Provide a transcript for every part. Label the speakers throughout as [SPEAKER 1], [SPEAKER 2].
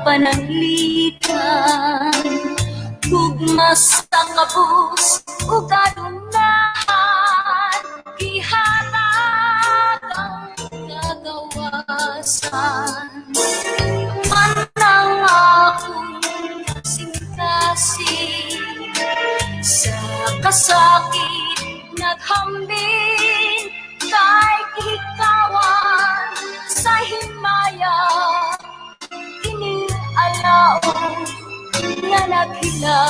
[SPEAKER 1] pananglitan, tugma sa kabus o kalunahan, ihatag ang kagawasan. Manang akong kasing-kasing, sa kasakit naghambing, kay ikawan sa himaya, inialaong nga naghila.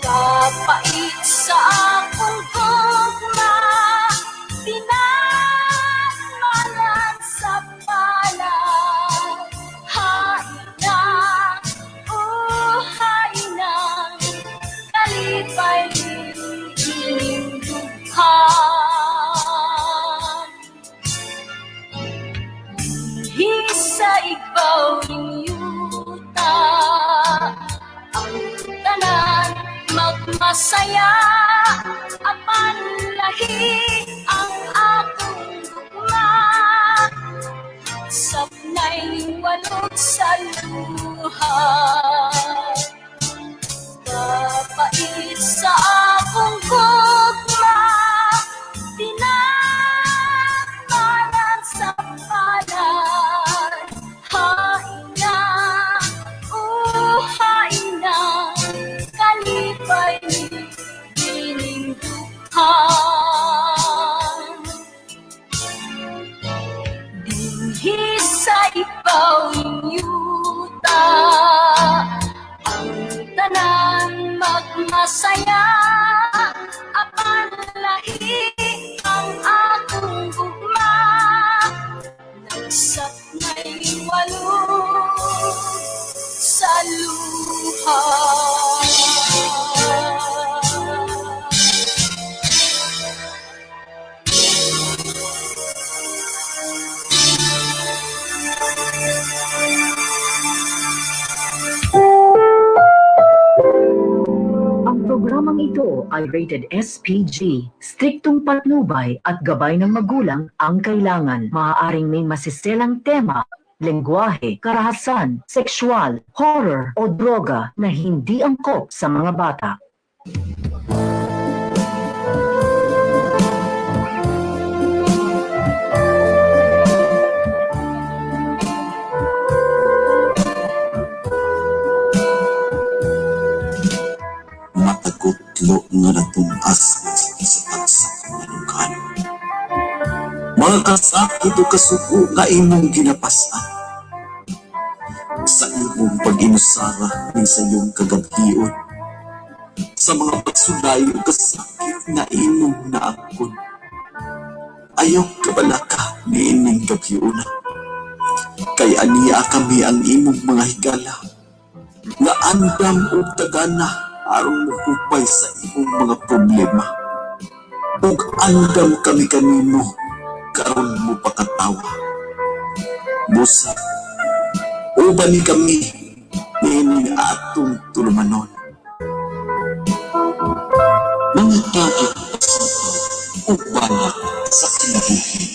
[SPEAKER 1] Kapait sa akong gugma, pinagmalan sa palad. Hain na, hain na, kalipay ining dughan. Sa ibaw inyuta, ang tanan magmasaya, apan lahi ang akong gugma, sapnay walog sa luha. Kapait sa akong gugma, pinagmalan sa palad. Hain na, kalipay ining dughan. Dinhi sa ibaw inyuta, ang tanan magmasaya, apan lahi ang akong gugma, nagsapnay walog sa luha.
[SPEAKER 2] Ang programang ito ay rated SPG. Striktong patnubay at gabay ng magulang ang kailangan. Maaaring may masiselang tema, lengguwahe, karahasan, sexual, horror o droga na hindi angkop sa mga bata.
[SPEAKER 3] Matagutlo nga natunas sa tagsak nga lugar. Mga kasakit o kasuko nga imong ginapasan. Sa imong pag-inusara ni sa iyong kagabhion. Sa mga pagsulay o kasakit nga imong naakon. Ayaw kabalaka ni ining gabhion. Kay aniya kami ang imong mga higala. Nga andam o tagana aron mukupay sa imong mga problema. Ug andam kami kanimo karon mo pakatawa. Busa, uban ni kami nining atong tulumanon. Mga tagit o balak sa kinabuhi.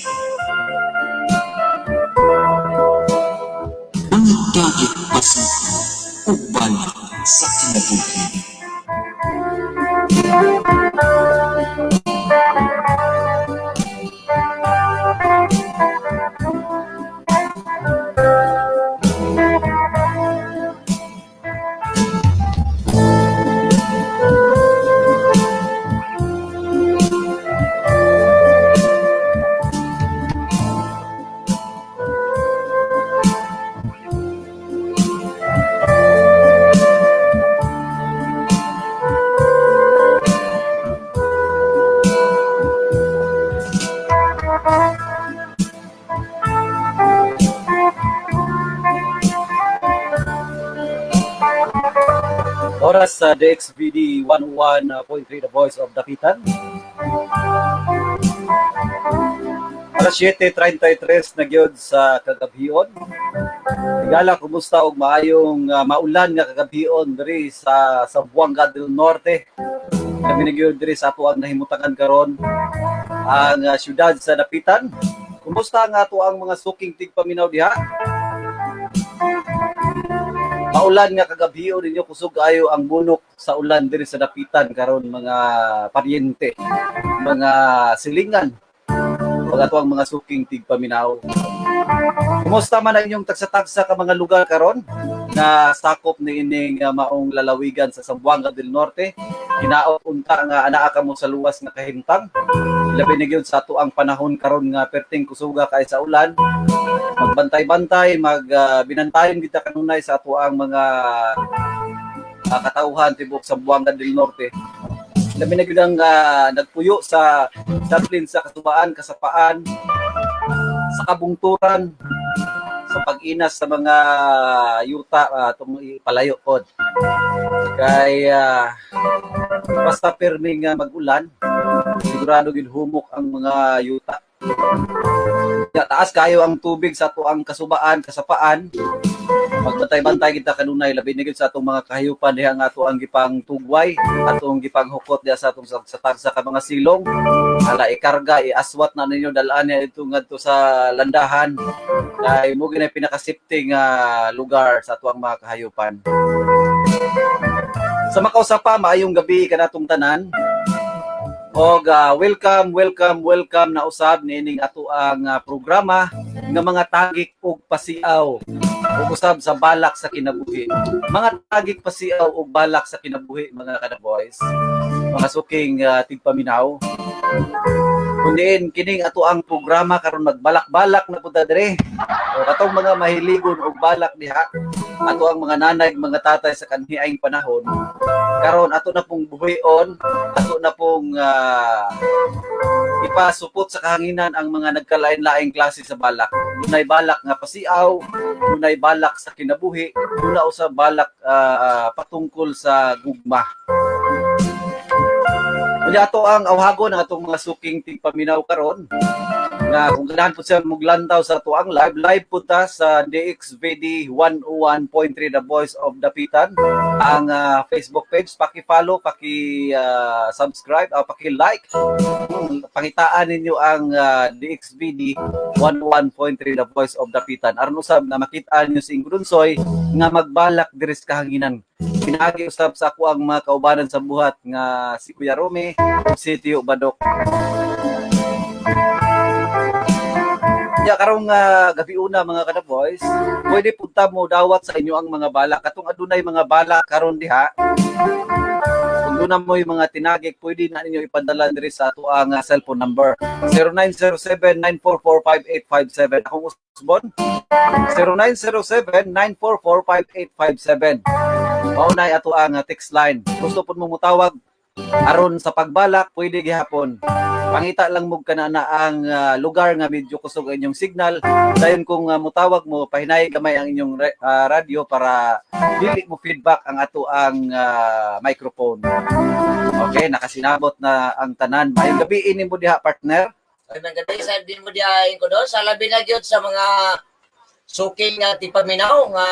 [SPEAKER 3] Mga tagit o balak sa kinabuhi.
[SPEAKER 4] Oras sa DXVD 101.3 The Voice of Dapitan. Alas 7:33 na gyud sa kagabhion. Tigala, kumusta og maayong maulan nga kagabhion diri sa Buanga del Norte. Kami na gyud diri sa ato ang nahimutangan karon ang syudad sa Dapitan. Kumusta nga ato ang mga suking tigpaminaw diha? Maulan nga kagabion ninyo kusog ayo ang bunok sa ulan diri sa dapitan karon mga paryente, mga silingan, mga tuwang mga suking tigpaminaw. Kumusta man ang inyong tagsa-tagsa ka mga lugar karon na sakop ni ining maong lalawigan sa Zamboanga del Norte? Hinaot unta nga anaa ka mo sa luwas nga kahimtang. Labi na gyud sa ato ang panahon karon nga perting kusuga kay sa ulan. Magbantay-bantay, binantayan kita kanunay sa ato ang mga katauhan tibok sa Zamboanga del Norte. Labi na gyud ang nagpuyo sa daplin sa kasubaan, kasapaan, sa kabungturan, sa pag-inas sa mga yuta palayo pod. Kay basta perming mag-ulan, sigurado gid humok ang mga yuta. Taas kayo ang tubig sa ato ang kasubaan, kasapaan. Magbantay-bantay kita kanunay labi na gyud sa atong mga kahayupan diha nga ato ang gipang tugway, atong gipang hukot diha sa atong sa tarsa ka mga silong. Ala ikarga, iaswat na ninyo dalaan niya ito ngadto sa landahan. Kay mo ginay pinaka-safety nga lugar sa ato ang mga kahayupan. Sa Macau pa, maayong gabi kanatong tanan. Og welcome na usab niining ato ang programa nga mga tagik ug pasiaw ug usab sa balak sa kinabuhi. Mga tagik pasiaw ug balak sa kinabuhi mga kada-boys, mga suking tigpaminaw. Kundiin kining ato ang programa karon magbalak-balak na pud dire. O katong mga mahiligon og balak diha, ato ang mga nanay, mga tatay sa kanhiayng panahon. Karon ato na pong buhayon, ato na pong ipasupot sa kahanginan ang mga nagkalain-laing klase sa balak. Dunay balak nga pasiaw, dunay balak sa kinabuhi, duna usab balak patungkol sa gugma. Kaya ato ang awhagon ang atong mga suking tigpaminaw karon nga kung ganahan po siya muglantaw sa ato ang live po ta sa DXVD 101.3 The Voice of Dapitan, ang Facebook page. Paki-follow, paki-subscribe, paki-like. Pangitaan ninyo ang DXVD 101.3 The Voice of Dapitan. Aron usab na makita niyo si Inggrunsoy nga magbalak diri sa kahanginan. Pinagi usab sa ako ang mga kaubanan sa buhat nga si Kuya Rome, si Tio Badok. Kaya karong gabi una mga kada-boys, pwede punta mo dawat sa inyo ang mga balak. Katong adunay mga balak karon diha. Kung doon mo yung mga tinagik, pwede na ninyo ipadala diri sa ato ang cellphone number 0907-944-5857. Akong usbon 0907-944-5857. Maunay ato ang text line. Gusto pud mo mutawag aron sa pagbalak, pwede gihapon. Pangita lang mo kanana ang lugar nga medyo kusog inyong signal. Dayon kung mutawag mo, pahinay gamay ang inyong radio para dili mo feedback ang ato ang microphone. Okay, nakasinabot na ang tanan. Mayong gabi ini mo diha partner.
[SPEAKER 5] Ay maganda sa din mo diahin ko do sa labi na gyud sa mga suking tipaminaw nga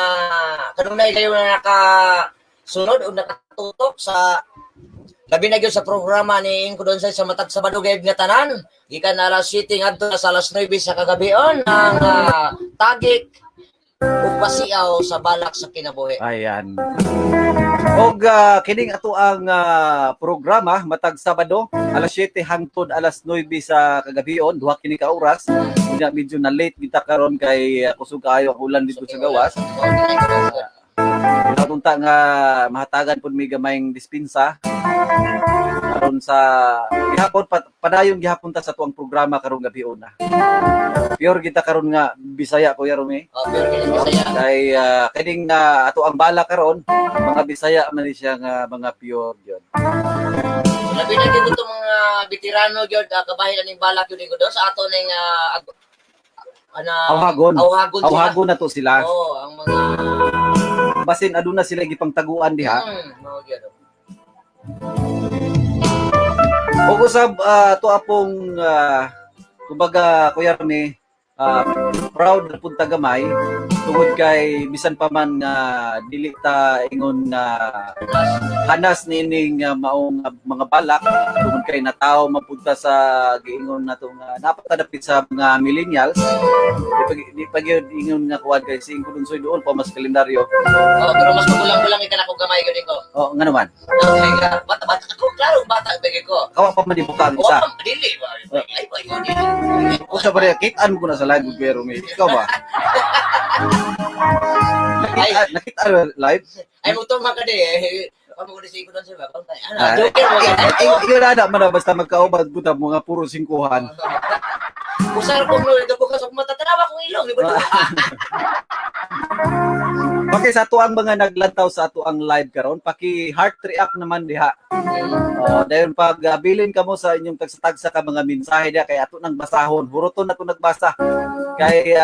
[SPEAKER 5] kanunay kayo na nakasunod o nakatutok sa labi na gyud sa programa ni Inko doon sa matag sa Badugay nga tanan. Gikan na alas 7 ngadto sa alas 9 sa kagabion ang tagik ug pasiaw sa balak sa kinabuhi.
[SPEAKER 4] Ayan. Og kining ato ang programa matag Sabado alas 7 hangtod alas 9 sa kagabion, duha kini ka oras. Unya medyo na late kita karon kay kusog kaayo ang ulan dito sa gawas. Natunta nga mahatagan pud mi gamayng dispensa karon sa gihapon padayon gihapon ta sa tuang programa karong gabi una. Pure kita karon nga Bisaya Kuya Rome.
[SPEAKER 5] Pure kini Bisaya.
[SPEAKER 4] Kay kining ato ang bala karon mga Bisaya man siya nga mga pure gyud.
[SPEAKER 5] Labi na gyud itong mga veterano gyud kabahin ning balak gyud ko do sa ato ning
[SPEAKER 4] Awhagon na to sila.
[SPEAKER 5] Oo, ang mga
[SPEAKER 4] basin aduna sila gipangtaguan diha.
[SPEAKER 5] Mao gyud.
[SPEAKER 4] Og usab to apong kumbaga Kuya Rene, proud na punta gamay tungod kay bisan pa man nga dili ta ingon hanas nining maong mga balak tungod kay natawo mapunta sa giingon natong napatadapit sa mga millennials di pag yun ingon nga kuwan kay sing kunsoy doon pa mas kalendaryo.
[SPEAKER 5] Pero mas magulang-gulang ka na kung gamay ko din ko.
[SPEAKER 4] Nga naman.
[SPEAKER 5] Okay, bata-bata ako, klaro, bata bigay ko.
[SPEAKER 4] Kawa pa man di bukang
[SPEAKER 5] O,
[SPEAKER 4] isa.
[SPEAKER 5] dili ba? Ay, ba yun, dili.
[SPEAKER 4] Usa ba rin, kitaan ko na sa live with Kuya Rumi. Ikaw ba? Nakita live?
[SPEAKER 5] Ay, muto mga kadi eh. Ano ko si Ikudan siya ba? Joker mo yan.
[SPEAKER 4] Yun na man basta magkaubad buta mga puro singkuhan.
[SPEAKER 5] Usar ko mo ito bukas ako matatanawa kong ilong. Di ba?
[SPEAKER 4] Okay, sa ato ang mga naglantaw sa ato ang live karon, paki heart react naman diha. Dahil pag bilin ka mo sa inyong tagsa-tagsa ka mga mensahe diha kay ato nang basahon. Huruton na to nagbasa. Kay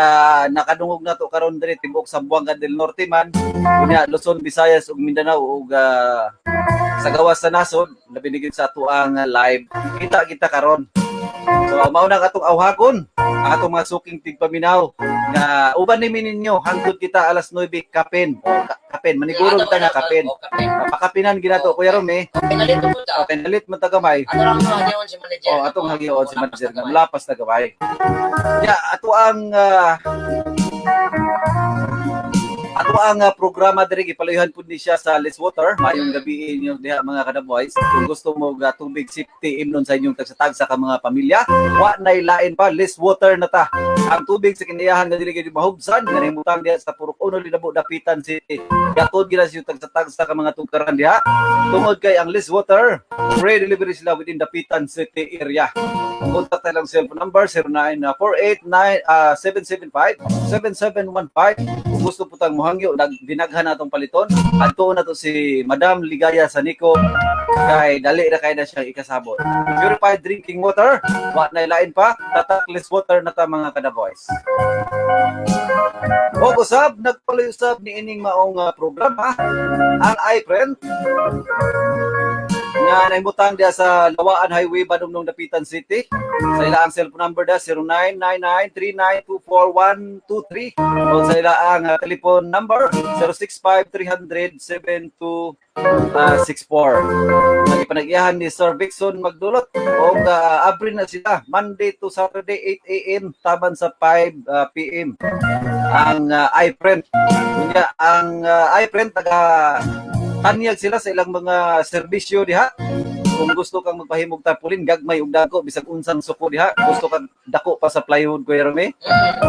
[SPEAKER 4] nakadungog na to karon diri tibuok sa Buanga del Norte man, kunya Luzon, Visayas ug Mindanao ug sa gawas sa nasod nabinigid sa ato ang live. Kita karon. So mao na atong awhagon ang atong mga suking tigpaminaw nga uban ni ninyo hangtod kita alas 9 kapin. Kapin manigurog ta nga kapin. Pakapinan ginato Kuya Rome.
[SPEAKER 5] Pinalit mo ta.
[SPEAKER 4] Okay, nalit man ta gamay.
[SPEAKER 5] Ano lang mga diyon si manager?
[SPEAKER 4] Atong hagion si manager nga lapas ta gamay. Ato ang programa diri gipalayuhan pud ni siya sa Less Water. Mayong gabi inyo diha mga kadaboys. Kung gusto mo tubig safety imnon sa inyong tagsa-tagsa ka mga pamilya, wa nay lain pa Less Water na ta. Ang tubig sa kinayahan nga dili gid mahubsan nga himutang diha sa Purok 1 Linabo Dapitan City. Gatod gid sa tagsa-tagsa ka mga tugkaran diha. Tungod kay ang Less Water, free delivery sila within Dapitan City area. Kontak na lang cellphone number 0948-775-7715. Kung gusto po tang muhangyo, dinaghan natong paliton. Adto na to si Madam Ligaya Sanico kay dali na kay na siyang ikasabot. Purified drinking water, wa na lain pa, tatak Less Water na ta mga kadaboys. O kusab, nagpalayusab ni ining maong programa ang iFriend nga naimutang dia sa Lawaan Highway Badungdong Dapitan City. Sa ilang cellphone number da 0999-3924-123 o sa ilang telephone number 065-300-7264. Nagipanagiyahan ni Sir Vixon Magdulot o abri na sila Monday to Saturday 8 a.m. taban sa 5 p.m. ang iFriend. Kunya ang iFriend taga tanyag sila sa ilang mga serbisyo diha. Kung gusto kang magpahimog tarpaulin, gagmay ug dako bisag unsang suko diha, gusto kang dako pa sa plywood Kuya Rome,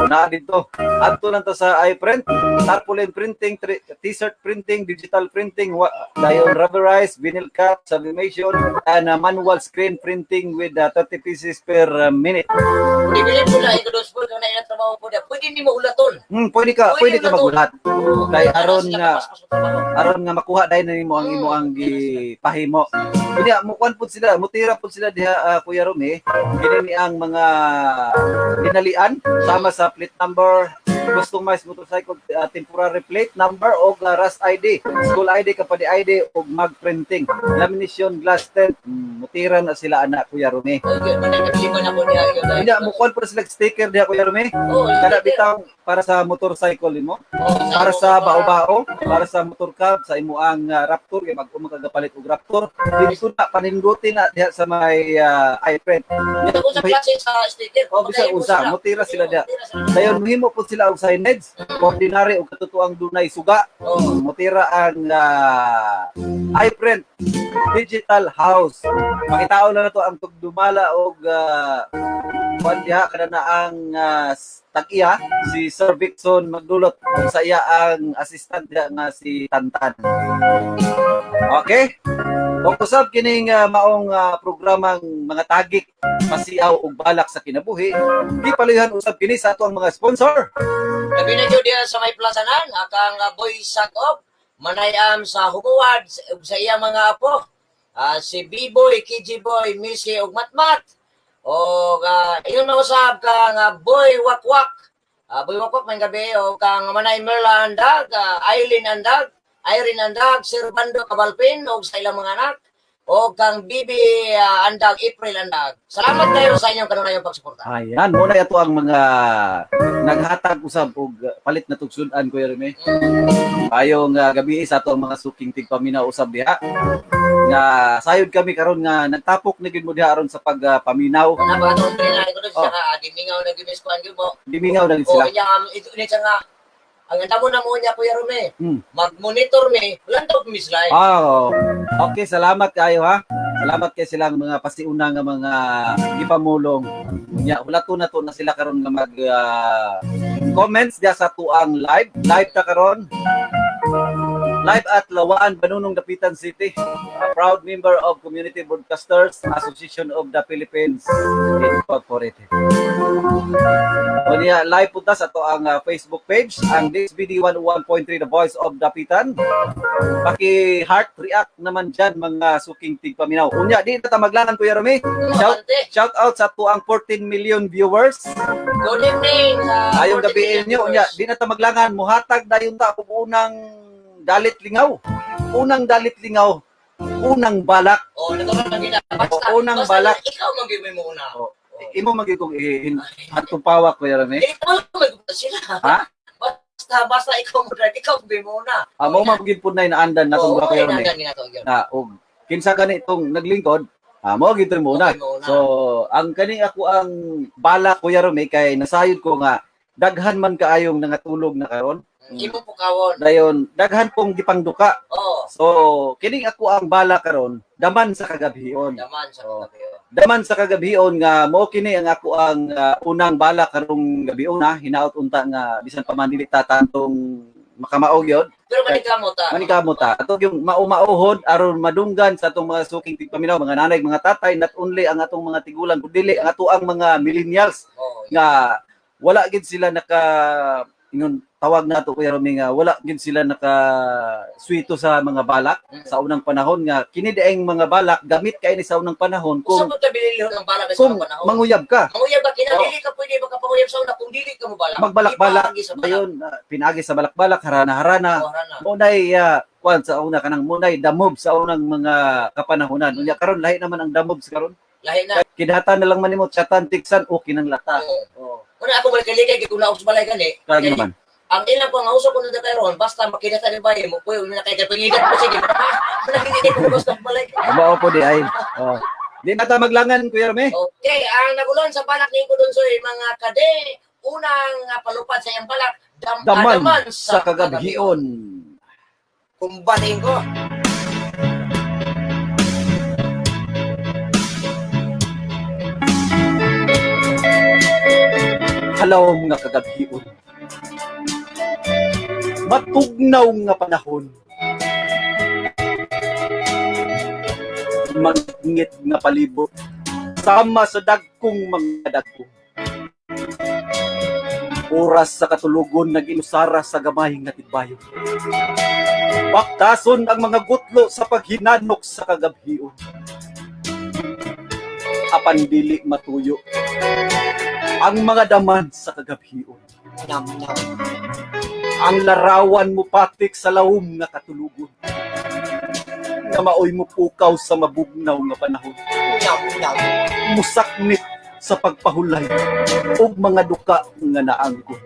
[SPEAKER 4] na dito. Adto lang to sa iFriend, tarpaulin printing, t-shirt printing, digital printing, dayon rubberized, vinyl cut, sublimation, and manual screen printing with 30 pieces per minute.
[SPEAKER 5] Bibili mo na ito dos po na trabaho po. Pwede hindi mo ulaton.
[SPEAKER 4] Pwede ka magulat. Kay aron nga makuha dai na nimo ang imo ang gipahimo. Kaya mukuan pud sila, mutira pud sila diha Kuya Rome. Kini ang mga dinalian sama sa plate number, customized motorcycle temporary plate number o RAS ID, school ID, company ID o mag printing, lamination, glass tent. Mutira na sila anak Kuya Rome.
[SPEAKER 5] Okay, mananabili ko na po niya.
[SPEAKER 4] Hindi mukuan pud sila sticker diha Kuya Rome. Kada bitaw para sa motorcycle mo, para sa bao-bao, para sa motor cab, sa imo ang Raptor, kay mag-umo kagapalit og Raptor. Dito na paninduti na diha sa may iFriend.
[SPEAKER 5] Ito ko sa klase sa sticker.
[SPEAKER 4] Bisa usa, mutira sila diha. Dayon muhimo pud sila og signage, ordinary og katutuang dunay suga. Mutira ang iFriend Digital House. Makitaon na to ang tugdumala og kuan diha kada na ang tag-iya si Sir Vixon Magdulot sa iya ang assistant diha nga si Tantan. Okay? Kung kusab kining maong programang mga tagik, pasiaw ug balak sa kinabuhi, di palayuhan usab kini sa ato ang mga sponsor.
[SPEAKER 5] Labi na jud diha sa may plazanan akang boy sakop manayam sa humuwad sa iya mga apo. Si B-Boy, KG Boy, Missy ug Matmat. O iyon na usab kang Boy Wakwak. Boy Wakwak may gabi o kang Manay Merla Andag, Irene Andag, Sir Bando Cabalpin o sa ilang mga anak. o kang Bibi Andag, April Andag. Salamat kayo sa inyong kanunayang pagsuporta.
[SPEAKER 4] Ayan, muna ito ang mga naghatag usab og palit na tugsudan ko Remy. Ayong gabi sa ato ang mga suking tigpaminaw usab diha. Nga sayod kami karon nga nagtapok na gid mo diha aron sa pagpaminaw.
[SPEAKER 5] Nabaton rin ko doon siya gimingaw na gimiskuan gyud mo.
[SPEAKER 4] Bimingaw na gid
[SPEAKER 5] O
[SPEAKER 4] sila.
[SPEAKER 5] nya ito ni nga ang damo na mo niya Kuya Rome.
[SPEAKER 4] Hmm.
[SPEAKER 5] Mag-monitor me, wala daw mislay.
[SPEAKER 4] Oh, okay, salamat kayo ha. Salamat kay silang mga pasiuna nga mga gipamulong. Nya wala to na sila karon nga mag comments dia sa tuang live. Live ta karon. Live at Lawaan, Banunong, Dapitan City. A proud member of Community Broadcasters Association of the Philippines Incorporated. O niya, live punta sa to ang Facebook page, ang DXBD 101.3 The Voice of Dapitan. Paki-heart react naman dyan mga suking tigpaminaw. Unya, di na ta maglangan Kuya Rami. Shout out sa to ang 14 million viewers.
[SPEAKER 5] Good evening.
[SPEAKER 4] Ayong gabi inyo, unya, di na ta maglangan. Muhatag dayon ta kung unang dalit lingaw. Unang dalit lingaw. Unang balak.
[SPEAKER 5] Oh, natural lang gina. Basta,
[SPEAKER 4] Unang
[SPEAKER 5] basta
[SPEAKER 4] balak.
[SPEAKER 5] ikaw mag-give mo una.
[SPEAKER 4] O, imo magigong atong pawak Kuya Rami.
[SPEAKER 5] Ikaw mag-give sila.
[SPEAKER 4] Ha?
[SPEAKER 5] Basta ikaw mag-drive, ikaw mag-give mo una.
[SPEAKER 4] Amo magiging punay na andan natong
[SPEAKER 5] Oo,
[SPEAKER 4] Kuya Rami.
[SPEAKER 5] nandan ginato yun.
[SPEAKER 4] Na og kinsa kani itong naglingkod, mo gito muna.
[SPEAKER 5] Okay, muna.
[SPEAKER 4] So, ang kani ako ang bala Kuya Rami kay nasayod ko nga daghan man kaayong nangatulog na karon.
[SPEAKER 5] Imo po kawon.
[SPEAKER 4] Dayon daghan pong gipangduka.
[SPEAKER 5] Oh,
[SPEAKER 4] So, kining ako ang bala karon daman sa kagabion.
[SPEAKER 5] daman sa
[SPEAKER 4] Oh.
[SPEAKER 5] kagabi.
[SPEAKER 4] Daman sa kagabion nga mo kini ang ako ang unang bala karong gabion na hinaot unta nga bisan pa man dili ta tantong makamaog yun.
[SPEAKER 5] Pero manikamot ta.
[SPEAKER 4] Manikamo ta. Ato yung maumauhod aron madunggan sa atong mga suking tigpaminaw, mga nanay, mga tatay, not only ang atong mga tigulang, kundi ang ato ang mga millennials
[SPEAKER 5] Oh,
[SPEAKER 4] nga wala gid sila ingon tawag na to Kuya Romy nga wala gid sila suwito sa mga balak sa unang panahon nga kini daing mga balak gamit kay ni sa unang panahon
[SPEAKER 5] kung
[SPEAKER 4] kung
[SPEAKER 5] mo ta bililihon ang bala sa
[SPEAKER 4] kung
[SPEAKER 5] panahon.
[SPEAKER 4] manguyab ka
[SPEAKER 5] Manguyab ba dili ka pwede makapanguyab sa una kung dili ka mo bala.
[SPEAKER 4] magbalak-balak
[SPEAKER 5] Ipagi sa bala.
[SPEAKER 4] dayon pinagi sa balak-balak harana-harana
[SPEAKER 5] Oh, harana.
[SPEAKER 4] munay kwan sa una kanang munay damob sa unang mga kapanahonan unya karon lahi naman ang damob sa karon
[SPEAKER 5] Lahi na.
[SPEAKER 4] kidata na lang man nimo chatan tiksan o kinang lata
[SPEAKER 5] Oh. Una ako balik-likay kay kung naog sa balay gani.
[SPEAKER 4] kag naman
[SPEAKER 5] Ang ilang pang usap ko na dati ron, basta makita ni bahay mo, kuya, na kay kapigigan ko, sige, nakikita ko gusto balik.
[SPEAKER 4] mao po di ay di na ta maglangan Kuya Rame
[SPEAKER 5] Okay, ang nagulon sa balak ni ko doon, soy, mga kade, unang palupad sa iyang balak,
[SPEAKER 4] daman sa kagabion
[SPEAKER 5] Kumbating ko.
[SPEAKER 4] halaw nga kagabion matugnaw nga panahon magingit nga palibot sama sa dagkong mga dagko oras sa katulugon nag-ilusara sa gamay nga tibbayon baktason ang mga gutlo sa paghinanok sa kagabion apan dili matuyo ang mga daman sa kagabion
[SPEAKER 5] Nam.
[SPEAKER 4] ang larawan mo patik sa lawom nga katulugon nga maoy mo pukaw sa mabugnaw nga panahon
[SPEAKER 5] Nam.
[SPEAKER 4] musaknit sa pagpahulay ug mga duka nga naangkon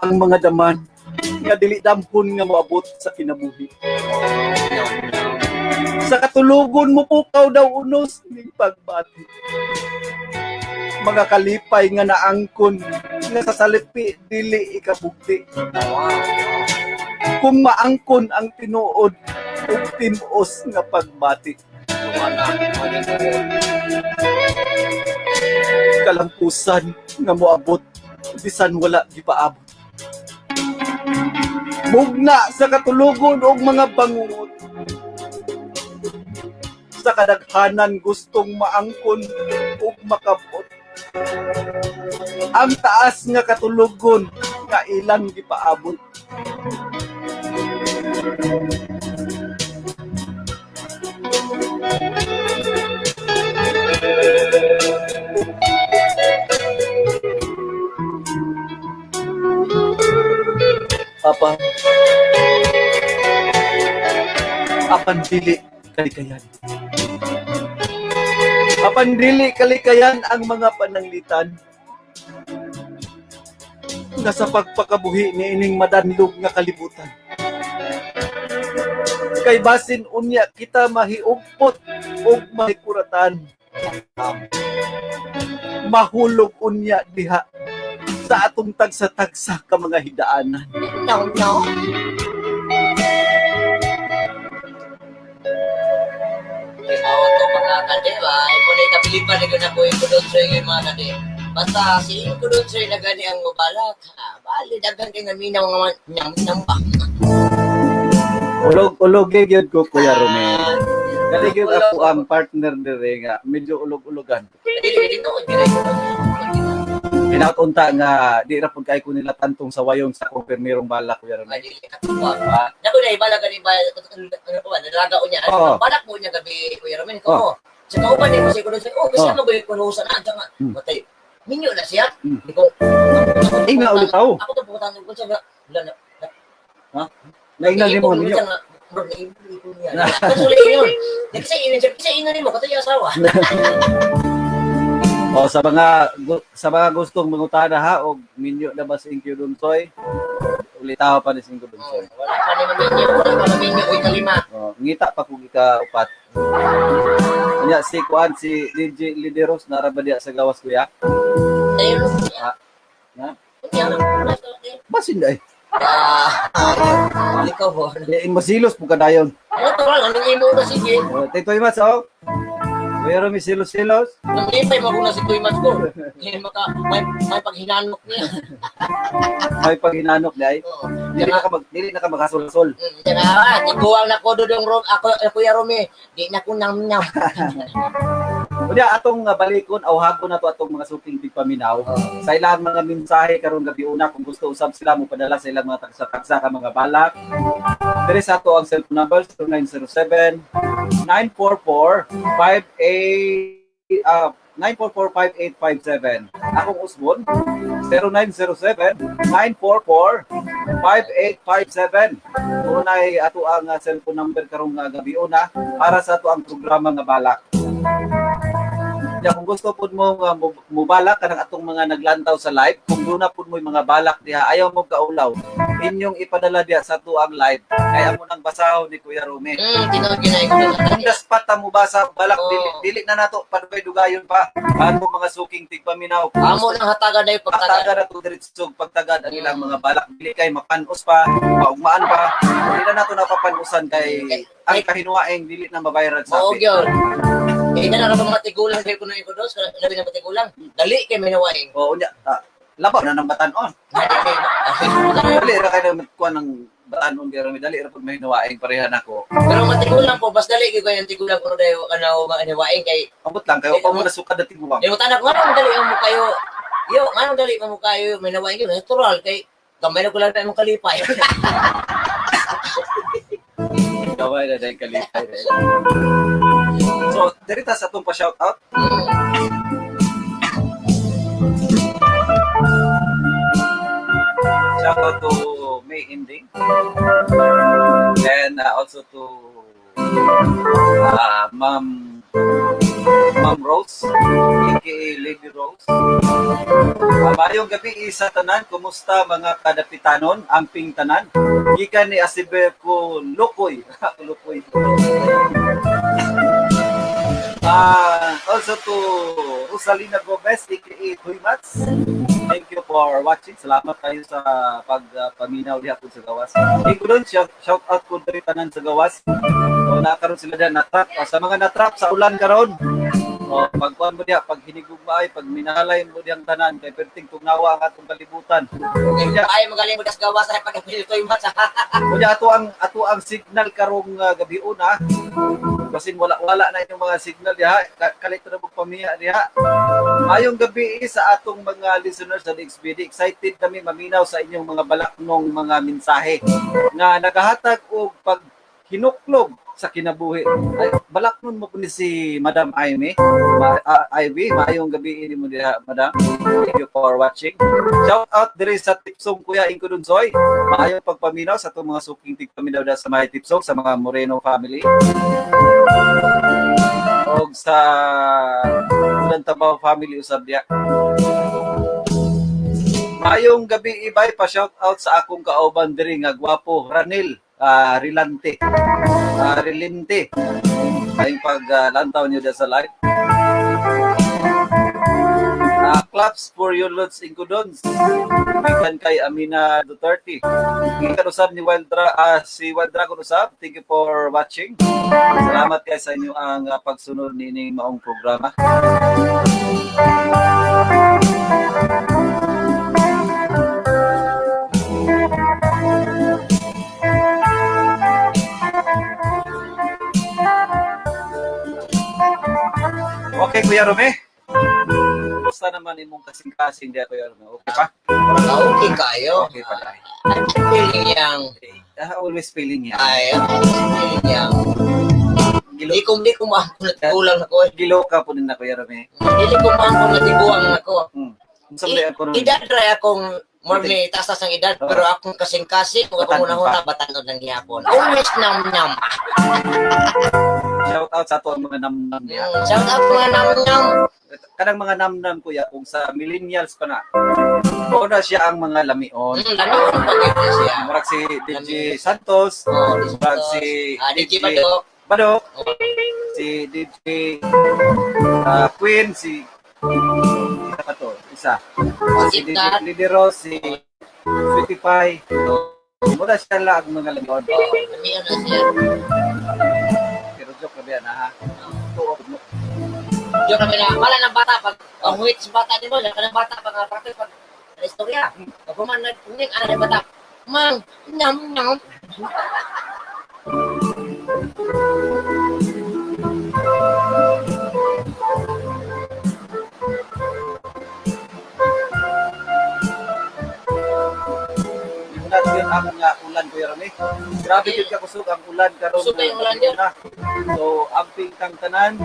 [SPEAKER 4] ang mga daman nga dili damhon nga moabot sa kinabuhi sa katulugon mo pukaw daw unos ning pagbati mga kalipay nga naangkon nga sa salipi dili ikabugti kung maangkon ang tinuod ug tinuos nga pagbati kalampusan nga moabot bisan wala gipaabot mugna sa katulugon og mga bangungot sa kadaghanan gustong maangkon ug makabot ang taas nga katulugon nga ilang gipaabot Papa apan dili kalikayan. Apan dili kalikayan ang mga pananglitan nga sa pagpakabuhi ni ining madanlog nga kalibutan. Kay basin unya kita mahiugpot o mahikuratan. Mahulog unya diha sa atong tagsa-tagsa ka mga hidaanan.
[SPEAKER 5] No. Ikaw to mga kade ba? Imo na kapilipan ni ko yung kudot sa yung mga kade. Basta si kudot sa na gani ang mubalak. Bali daghan kay nga minaw nga nambak.
[SPEAKER 4] Ulog gyud ko Kuya Romel. Kali gyud ako ang partner dire nga medyo ulog-ulogan.
[SPEAKER 5] Dili no, dili.
[SPEAKER 4] Pinatunta nga di ra pud kay ko nila tantong sa wayong sa kumpirmirong balak Kuya Romel.
[SPEAKER 5] Dili ka tuwa. Nako dai bala gani ba ano ko ba nalaga unya. Balak mo niya gabi Kuya Romel ko. Sa kauban ni mo si kudot sa kasi ano ba yung kunusan na nga. Matay. Minyo na siya. Di ko.
[SPEAKER 4] Nga ulit tao.
[SPEAKER 5] Ako to butan ko sa wala na.
[SPEAKER 4] Ha? Naingnan ni mo ninyo.
[SPEAKER 5] Kasi yun. Kasi inin mo, kasi yung asawa.
[SPEAKER 4] O sa mga gustong mangutana ha og minyo na ba sing Kudunsoy? Ulitaw pa ni sing Kudunsoy.
[SPEAKER 5] Wala pa naman minyo, uy kalima.
[SPEAKER 4] O ngita pa kung ika-upat. Nya si Kuan si DJ Lideros na ra ba diya sa gawas kuya?
[SPEAKER 5] Ayun.
[SPEAKER 4] Ha? Basin dai.
[SPEAKER 5] Ikaw ho.
[SPEAKER 4] Masilos po kadayon.
[SPEAKER 5] Ano to lang, anong imo na sige?
[SPEAKER 4] Titoy mas oh. Pero mi silos-silos.
[SPEAKER 5] Nang lipay mo na si Toy Mas ko. Hindi may paghinanok niya.
[SPEAKER 4] May paghinanok dai.
[SPEAKER 5] Oo.
[SPEAKER 4] Dili na ka magasul-sul.
[SPEAKER 5] Tiguang na ko dodong ako Kuya Romy. Di na ko nam-nam.
[SPEAKER 4] Kunya atong balikon awhagon na to atong mga suking tigpaminaw. Sa ilang mga mensahe karon gabi una kung gusto usab sila mo padala sa ilang mga tagsa-tagsa ka mga balak. Diri sa ato ang cellphone number 0907 944-5857. Akong usbon 0907-944-5857. Unay ato ang cellphone number karong gabi una para sa ato ang programa nga balak. Ya, kung gusto po mo mubalak kanang atong mga naglantaw sa live, kung doon na po mo yung mga balak diha, ayaw mo kaulaw, inyong ipadala diha sa tuang live. Kaya mo nang basaho ni Kuya Rome.
[SPEAKER 5] Tinawag ko na.
[SPEAKER 4] Ang daspat mo basa balak dili na nato panbay dugayon pa. Ano mga suking tigpaminaw.
[SPEAKER 5] Amo nang hatagan na yung pagtaga.
[SPEAKER 4] Pagtagad na to diretsog pagtagad ang ilang mga balak dili kay mapanos pa, paugmaan pa. Dili na nato napapanusan kay ang kahinuwaing dili na mabayaran sa
[SPEAKER 5] Oo,
[SPEAKER 4] atin.
[SPEAKER 5] gyud. Eh, na ka mga tigulang kayo ko na yung kudos, labi na tigulang. Dali kay minawaing.
[SPEAKER 4] Oo, nya. Labaw na ng batanon. Dali ra kayo kuha ng batanon pero dali ra pud may hinuwaing parehan ako.
[SPEAKER 5] Pero matigulang po, bas dali kay yung tigulang ko dayo ano minawaing kay
[SPEAKER 4] Ambot lang kayo pa mo nasukad at tiguwang.
[SPEAKER 5] yung tanak ngano dali mo kayo. Yo, ngano dali mo kayo minawaing yun, natural kay gamay na ko lang na imong kalipay.
[SPEAKER 4] Gaway na dahil kalipay. So, dirita sa itong pa-shoutout. Shoutout to May Ending. And also to Ma'am Rose, aka Lady Rose. Mayong gabi sa tanan, kumusta mga kadapitanon, amping tanan? Gikan ni Asibe ko Lukoy. Lukoy. Also to Rosalina Gomez, aka Huy Mats. Thank you for watching. Salamat kayo sa pagpaminaw diha po sa gawas. Thank you doon, shout out ko diri tanan sa gawas. So, nakaroon sila dyan natrap. Sa mga natrap sa ulan karon. O pagkuan mo diha, pag hinigugmaay, pag minalay mo diyang tanan kay perting tugnawa ang atong kalibutan.
[SPEAKER 5] Ay magaling mo das gawas ay pagpilito yung mata.
[SPEAKER 4] Kunya ato ang signal karong gabi una. Kasi wala na inyong mga signal diha, kalekto na pamiya diha. Mayong gabi sa atong mga listeners sa DXBD. Excited kami maminaw sa inyong mga balaknong mga mensahe nga nagahatag og pag hinuklog sa kinabuhi. Ay, balak nun mo po ni si Madam Ivy. Ivy, maayong gabi ini mo diha, Madam. Thank you for watching. Shout out diri sa Tipsong Kuya Inko Dunsoy. Maayong pagpaminaw sa itong mga suking tigpaminaw sa mga Tipsong, sa mga Moreno family. O sa Tabaw family usab diya. Maayong gabi ibay pa shout out sa akong kauban diri nga gwapo Ranil Rilante. Rilinte. Ayong paglantaw niyo sa live. Claps for your lods in Kudons. Bigan kay Amina Duterte. Ikan usab ni si Wild Dragon usab. Thank you for watching. Salamat kay sa inyo ang pagsunod nining maong programa. Okay, Kuya Rome. Basta naman imong kasing-kasing diya, Kuya Rome. Okay pa?
[SPEAKER 5] Okay kayo.
[SPEAKER 4] Okay pa tayo.
[SPEAKER 5] I'm feeling yang.
[SPEAKER 4] Always feeling yan.
[SPEAKER 5] I'm feeling yang. Hindi ko maangkong natigulang ako eh.
[SPEAKER 4] Gilo ka po din na, Kuya Rome.
[SPEAKER 5] Hindi ko maangkong natigulang ako.
[SPEAKER 4] Sabi ako rin.
[SPEAKER 5] Idadry akong morning taas ang edad, pero akong kasing-kasing, kung ako muna-huna, batanod ng gihapon. Always nam-nam.
[SPEAKER 4] Shout out sa ato ang mga namnam niya.
[SPEAKER 5] Shout out mga nam-nam.
[SPEAKER 4] Kanang mga namnam, Kuya, kung sa millennials pa na, una siya ang mga lamion.
[SPEAKER 5] Lamion pag-ibig siya.
[SPEAKER 4] Marag si DJ Santos, marag si
[SPEAKER 5] DJ Badok.
[SPEAKER 4] Badok, si DJ Queen, si isa. Si DJ Lideros, si Sweetie Pie. Muna siya lang ang mga lamion.
[SPEAKER 5] Lamion na siya.
[SPEAKER 4] Pero joke na yan, ha? Tuok mo.
[SPEAKER 5] Diyo kami na, wala ng bata, pag ang huwit sa bata din mo, wala ka ng bata, pag praktis, pag istorya. Pag kuman nag-unik, ano ng bata, Mang, nam-nam.
[SPEAKER 4] Yun ang ulan, Kuya Rami. Grabe yun ka kusog ang ulan karon.
[SPEAKER 5] Kusog yung ulan yun.
[SPEAKER 4] So, amping kang tanan,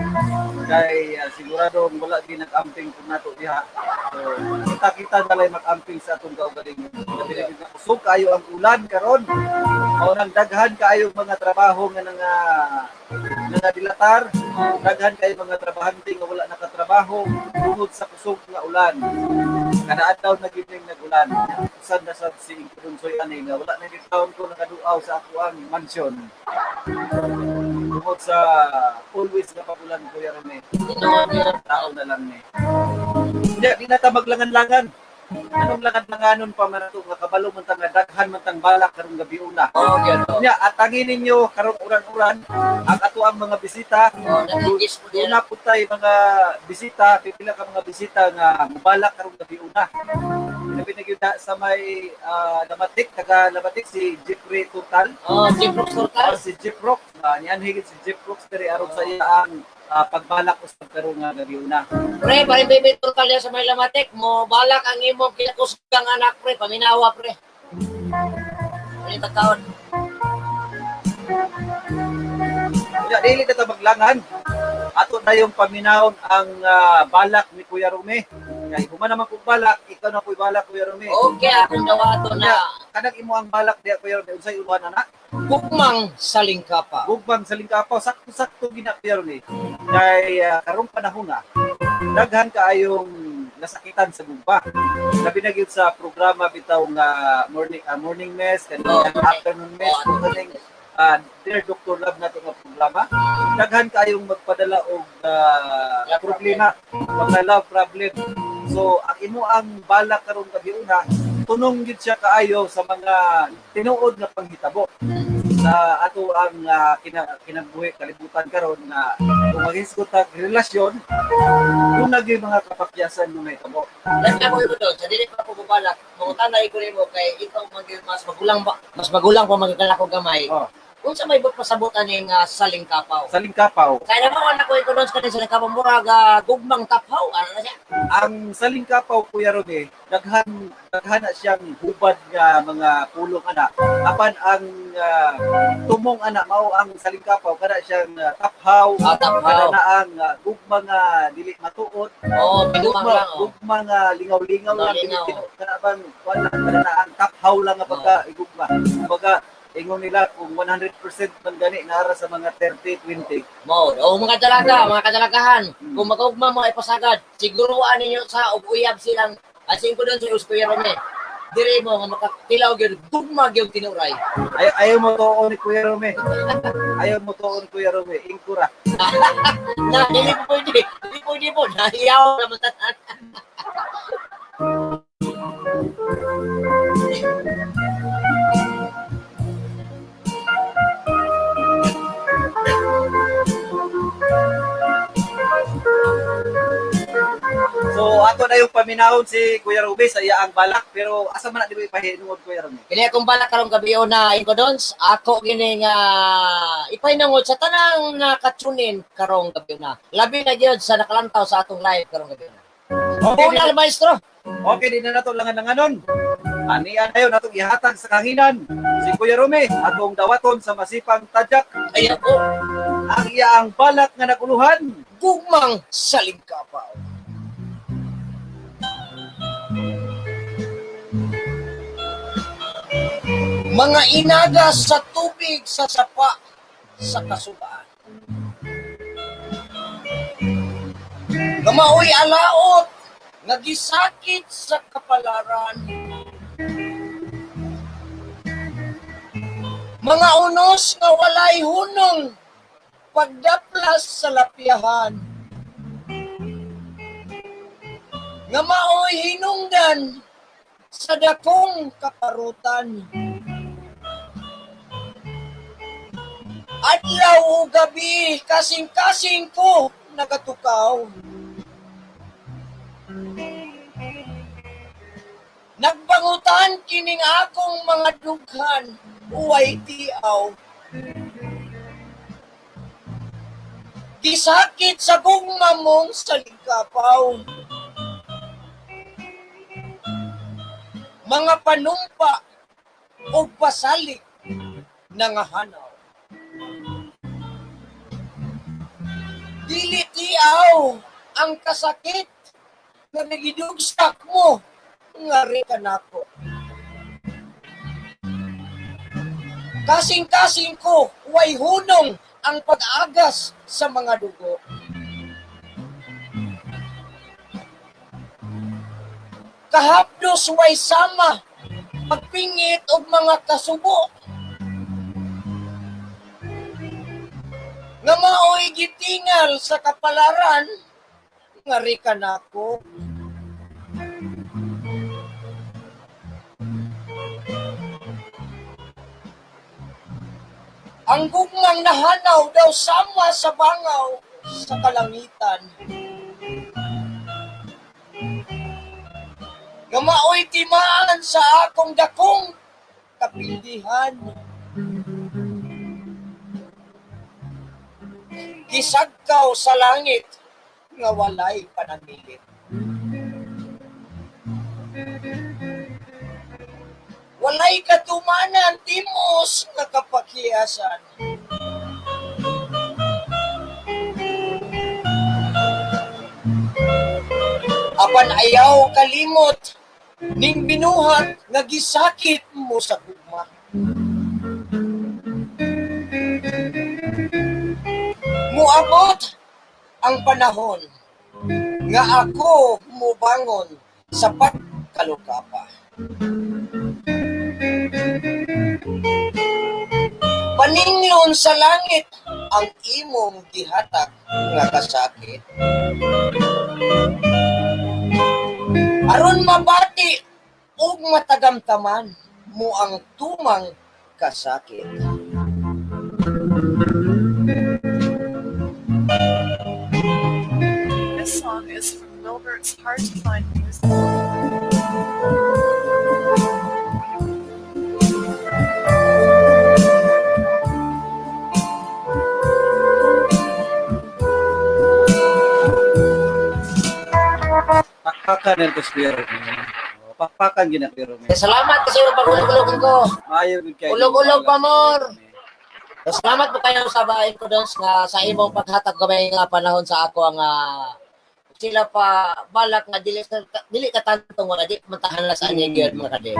[SPEAKER 4] kay sigurado wala din nag-amping kung nato diha. So, kita-kita na lang mag-amping sa atong kaugaling. Grabe na kusog kayo ang ulan karon. Mao nang daghan kaayo mga trabaho nga nga dilatar, daghan kayo mga trabahante nga wala nakatrabaho tungod sa kusog nga ulan. Kada adlaw nagining nag-ulan. Usan na sa si Incrunsoy ani nga wala na gitawon ko nakaduaw sa ako ang mansion. Tungod sa always nga pagulan, Kuya Rene. Tao na lang ni. Hindi na ta maglangan-langan. Anong langan-langanon pa man ito, nga kabalo man tang daghan man tang balak karong gabi una. Nya atangin ninyo karong uran-uran ang ato ang mga bisita. Una po tayo mga bisita, pipila ka mga bisita nga mubalak karong gabi una. Pinabi na gyud sa may Lamatik, taga Lamatik si Jeffrey Total.
[SPEAKER 5] Jeffrey Total.
[SPEAKER 4] Si Jeff Rock, niyan higit si Jeff Rock diri aron sa iya ang pagbalak usab karong gabi una.
[SPEAKER 5] Pre, pare baby total ya sa may Lamatik, mo balak ang imong kinakusgang anak pre, paminawa pre. Ano taon?
[SPEAKER 4] Ya, dili na ta maglangan. Ato na yung paminawon ang balak ni Kuya Rome. Kaya human naman kung balak, ikaw na po'y balak, Kuya Rome.
[SPEAKER 5] Okay, akong dawato na.
[SPEAKER 4] Kanang imo ang balak diya, Kuya Rome, unsay uban anak?
[SPEAKER 5] Gugmang salingkapa.
[SPEAKER 4] Bugbang sa Lingkapaw, sakto-sakto gina, Kuya Rome. Kaya karong panahon na, daghan kaayong nasakitan sa gugba. Labi na gyud sa programa bitaw nga morning mess, kanina afternoon mess, kaning Dear Dr. Love nato nga programa. Daghan kayong magpadala og problema, mga love problem. So, ang imo ang balak karon gabi una, tunong gid siya kaayo sa mga tinuod nga panghitabo. Sa ato ang kinabuhi kalibutan karon na kung maghisgot ta relasyon, kung nagay mga kapakyasan mo may tabo.
[SPEAKER 5] Lahat mo ito doon, sa dili pa po bubalak, mga tanay ko rin mo kay ikaw mas magulang pa magkakala ko gamay. unsa may pasabutan ning salingkapaw.
[SPEAKER 4] Salingkapaw.
[SPEAKER 5] Kaya naman ako ito doon sa kanin salingkapaw murag gugmang taphaw. Ano na siya?
[SPEAKER 4] Ang salingkapaw, Kuya Rome, daghan na siyang hubad nga mga pulong ana. Apan ang tumong ana mao ang salingkapaw kana siyang taphaw,
[SPEAKER 5] Taphaw.
[SPEAKER 4] kana na ang gugma nga dili matuod.
[SPEAKER 5] Oo, pinumang lang. Oh.
[SPEAKER 4] Gugma nga lingaw-lingaw lang
[SPEAKER 5] Lingaw-lingaw.
[SPEAKER 4] kana bang wala kana na ang taphaw lang nga pagka igugma. Kumbaga ingon nila kung 100% man gani nara sa mga 30-20.
[SPEAKER 5] Mo, mga dalaga, mga kadalagahan, kung mag-ugma mo ay pasagad, siguruan ninyo sa ug-uyab silang asin ko doon sa Kuya Rome. Dire mo nga makatilaw gyud gugma gyud tinuray.
[SPEAKER 4] Ayaw mo tuon ni Kuya Rome. Ayaw mo tuon ni Kuya Rome. Ingkura.
[SPEAKER 5] Na dili po pwede. Dili pwede po. Nahiyaw naman tanan.
[SPEAKER 4] So ato na yung paminahon si Kuya Rome sa iya ang balak pero asa man na di mo ipahinungod Kuya Rome.
[SPEAKER 5] Kini akong balak karong gabi na inkodons, ako gini nga ipahinungod sa tanang nakatunin karong gabi na. Labi na gyud sa nakalantaw sa atong live karong gabi na.
[SPEAKER 4] Okay,
[SPEAKER 5] Bunal maestro.
[SPEAKER 4] okay din na nato langan-langanon. Anian ayo natong ihatag sa kahinan si Kuya Rome atong dawaton sa masipang tadyak
[SPEAKER 5] Ayan po,
[SPEAKER 4] ang iya ang balak nga nakuluhan.
[SPEAKER 5] gugmang salingkapaw. Mga inaga sa tubig sa sapa sa kasubaan. Gamaoy alaot, nagisakit sa kapalaran. Mga unos nga walay hunong, pagdaplas sa lapiahan. Nga maoy hinungdan sa dakong kaparutan. Adlaw o gabi, kasing-kasing ko nagatukaw. Nagbangutan kining akong mga dughan, uway tiaw. Gisakit sa gugma mong salingkapaw. Mga panumpa o pasalik nangahanaw. Dili tiaw ang kasakit na nagidugsak mo nga rikan ako. Kasing-kasing ko, way hunong ang pag-agas sa mga dugo. Kahapdos way sama, pagpingit og mga kasubo. Nga maoy gitingal sa kapalaran, nga rikan ako. Ang gugmang nahanaw daw sama sa bangaw sa kalangitan. Nga maoy timaan sa akong dakong kapildihan. Gisagkaw sa langit nga walay panamilit. Walay katumanan timos nga kapakhiyasan. Apan ayaw kalimot ning binuhat nga gisakit mo sa gugma. Muabot ang panahon nga ako mubangon sa pagkalukapa. Paninglon sa langit ang imong gihatag nga kasakit. Aron mabati ug matagamtaman mo ang tumang kasakit.
[SPEAKER 6] This song is from Wilbert's Hard to Find Music.
[SPEAKER 4] Pakpakan na ito Kuya Romel. Pakpakan gina Kuya Romel.
[SPEAKER 5] Salamat kasi yung pag-ulog-ulogin ko.
[SPEAKER 4] Maayo gud kay.
[SPEAKER 5] Ulog-ulog pa more. Salamat po kayo sa bahay ko doon nga sa imong paghatag gamay nga panahon sa ako ang sila pa balak nga dili ka tantong wala di mantahan la sa anya gyud mga kade.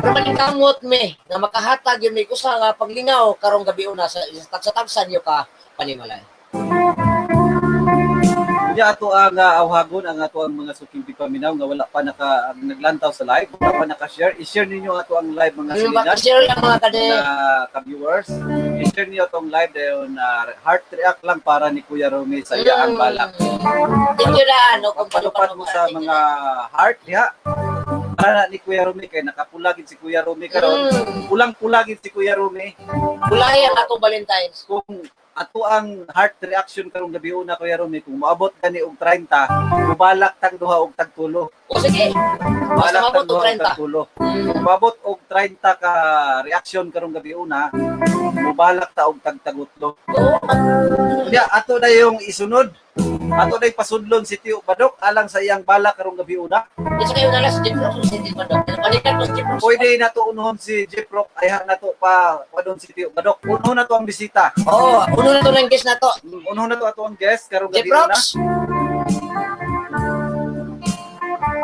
[SPEAKER 5] Pero malingamot me nga makahatag yun may kusa nga paglingaw karong gabi una sa tagsa-tagsan yo ka panimalay.
[SPEAKER 4] Kaya ato ang awhagon ang ato ang mga suking paminaw nga wala pa naglantaw sa live, wala pa naka-share. I-share ninyo ato ang live mga
[SPEAKER 5] Yung
[SPEAKER 4] silinan.
[SPEAKER 5] share lang mga kade.
[SPEAKER 4] Ka-viewers. I-share niyo itong live dahil heart react lang para ni Kuya Romy sa iya ang balak.
[SPEAKER 5] Thank you na ano kung
[SPEAKER 4] Palupad mo sa mga heart diha. Para ni Kuya Romy kay nakapulagin si Kuya Romy karon. Pulang-pulagin si Kuya Romy.
[SPEAKER 5] Kulay ang atong Valentine's.
[SPEAKER 4] Kung ato ang heart reaction karong gabi una Kuya Romy kung moabot kani og 30, mubalak tag duha og tag tulo.
[SPEAKER 5] O sige. Basta
[SPEAKER 4] Balak
[SPEAKER 5] mabot
[SPEAKER 4] tag duha og
[SPEAKER 5] 30.
[SPEAKER 4] tag tulo. Kung moabot og 30 ka reaction karong gabi una, mubalak ta og tag tagutlo.
[SPEAKER 5] Oo.
[SPEAKER 4] Kaya ato na yung isunod. Ato na yung pasudlon si Tio Badok alang sa iyang balak karong gabi una.
[SPEAKER 5] Isa kayo na lang sa Jeep Rock, sa Jeep Rock. Balikan mo sa Jeep Rock.
[SPEAKER 4] Pwede na to unuhon si Jeep Rock, ayahan na to pa doon si Tio Badok. Unuhon na to ang bisita.
[SPEAKER 5] Oo, uno na to ng guest na to.
[SPEAKER 4] Unuhon na to ato ang guest karong
[SPEAKER 5] Jeep
[SPEAKER 4] gabi una.
[SPEAKER 5] Rocks.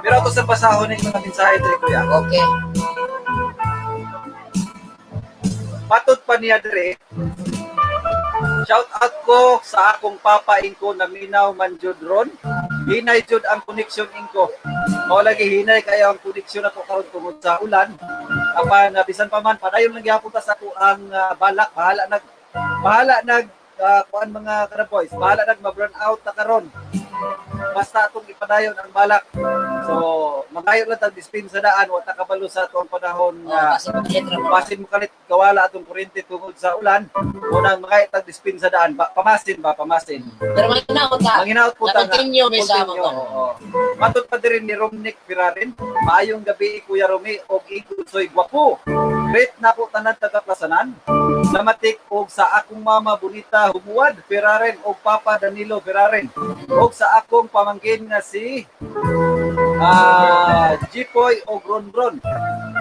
[SPEAKER 4] Pero ako sa pasahon ng mga mensahe diri kuya.
[SPEAKER 5] Okay.
[SPEAKER 4] Patod pa niya diri. Shout out ko sa akong papa ingko na minaw man jud ron. Hinay jud ang connection ingko. Mao lagi hinay kayo ang connection ako karon tungod sa ulan. Apan bisan pa man padayon lang gyapon ta sa ako ang balak bahala nag kuan mga karaboys. Bahala nag ma-burn out ta karon. Basta atong ipadayon ang balak. So, magayon lang tag dispensa daan wa ta kabalo sa atong panahon nga
[SPEAKER 5] Kasi mag-letra mo.
[SPEAKER 4] basin mo kalit kawala atong kuryente tungod sa ulan. Unang mga itag dispensa daan pamasin.
[SPEAKER 5] Pero manghinaot ta.
[SPEAKER 4] Manginaot po ta.
[SPEAKER 5] Na-continue may sama ko.
[SPEAKER 4] Matod pa din ni Romnick Firarin. Maayong gabi Kuya Romy og Igusoy gwapo. Great na po tanan taga Plasanan. Namatik og sa akong mama Bonita Humuad Firarin og Papa Danilo Firarin. Og sa akong pamangkin nga si Jipoy og Ronron.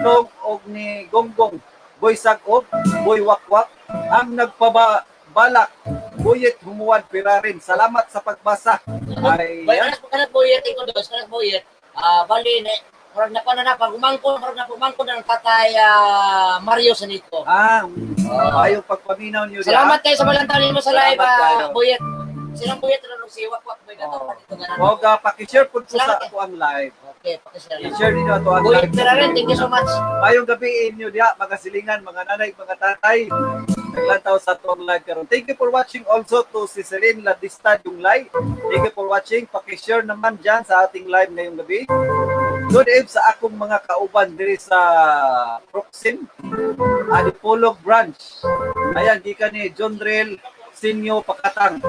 [SPEAKER 4] Nog og ni Gonggong. Boy Sagop, Boy Wakwak ang nagpabalak. Buyet Humuad Firarin. Salamat sa pagbasa. Ay,
[SPEAKER 5] Bayan po kanat boyet iko dos kanat boyet. Bali na murag na pa na pag umangko na ng tatay Mario Sanito.
[SPEAKER 4] Ayong pagpaminaw niyo
[SPEAKER 5] Salamat kayo sa balantanin mo sa live,
[SPEAKER 4] Salamat kayo.
[SPEAKER 5] boyet. Silang boyet na nung si Wakwak boy gato pa dito ganun.
[SPEAKER 4] Huwag pakishare po sa
[SPEAKER 5] Salamat.
[SPEAKER 4] ako ang live.
[SPEAKER 5] Okay, pakishare lang.
[SPEAKER 4] I-share ninyo ito ang
[SPEAKER 5] Boyet
[SPEAKER 4] live.
[SPEAKER 5] Firarin, thank you so much.
[SPEAKER 4] Mayong gabi inyo diya, mga silingan, mga nanay, mga tatay. Naglantaw sa itong live karon. Thank you for watching also to si Celine Ladista yung live. Thank you for watching. Pakishare naman dyan sa ating live ngayong gabi. Good eve sa akong mga kauban diri sa Proxim, Adipolog Branch. Ayan, gikan ni John Drell Sinyo Pakatang.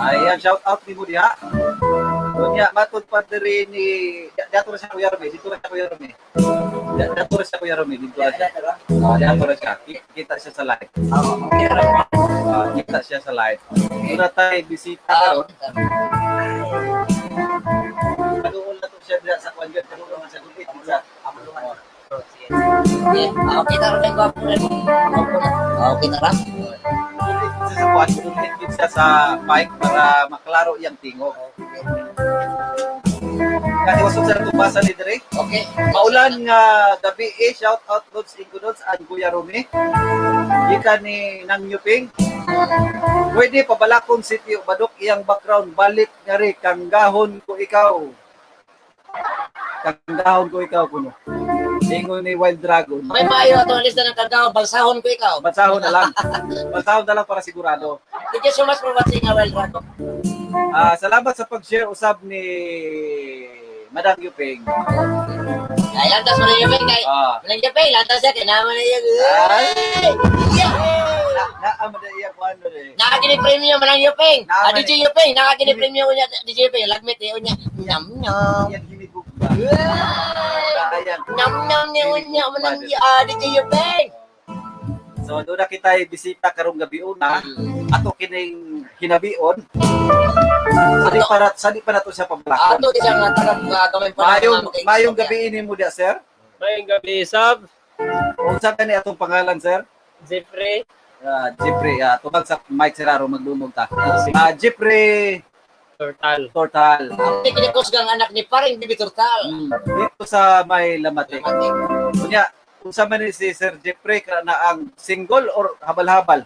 [SPEAKER 4] Ayan, shout out ni mo diha. Dunya, matod pa diri ni... Dato na siya Kuya Romy. Dito na siya Kuya Romy. Dato na siya Kuya Romy. Dito na siya. Dato na siya. Kita siya sa live. Kita siya sa live. Doon na tayo bisita karon. Kaduol na to siya diha sa kwanjot. Kaduol na siya dupit.
[SPEAKER 5] Okay, taro lang ko ako rin. Okay, tara.
[SPEAKER 4] Siya sa kwan. Dupit siya sa mic para maklaro iyang tingog. Kasi wasok sa tubasa ni Dre.
[SPEAKER 5] Okay.
[SPEAKER 4] Maulan nga gabi shout out Lods Ingodots and Kuya Romy. Gikan ni Nang Yuping. Pwede pabalakon si Tio Badok iyang background balik nga ri kanggahon ko ikaw. Kanggahon ko ikaw kuno. Ingon ni Wild Dragon.
[SPEAKER 5] May maayo ato ang lista ng kagawang balsahon ko ikaw.
[SPEAKER 4] Bansahon na lang. Bansahon na lang para sigurado.
[SPEAKER 5] Thank you so much for watching our Drago.
[SPEAKER 4] Salamat sa pag-share usab ni Madam Yuping.
[SPEAKER 5] Ay, lantas mo na yung ping kay. Walang kapay, lantas siya, kinaman na yung...
[SPEAKER 4] Naama na iya ko ano rin.
[SPEAKER 5] Nakakini premium man ang Yuping.
[SPEAKER 4] Naman
[SPEAKER 5] DJ Yuping, nakakini premium niya, DJ Yuping, lagmit niya niya. Nyam nyam.
[SPEAKER 4] Yan hinigog ba? Ayan.
[SPEAKER 5] Nyam nyam niya man ang DJ Yuping.
[SPEAKER 4] So doon na kita bisita karong gabi una. Ato kining hinabion. Sadi pa na to siya pablakon.
[SPEAKER 5] Ato di siya nga tagang gamay pa
[SPEAKER 4] Mayong gabi ini mo dia, sir.
[SPEAKER 7] May gabi, Sab.
[SPEAKER 4] Unsa kani atong pangalan, sir?
[SPEAKER 7] Jeffrey.
[SPEAKER 4] Jeffrey, tubag sa Mike Serraro magdumog ta. Jeffrey Tortal.
[SPEAKER 5] Ang kinikusgang anak ni paring Bibi Tortal.
[SPEAKER 4] Dito sa may Lamate. Kunya, unsa man ni si Sir Jeffrey na ang single or habal-habal?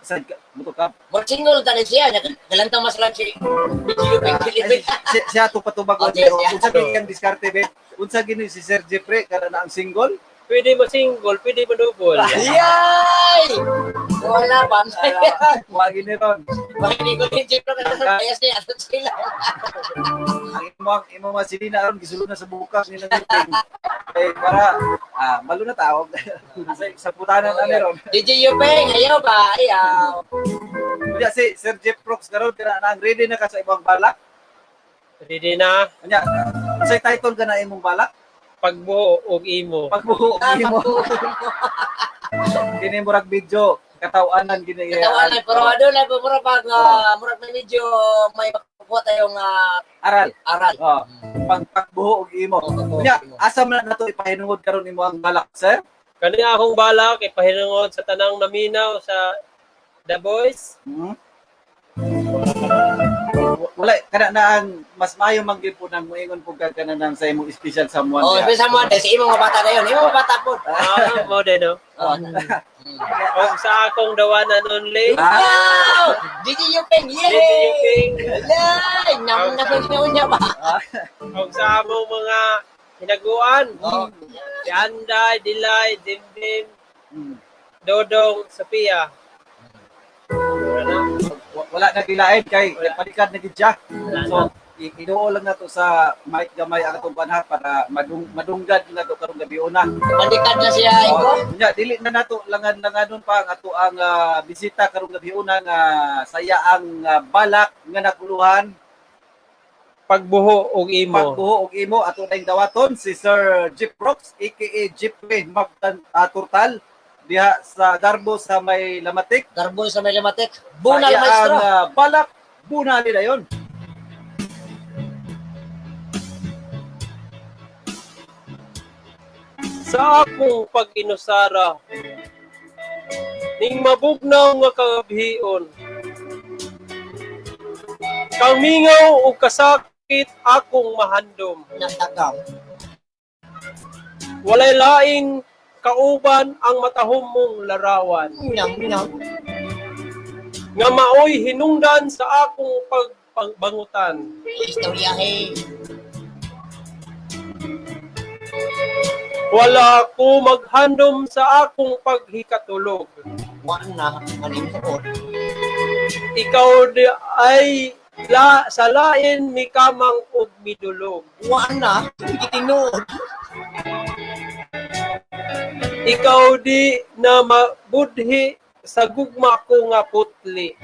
[SPEAKER 4] Sa buto ka.
[SPEAKER 5] More single tani siya. Galantang mas lang si Philippine.
[SPEAKER 4] Siya to patubag
[SPEAKER 5] Oh,
[SPEAKER 4] pero
[SPEAKER 5] yes,
[SPEAKER 4] unsa gini ang diskarte be? Unsa gini si Sir Jeffrey na ang single?
[SPEAKER 7] Pwede mo single, pwede mo double.
[SPEAKER 5] Yay! Wala pa.
[SPEAKER 4] Wa gini ron.
[SPEAKER 5] Makinig ko din Jeffrey kasi sa bias niya. Ato sila.
[SPEAKER 4] Ang imo mga silina ron gisulod na sa bukas ni meeting. Para malo na tawag. Sa putanan na ron.
[SPEAKER 5] DJ Yupeng, ayaw ba? Ayaw.
[SPEAKER 4] Kunya si Sir Jeff Brooks karon na ang ready na ka sa ibang balak.
[SPEAKER 7] Ready na.
[SPEAKER 4] Kunya, unsay title ka na imong balak?
[SPEAKER 7] Pagbuo og imo.
[SPEAKER 4] Pagbuo mo. Kini murag video, katawanan gini.
[SPEAKER 5] Katawanan, pero ano na po pag murag na medyo may makukuha tayong
[SPEAKER 4] Aral.
[SPEAKER 5] aral.
[SPEAKER 4] Pagbuo og imo. Kunya, asa man nato ipahinungod karon imo ang balak, sir?
[SPEAKER 7] Kani akong balak ipahinungod sa tanang naminaw sa The Boys.
[SPEAKER 4] Wala kana na ang mas maayo man gyud po nang moingon pug kana nang sa imong special someone.
[SPEAKER 5] Oh, special mo si imong mga bata na yun. Imong mga bata po.
[SPEAKER 7] Mo din, no? Og sa akong dawanan only.
[SPEAKER 5] Wow! DJ Yupeng, yay!
[SPEAKER 7] DJ Yupeng.
[SPEAKER 5] Yay! Namun na niya ba?
[SPEAKER 7] Og sa among mga hinaguan.
[SPEAKER 5] Oh.
[SPEAKER 7] Si Anday, Dilay, Dimdim, Dodong, Sophia.
[SPEAKER 4] Wala na gilain kay palikad na gid siya. So iduol lang nato sa mic gamay ang atong panhat para madunggad na to karong gabi una.
[SPEAKER 5] Pandikad na siya, Iko.
[SPEAKER 4] Nya dili na nato langan-langanon pa ang ato ang bisita karong gabi una nga saya ang balak nga naguluhan
[SPEAKER 7] Pagbuho og imo.
[SPEAKER 4] pagbuho og imo ato tayong dawaton si Sir Jeff Brooks aka Jeffrey Tortal diha sa Garbo sa may Lamatik.
[SPEAKER 5] Garboy sa may lamatik. Bunal,
[SPEAKER 4] Saya
[SPEAKER 5] maestro.
[SPEAKER 4] ang balak bunal nila yon.
[SPEAKER 7] Sa akong pag-inusara ning mabugnaw nga kagabhion kang mingaw ug kasakit akong mahandom
[SPEAKER 5] Natagaw.
[SPEAKER 7] walay laing kauban ang matahom mong larawan
[SPEAKER 5] Minang.
[SPEAKER 7] nga maoy hinungdan sa akong pagbangutan
[SPEAKER 5] Istoryahe.
[SPEAKER 7] wala ko maghandom sa akong paghikatulog
[SPEAKER 5] Wala na. Manimot.
[SPEAKER 7] ikaw di ay sa lain mi kamang ug midulog
[SPEAKER 5] Wala na. Itinood.
[SPEAKER 7] ikaw di na mabudhi sa gugma ko nga putli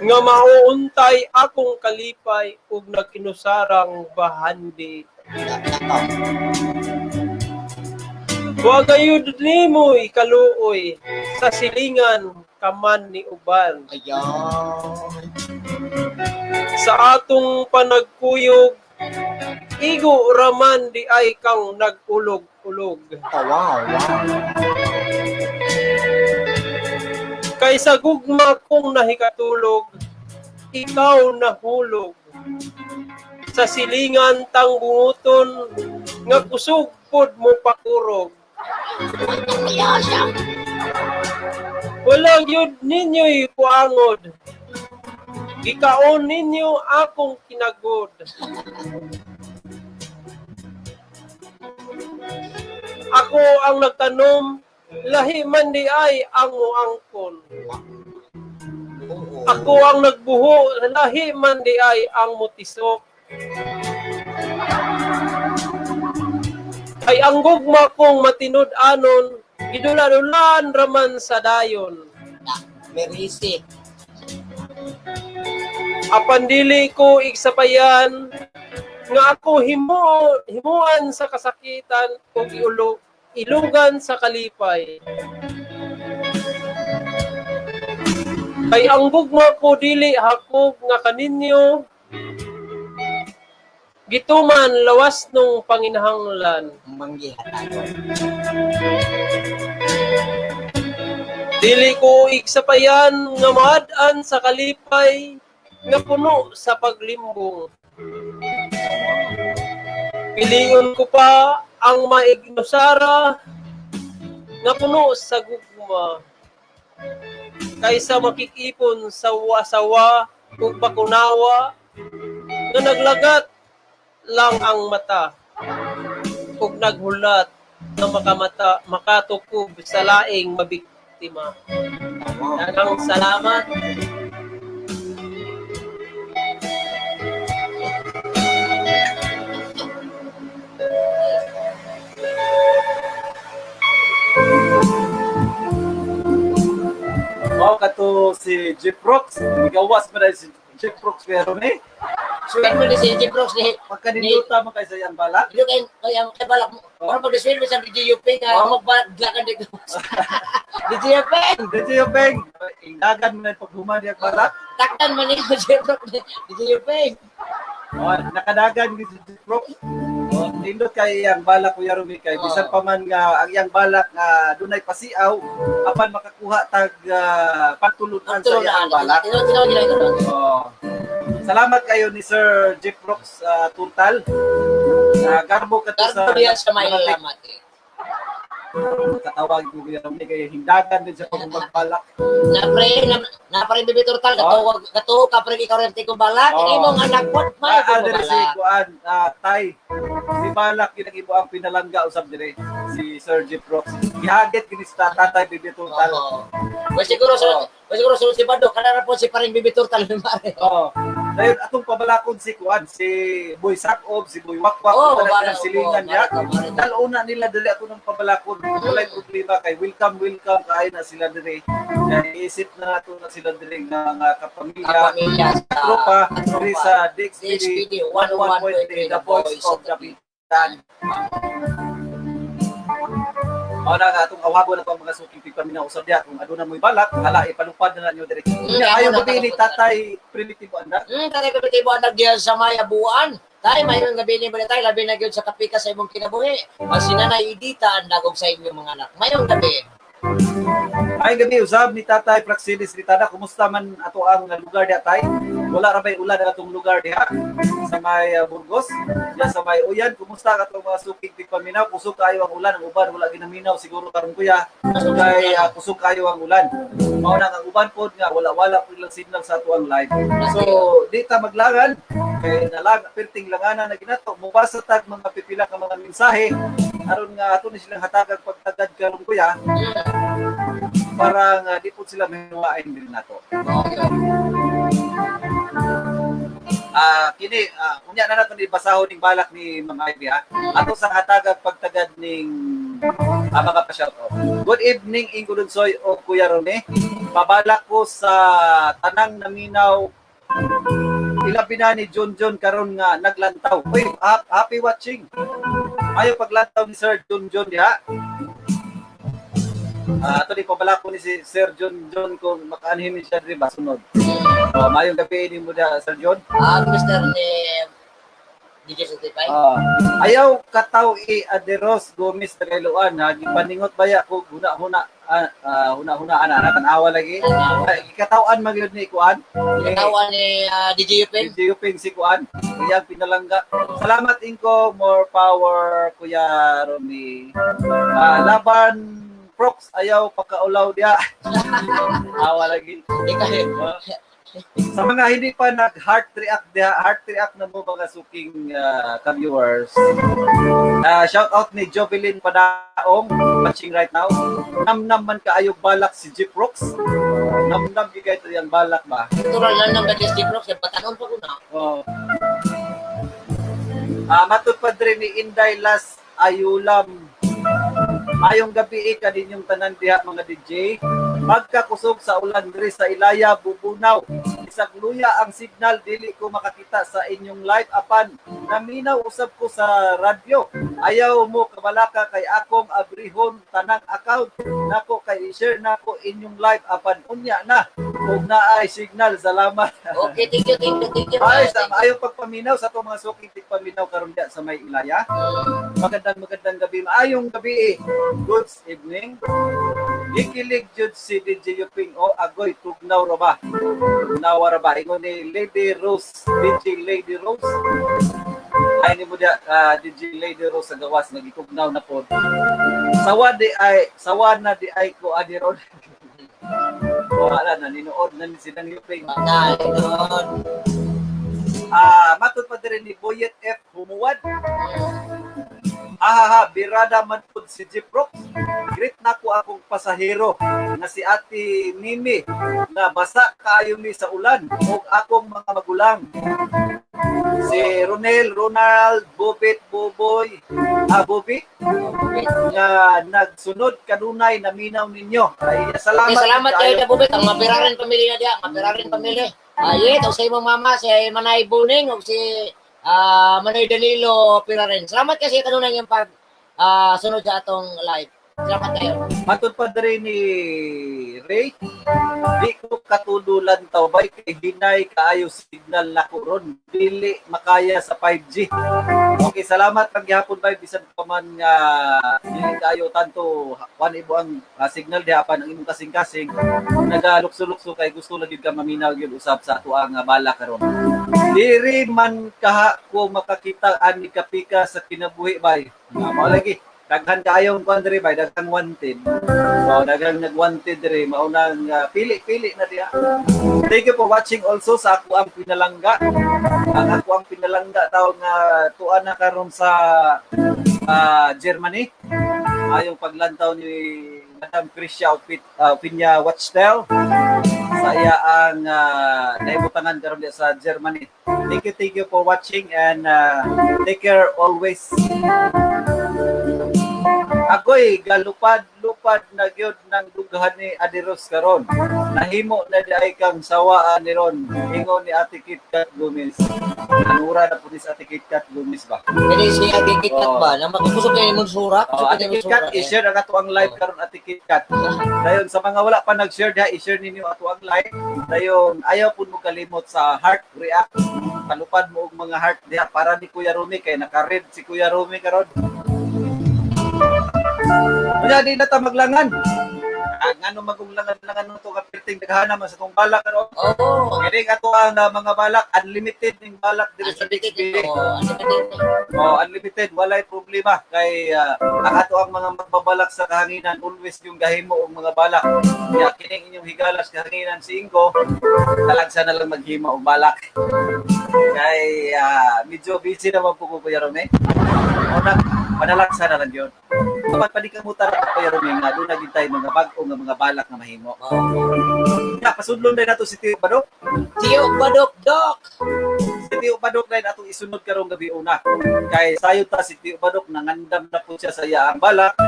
[SPEAKER 7] nga mauuntay akong kalipay ug nagkinusarang bahandi wa gayud nimo ikaluoy sa silingan kaman ni uban
[SPEAKER 5] Ayan.
[SPEAKER 7] sa atong panagkuyog igo raman di ay kang nagulog-ulog
[SPEAKER 5] Wow.
[SPEAKER 7] kaysa gugma kong nahikatulog ikaw nahulog sa silingan tang bunguton nga kusog pod mo pakurog walang yun ninyo'y kuangod gikaon ninyo akong kinagod ako ang nagtanom lahi man di ay ang muangkon ako ang nagbuho lahi man di ay ang mutisok ay ang gugma kong matinud-anon gidulan-ulan raman sa dayon
[SPEAKER 5] Merisi.
[SPEAKER 7] apan dili ko igsapayan nga ako himuan sa kasakitan ug ilugan sa kalipay Kay ang gugma ko dili hakog nga kaninyo. Gituman lawas nung panginahanglan.
[SPEAKER 5] Manggihatagon.
[SPEAKER 7] Dili ko igsapayan nga maad-an sa kalipay nga puno sa paglimbong. Piliyon ko pa ang maignosara nga puno sa gugma kaysa makikipon sa sawa ug bakunawa nga naglagat lang ang mata ug naghulat na makatukob sa laing mabiktima. Daghang salamat.
[SPEAKER 4] Mao kato si Jeep Rocks. Gawas mo na si Jeep Rocks pero ni
[SPEAKER 5] Sugan mo ni si Jiprox ni
[SPEAKER 4] pagkaniluta mo kay sa iyang balak.
[SPEAKER 5] Dilo kay ang balak mo. Para pag-diswin mo sa DJUP nga magbalak kan dito. DJUP.
[SPEAKER 4] Dito yung peng. Indagan mo na yung paghuman niyang balak.
[SPEAKER 5] Taktan man ni Jiprox DJUP.
[SPEAKER 4] Nakadagan ni si Jeep Rocks. Nindot kay iyang balak Kuya Rumi kay bisan pa man nga ang iyang balak nga dunay pasiaw apan makakuha tag pagtulunan sa iyang balak. Salamat kayo ni Sir Jeep Rocks Tuntal. Garbo ka to sa
[SPEAKER 5] sa may alamat.
[SPEAKER 4] katawag ko Kuya Rumi kay hindagan din sa pagbalak.
[SPEAKER 5] Napre bibi turtal katuo ka pre ikaw rente ko balak imong anak pot may ko
[SPEAKER 4] Si
[SPEAKER 5] balak.
[SPEAKER 4] Kuan Tay. Si balak yun ang ibo ang pinalangga usab dire si Sir Jeep Rocks. Gihagit kini sa tatay bibi Tuntal.
[SPEAKER 5] Wala siguro si Bado kana ra po si paring bibi turtal mare.
[SPEAKER 4] Dayon atong pabalakon si Kuan, si Boy Sakob, si Boy Wakwak, kana silingan niya. Daluna nila dali ato ng pabalakon. Walay problema kay welcome kay na sila dire. Kaya isip na nato na sila dire nga kapamilya. Tropa diri sa DXPD 101.3 The Voice of the Pintan. Mao na nga atong awabon na mga suking pigpaminaw usab diha kung aduna mo'y balak hala ipalupad na ninyo dire. Ayo gabi ni Tatay Primitibo Anda.
[SPEAKER 5] Tatay Primitibo Anda diyan sa may abuan. Tay mayroon gabi ni balay tay labi na gyud sa kapika sa imong kinabuhi. Mas sinanay Idita ang dagog sa inyong mga anak. Mayong gabi.
[SPEAKER 4] Ay gabi usab ni Tatay Praxilis Ritada, kumusta man ato ang lugar diha tay? Wala ra bay ulan atong lugar diha sa may Burgos, diha sa may Uyan. Kumusta ka mga suking tigpaminaw? Kusog kayo ang ulan, ang uban wala ginaminaw siguro karon kuya. Kay kusog kayo ang ulan. Mao na ang uban pod nga wala pud lang signal sa ato ang live. So di ta maglangan kay nalang perting langanan na ginato. Mubasa tag mga pipila ka mga mensahe aron nga ato ni silang hatagag pagtagad karon kuya. Para nga di po sila mahiwain din nato. Kini unya na nato ni basahon ning balak ni Ma'am Ivy ha. Ato sa hatagag pagtagad ning mga pa-shout out. Good evening Ingudunsoy o Kuya Rone. Pabalak ko sa tanang naminaw ilabi na ni John karon nga naglantaw. Uy, happy watching. Ayo paglantaw ni Sir John diha. Ato di pabalak ko ni si Sir John kung makaanhin siya diri ba sunod. Mayong gabi ni mo da Sir John.
[SPEAKER 5] Mr. ni DJ Certified.
[SPEAKER 4] Ayaw kataw Aderos Gomez Treloan ha gipaningot baya ko huna-huna ana tanawa lagi. Ikatawan magyud ni Kuan.
[SPEAKER 5] Ikatawan ni DJ Upin.
[SPEAKER 4] DJ Upin si Kuan. Iyang pinalangga. Salamat inko, more power Kuya Romy. Laban Prox ayaw pagkaulaw dia. Awa lagi. Sa mga hindi pa nag-heart react na mo mga suking ka-viewers. Shout out ni Jovelyn Padaong, watching right now. Namnam man kaayog balak si Jeep Rocks. Namnam gigay ito yung balak ba?
[SPEAKER 5] Natural lang ng gadis Jeep Rocks, patanon pa ko na.
[SPEAKER 4] Matupad rin ni Inday Las Ayulam. Ayong gabi kaninyong tanan diha mga DJ. Magkakusog sa ulan diri sa Ilaya Bubunaw. Isang luya ang signal, dili ko makakita sa inyong live apan. Naminaw usab ko sa radyo. Ayaw mo kabalaka kay akong abrihon tanang account. Nako kay i-share nako inyong live apan. Unya na. Kung naay signal, salamat.
[SPEAKER 5] Okay, thank you.
[SPEAKER 4] Ay, ayaw pagpaminaw sa itong mga suking paminaw karon diya sa may Ilaya. Magandang gabi. Maayong gabi. Good evening. Ikilig jud si DJ Yuping o agoy tugnaw ra ba? Tugnaw ra ba? Ingon ni Lady Rose, DJ Lady Rose. Ay ni mo dia DJ Lady Rose sa gawas nagitugnaw na pod. Sawa na di ay ko adiron. Wala na ninood na ni silang Yuping. Matod pa din ni Boyet F. Humuwad. Birada man po si Jeep Rock. Greet na ko akong pasahero na si Ate Mimi na basa kayo mi sa ulan o akong mga magulang. Si Ronald, Bobit, Boboy, Bobby na nagsunod kanunay na minaw ninyo. Ay, salamat
[SPEAKER 5] kayo na Bobit. Ang mapirarin pamilya na diya. Mapirarin pamilya. O sa imong mama, si Manay Buning o si Manay Danilo Pirarin. Salamat kasi kanunay yung pag sunod sa atong live. Salamat kayo.
[SPEAKER 4] Matod pa rin ni Ray, di ko katululan tawbay kay hinay kaayo signal na ko ron. Dili makaya sa 5G. Okay, salamat paghapon ba bisan pa man nga dili kaayo tanto wan ibo ang signal dihapan ang imong kasing-kasing. Nagalukso-lukso kay gusto na gyud ka maminaw gyud usab sa ato ang bala karon. Diri man kaha ko makakita ani kapika sa kinabuhi bay. Mao lagi. Daghan kayong kwan diri bay, daghang wanted. So, daghang nag-wanted diri, maunang pili-pili na diya. Thank you for watching also sa ako ang pinalangga. Ang ako ang pinalangga tawag nga tuan na karon sa Germany. Yung paglantaw ni Madam Krisha Pinya Watchdale. Sa iya ang naibutangan karon sa Germany. Thank you for watching and take care always. Agoy galupad na gyud ng dughan ni Adiros karon. Nahimo na di ay kang sawaan ni Ron. Ingon ni Ate Kit Kat Gomez. Nanura na po ni sa Ate Kit Kat Gomez ba?
[SPEAKER 5] Kani si Ate Kit Kat ba? Na magkusog kayo mong surat?
[SPEAKER 4] Ate Kit Kat, i-share ang ato ang live karon Ate Kit Kat. Dayon sa mga wala pa nag-share diha, i-share ninyo ato ang live. Dayon ayaw pud mo kalimot sa heart react. Palupad mo og mga heart diha para ni Kuya Rumi kay naka-red si Kuya Rumi karon. Wala di na ta maglangan. Ngano magunglangan nung itong kapirting daghana man sa itong balak karon.
[SPEAKER 5] Oo.
[SPEAKER 4] Kini ato ang mga balak, unlimited ning balak diri sa DXB. Unlimited, walay problema kay ang ato ang mga magbabalak sa kahanginan always yung gahimo og mga balak. Kaya kining inyong higalas kahanginan si Ingo, talagsa na lang maghimo og balak. Kay medyo busy naman po ko Kuya Rome. Panalaksa na lang yun. Kapag panikamutan ako Kuya Rome nga doon nagintay mga bag-o nga mga balak na mahimo. Pasudlon din nato si Tio Badok.
[SPEAKER 5] Tio Badok, Dok.
[SPEAKER 4] Si Tio Badok din atong isunod karong gabi una. Kay sayo ta si Tio Badok nangandam na po siya sa iyaang balak.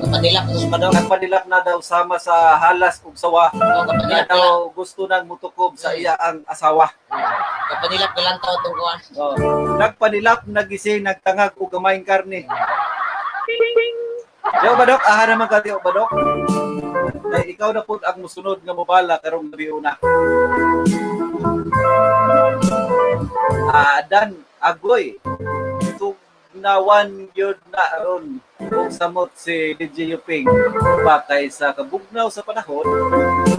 [SPEAKER 5] Kapanilak sa Badok.
[SPEAKER 4] Nagpanilak na daw sama sa halas ug sawa. Nga daw gusto nang mutukob sa iyaang asawa.
[SPEAKER 5] Kapanilak bilang tao itong kuwan.
[SPEAKER 4] Nagpanilap, nagising, nagtangag o gamayng karne. Tio Badok, aha naman ka Tio Badok. Ay, ikaw na po ang musunod nga mobala karong gabi una. Dan Agoy, tugnawan yun na ron kung samot si DJ Yuping. Bakay sa kabugnaw sa panahon,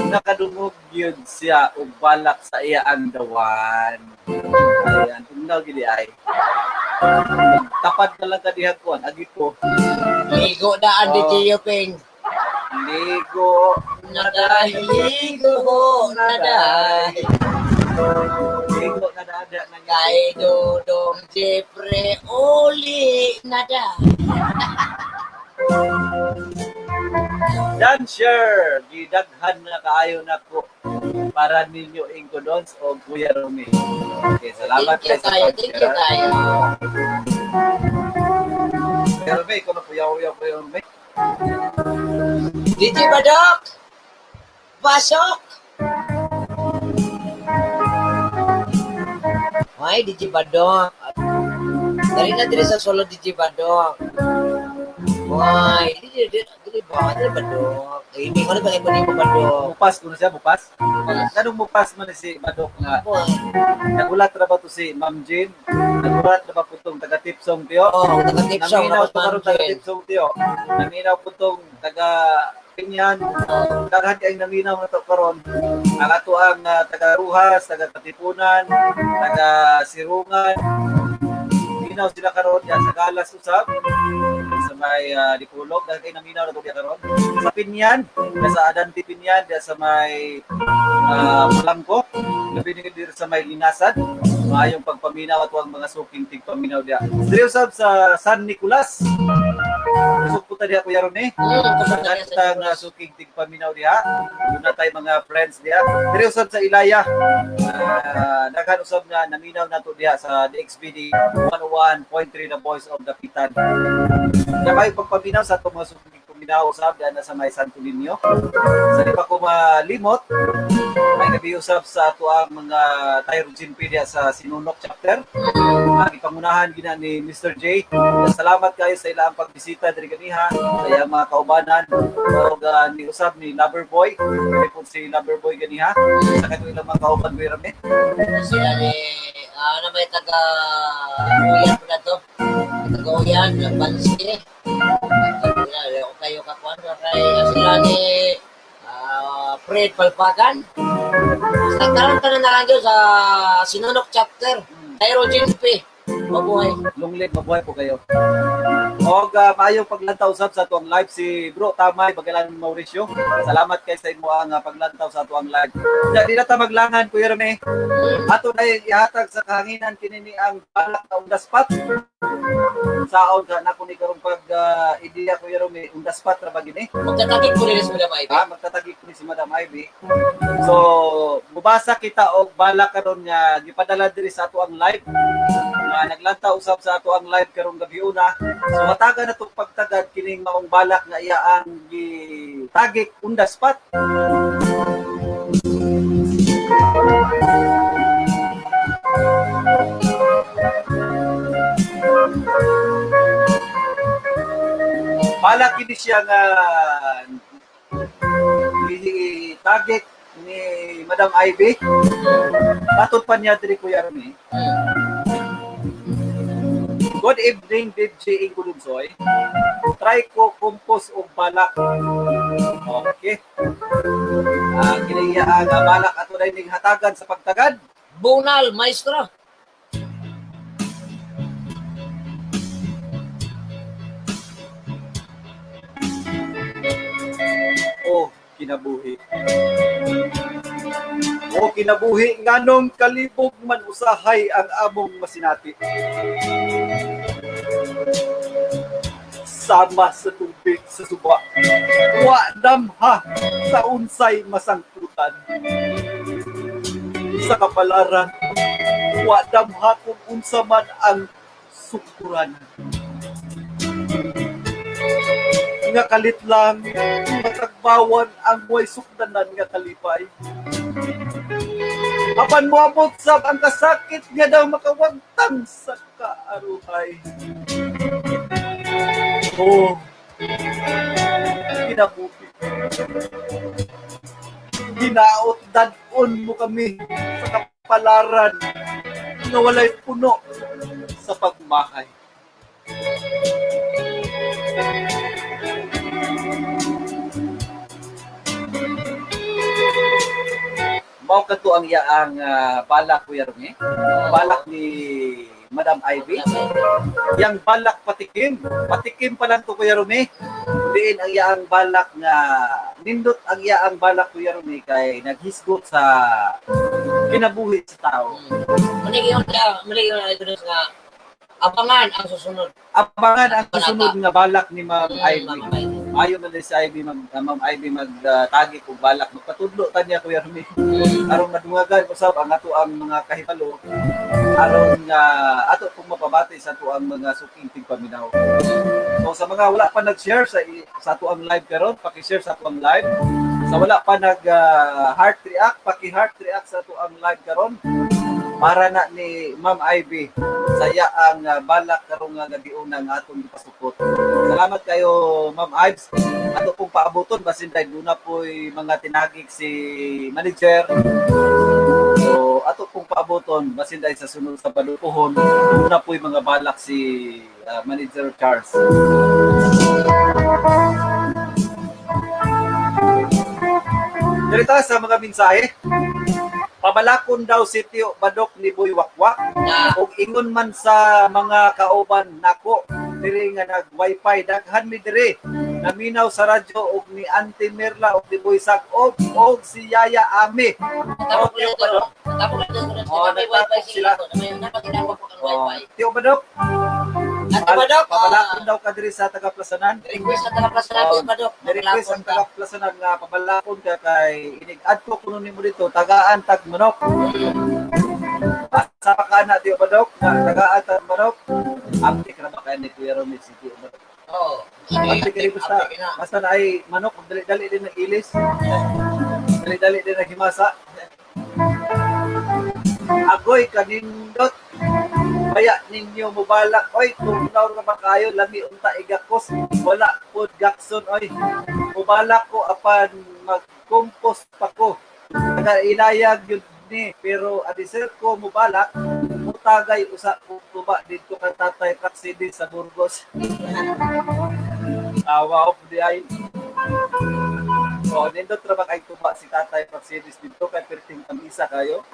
[SPEAKER 4] nakadungog yun siya o balak sa iya ang dawan. Ayan, tugnaw gini ay. Tapat na lang kadihagkuan, agi po.
[SPEAKER 5] Ligo daan DJ Yuping.
[SPEAKER 4] Ligo na dahil.
[SPEAKER 5] Ligo na dahil.
[SPEAKER 4] Ligo na dada na
[SPEAKER 5] Kay Dodong Jeffrey uli na dahil.
[SPEAKER 4] Dancer, gidaghan na kaayo na ko para ninyo Ingkodons o Kuya Rumi. Okay, salamat
[SPEAKER 5] Thank you tayo.
[SPEAKER 4] Kuya Rumi, ikaw na Kuya Rumi.
[SPEAKER 5] DJ Badok! Pasok! Ay, DJ Badong. Dali na diri sa solo DJ Badong. Ay, dili Badong. Hindi ko na ba ni Badong.
[SPEAKER 4] Mupas ko na siya, mupas. Kanong mupas man ni si Badok nga. Nagulat na ba to si Ma'am Jean? Nagulat na ba po itong taga-tipsong tiyo?
[SPEAKER 5] Oh, taga-tipsong
[SPEAKER 4] Naminaw
[SPEAKER 5] ako,
[SPEAKER 4] po karon
[SPEAKER 5] Ma'am Jean.
[SPEAKER 4] taga-tipsong tiyo. Naminaw po itong taga-Pinyan. Daghan kayong naminaw na ito karon. Ang ato ang taga-Ruhas, taga-Katipunan, taga-Sirungan. Minaw sila karon yan sa Galas usab. Sa may Dipulog, dahil kayo naminaw na ito karon. Sa Pinyan, sa Adanti Pinyan, sa may Malangko, labi ni diri sa may Linasan. Maayong pagpaminaw at huwag mga suking tigpaminaw diya. Diri usab sa San Nicolas. Usog po diya Kuya Ron Katang suking tigpaminaw diya. Doon na tayo mga friends diya. Diri usab sa Ilaya. Daghan usab nga naminaw nato diya sa DXBD 101.3 The Voice of the Pitan. May pagpaminaw sa itong mga suking tigpaminaw usab diyan na sa may Santo Niño. Sa di pa ko malimot, may nabiusap sa ato ang mga Tyrogene Pedia sa Sinunok chapter. Ipangunahan gina ni Mr. J. Salamat kayo sa ilang pagbisita diri kaniha sa iyang mga kaubanan. O ni usab ni Loverboy, po si Loverboy ganiha sa kanto ilang mga kauban ko rami.
[SPEAKER 5] Sila ni ano may taga Uyan po na to. Taga Uyan, Bansi. Kayo kakuan kay sila ni Fred Palpagan. Sa tanan na lang sa Sinunok chapter. Tyrogene P. Mabuhay.
[SPEAKER 4] Lunglit, mabuhay po kayo. O maayong paglantaw usab sa tuang live si Bro Tamay Bagalan Mauricio. Salamat kay sa imo ang paglantaw sa tuang live. Di na ta maglangan Kuya Rene. Ato na ihatag sa kahanginan kinini ang balak na undaspat. Saon ka na kung ikarong pag ideya Kuya Rene undaspat ra ba gini?
[SPEAKER 5] Magtatagig ko rin si Madam Ivy.
[SPEAKER 4] Magtatagik ko ni si Madam Ivy. So, mubasa kita og balak karon nga gipadala diri sa ato ang live. Naglantaw usab sa ato ang live karong gabi una. So mataga na itong pagtagad kining maong balak nga iya ang gitagik undaspat. Balak kini siya nga gitagik ni Madam Ivy. Patod pa niya diri Kuya Rene. Good evening, DJ Ingulunsoy. Try ko compose og balak. Okay. Kinaiya ang balak ato na ning hatagan sa pagtagad.
[SPEAKER 5] Bunal, maestro.
[SPEAKER 4] Oh, kinabuhi. O kinabuhi nganong kalibog man usahay ang among masinati. Sama sa tubig sa suba. Wa damha sa unsay masangkutan. Sa kapalaran, wa damha kung unsa man ang sukuran. Nga kalit lang, matagbawan ang way sukdanan nga kalipay. Apan mo abot sab ang kasakit nga daw makawagtang sa kaaruhay. Oh, kinabuhi. Ginaot dadon mo kami sa kapalaran nga walay puno sa pagmahay. Mao kadto ang iyaang balak Kuya Rene. Balak ni Madam Ivy. Yang balak patikim. Patikim pa lang to Kuya Rene. Diin ang iyaang balak nga nindot ang iyaang balak Kuya Rene kay naghisgot sa kinabuhi sa tao.
[SPEAKER 5] Manigiyon ito nga abangan ang susunod.
[SPEAKER 4] Abangan ang susunod nga balak ni Ma'am Ivy.
[SPEAKER 5] Ma'am Ivy.
[SPEAKER 4] Ayaw na si Ivy Ma'am Ivy magtagi kung balak. Magpatudlo ta niya Kuya Rene. Aron madungagan usab ang ato ang mga kahibalo. Aron nga ato kung mapabati sa ato ang mga suking tigpaminaw. So sa mga wala pa nag-share sa ato ang live karon, paki-share sa ato ang live. Sa wala pa nag heart react, paki-heart react sa to ang live karon para na ni Ma'am Ivy saya ang balak karong nga gabiuna nga atong gipasupot. Salamat kayo Ma'am Ives. Ato pong paabuton basin dahil duna po'y mga tinagik si manager. So ato pong paabuton basin dahil sa sunod sa balupuhon duna po'y mga balak si Manager Charles. Dirita sa mga mensahe. Pabalakon daw si Tio Badok ni Boy Wakwak ug ingon man sa mga kauban nako diri nga nag wifi daghan mi diri naminaw sa radyo ug ni Auntie Mirla ug ni Boy Sakob ug si Yaya Ami.
[SPEAKER 5] Tapos
[SPEAKER 4] Tio Badok.
[SPEAKER 5] may wifi sila. Napaginawa po ang wifi.
[SPEAKER 4] Tio Badok.
[SPEAKER 5] At Badok,
[SPEAKER 4] Pabalakon daw ka diri sa taga-Plasanan.
[SPEAKER 5] request sa taga-Plasanan Tio Badok.
[SPEAKER 4] Request ang taga-Plasanan nga pabalakon ka kay inig-adto kuno nimo dito tagaan tag manok. Sa pakana Tio Badok, tagaan tag manok. Amti ka na ba kaya ni Kuya Romit si Tio Badok?
[SPEAKER 5] Oo.
[SPEAKER 4] Amti ka rin basta na ay manok, dali-dali din nag-ilis. Dali-dali din naghimasa. Agoy kanindot. Kaya ninyo mubalak, oy, tugnaw na ba kayo, lami unta igakos, wala po gakson, oy. Mubalak ko apan mag-compose pa ko. Nagailayag yun ni, pero adisir ko mubalak, mutagay usa kong tuba dito ka Tatay Praxidi sa Burgos. Awa of the eye. So, nindot ra ba kay tuba si Tatay Praxidis dito kay perting tamisa kayo?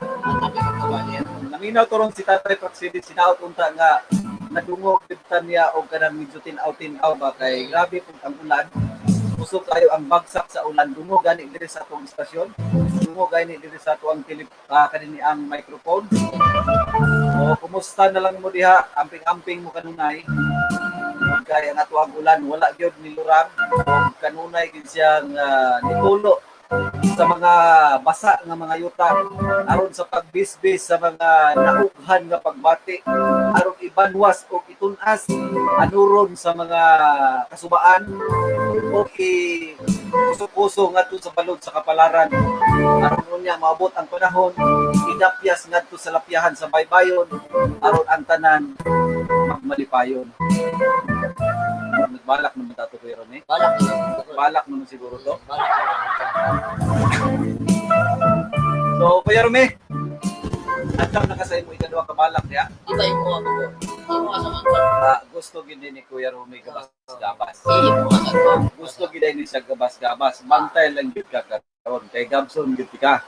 [SPEAKER 4] Naminaw turon si Tatay Praxidis sinaot unta nga nadungog dibtan niya og kanang medyo tin-out ba kay grabe pud ang ulan. Usok kayo ang bagsak sa ulan dungog gani diri sa atong istasyon. Dungog gani diri sa atong kanini ang microphone. O kumusta na lang mo diha? Amping-amping mo kanunay. Kaya nga tuwag ulan, wala gyud nilurang o kanunay gid siyang nitulo sa mga basa nga mga yuta aron sa pagbisbis sa mga naughan nga pagbati aron ibanwas o itunas anuron sa mga kasubaan o puso-puso ngadto sa balod sa kapalaran aron unya maabot ang panahon idapyas ngadto sa lapyahan sa baybayon aron ang tanan magmalipayon. Balak naman tato Kuya Ron eh. Balak naman siguro to. So, Kuya Ron eh. Andam na kasay mo ikaduha ka balak niya.
[SPEAKER 5] Iba yung mga ko. Imo asa man ko.
[SPEAKER 4] Gusto gid ni Kuya Ron may gabas-gabas.
[SPEAKER 5] Imo asa ko.
[SPEAKER 4] Gusto gid ni siya gabas-gabas. Bantay lang gid ka karon kay Gabson gid ka.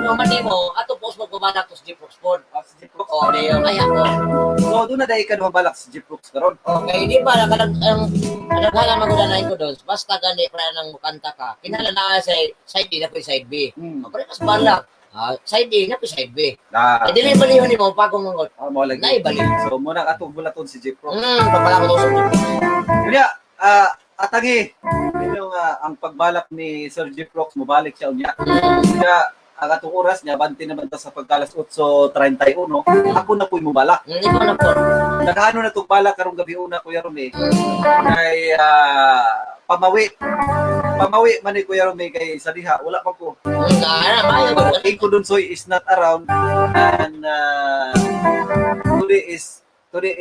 [SPEAKER 5] Yung man mo, ato post mo kumanak to sa Jeep Sport. Oh, diyo kaya ko.
[SPEAKER 4] So, doon na dahil ka naman balak sa Jeep Rooks karon.
[SPEAKER 5] Okay, di ba ang naghalan magudanahin ko doon. Basta gani para nang mukanta ka. Kinala na sa side D na po side B. Pero mas balak. Side A na po side B. Eh, dili balihon mo pagong mangot.
[SPEAKER 4] Mo lagi.
[SPEAKER 5] Naibalik.
[SPEAKER 4] So, muna katong bulaton si Jeep Rooks.
[SPEAKER 5] Papala ko to sa Jeep.
[SPEAKER 4] Kaya, atangi, yung ang pagbalak ni Sir Jeep Rocks, mabalik siya unya. Kaya, ang atong oras niya, banti naman ta sa pagkalas 8:31, ako na po'y mubalak.
[SPEAKER 5] Ikaw na po.
[SPEAKER 4] Naghaano na itong balak karong gabi una, Kuya Rome, kay pamawi. Pamawi man ni Kuya Rome kay sa diha, wala pa ko. King ko dun soy is not around, and today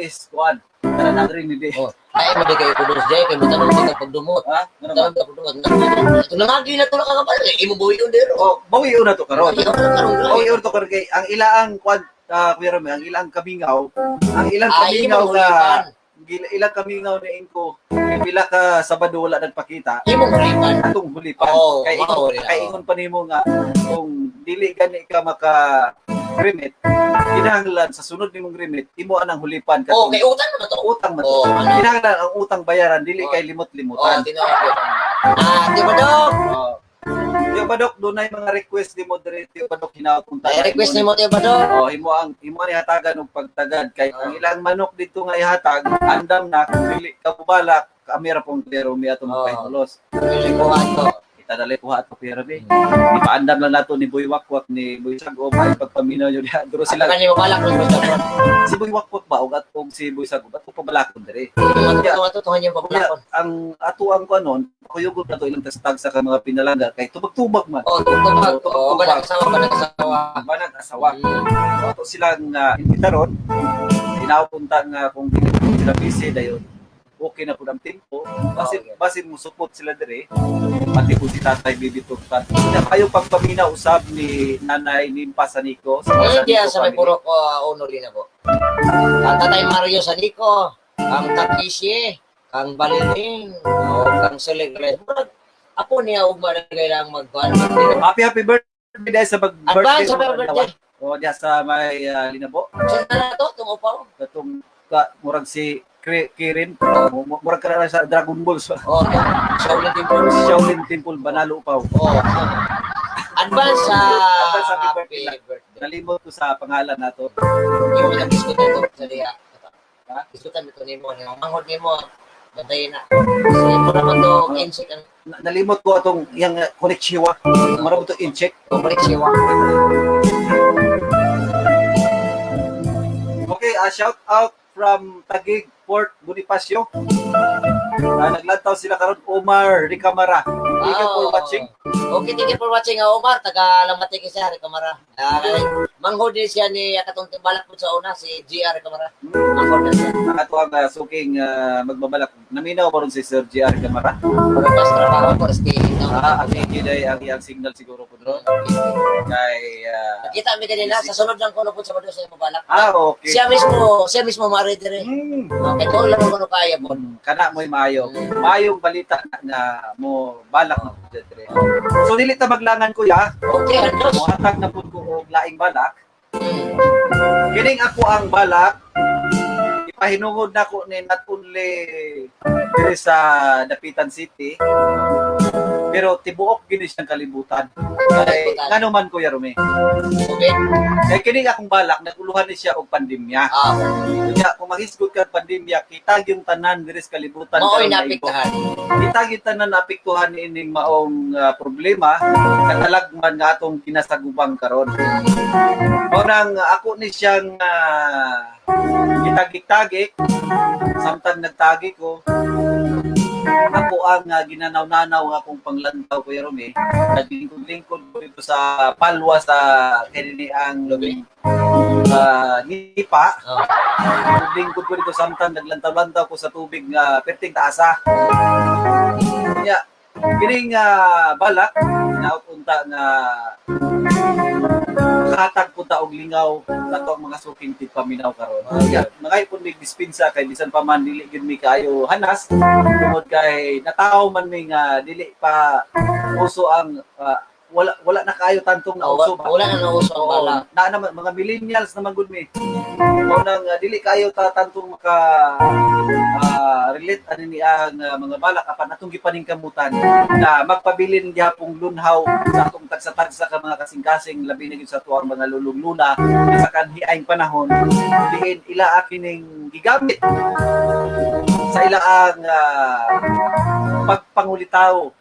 [SPEAKER 4] is one. Tara na rin ni
[SPEAKER 5] Oh, ay mo di kayo kudos jay kay mutanong ka pagdumot. Mutanong ka pagdumot. Ito lang agi na to ka pala. Imo buhi yun dero.
[SPEAKER 4] Oh, bawi una to karon.
[SPEAKER 5] Oh,
[SPEAKER 4] Bawi una to karon kay ang ilaang kwad Kuya Rome, ang ilang kamingaw, ang ilang kamingaw nga ilang kamingaw ni Inko. Pila ka Sabado wala nagpakita.
[SPEAKER 5] Imo hulipan.
[SPEAKER 4] Atong hulipan. Kay ingon pa nimo nga kung dili gani ka maka remit, kinahanglan sa sunod nimong remit, imo anang hulipan ka.
[SPEAKER 5] Okay, utang na to.
[SPEAKER 4] Utang man to. Kinahanglan ang utang bayaran, dili kay limot-limutan.
[SPEAKER 5] Tinawag. Di ba dok?
[SPEAKER 4] Tio Badok, doon na yung mga request ni Moderate Tio Badok hinaot kung
[SPEAKER 5] Ay request nimo Tio Badok.
[SPEAKER 4] imo ni hatagan og pagtagad kay ang ilang manok dito nga ihatag, andam na kung dili ka bubalak, kamera pong klaro mi atong pahitulos.
[SPEAKER 5] Pili ko ato.
[SPEAKER 4] tadalay ko ato Kuya Rami. Ipaandam lang nato ni Boy Wakwak ni Boy Sagom ay pagpaminaw nyo diha. Duro
[SPEAKER 5] Sila
[SPEAKER 4] sila
[SPEAKER 5] kanyo balak mo sa bro.
[SPEAKER 4] si Boy Wakwak ba ug at og si Boy Sagom at pabalakon diri.
[SPEAKER 5] Matutuhan yung pabalakon.
[SPEAKER 4] Ang atuang ko anon, kuyugot na to ilang tastag sa mga pinalangga kay tubag-tubag man.
[SPEAKER 5] Oh, tubag. Oh, banag asawa.
[SPEAKER 4] Banag asawa. Ato silang imbitaron. Inapunta nga kung dili sila busy dayon. Okay na po ng tempo. Basin mo support sila dire. Pati po si Tatay Bibi Tuktan. Kayo pagpamina usab ni Nanay Nimpa Sanico.
[SPEAKER 5] Diyan sa may puro ko honor din ako. Ang Tatay Mario Sanico, ang Takishi, ang Baliling, o kang Selegres. Ako niya ug malagay lang magkuan.
[SPEAKER 4] Happy birthday dahil sa birthday.
[SPEAKER 5] Advance happy birthday.
[SPEAKER 4] O diya sa may Linabo.
[SPEAKER 5] Saan na to? Itong upaw?
[SPEAKER 4] Katong murag si Kirin. Murag ka na sa Dragon Balls.
[SPEAKER 5] Oh, Shaolin Temple.
[SPEAKER 4] Shaolin Temple, Banalo Upaw.
[SPEAKER 5] Oh. Advance
[SPEAKER 4] Advance happy
[SPEAKER 5] happy
[SPEAKER 4] birthday.
[SPEAKER 5] birthday.
[SPEAKER 4] Nalimot ko sa pangalan nato.
[SPEAKER 5] Yung pinag-diskutan ito sa diya. Ha? Diskutan ito ni mo. Manghod ni mo. Bantayin na. Kasi ito naman to, insect ang
[SPEAKER 4] Nalimot ko atong yang konekshiwa. Marami to in-check.
[SPEAKER 5] kumbalik siya.
[SPEAKER 4] Okay, shout out from Taguig, Port Bonifacio. Naglantaw sila karon Omar Ricamara. Thank you for watching.
[SPEAKER 5] Okay, thank you for watching, Omar. Taga Lamati kasi Hari Kamara. Manghod din siya ni katong balak po sa una, si GR Kamara. Manghod din siya.
[SPEAKER 4] Ato ang suking magbabalak. Naminaw pa ron si Sir GR Camara.
[SPEAKER 5] Puro mas trabaho ko, stay.
[SPEAKER 4] Ang ikiday ang iyang signal siguro po doon. Kay
[SPEAKER 5] Nakita kami kanina, sa sunod lang ko po sa Bado sa balak.
[SPEAKER 4] okay.
[SPEAKER 5] Siya mismo mari dire. Okay, ko lang ko kaya po.
[SPEAKER 4] Kana mo'y maayo. Maayong balita na mo balak na po dire. So dili ta maglangan kuya.
[SPEAKER 5] Okay, ano?
[SPEAKER 4] Mohatag na pud ko og laing balak. Kining ako ang balak. Ipahinungod na ko ni not only dire sa Dapitan City, pero tibuok gini siyang kalibutan. Kay ngano man Kuya Rumi.
[SPEAKER 5] Okay.
[SPEAKER 4] Kay kining akong balak naguluhan ni siya og pandemya. Kaya kung mahisgot ka pandemya, kita yung tanan dire sa kalibutan.
[SPEAKER 5] Mao'y napiktahan.
[SPEAKER 4] Kita yung tanan napiktuhan ni ining maong problema katalagman nga atong kinasagubang karon. Mao nang ako ni siyang gitagik-tagik, samtang nagtagi ko, ako ang ginanaw-nanaw nga akong panglantaw Kuya Rumi. Naglingkod-lingkod ko dito sa palwa sa kanini ang nipa. Naglingkod ko dito samtang naglantaw-lantaw ko sa tubig nga perting taasa. Kaya, kining balak, naupunta nga katag punta og lingaw nato ang mga suking tigpaminaw karon. Nangay pud mig dispensa kay bisan pa man dili gyud mi kayo hanas tungod kay nataw man mi nga dili pa uso ang wala na kayo tantong nauso ba.
[SPEAKER 5] Wala na nauso ang bala.
[SPEAKER 4] Na naman mga millennials naman gud mi. Mao nang dili kayo tantong maka relate ani ni ang mga balak apan atong gipaningkamutan na magpabilin gyapong lunhaw sa atong tagsa-tagsa ka mga kasing-kasing labi na gyud sa tuwang mga lulong-luna sa kanhiayng panahon diin ila kining gigamit sa ilaang pagpangulitaw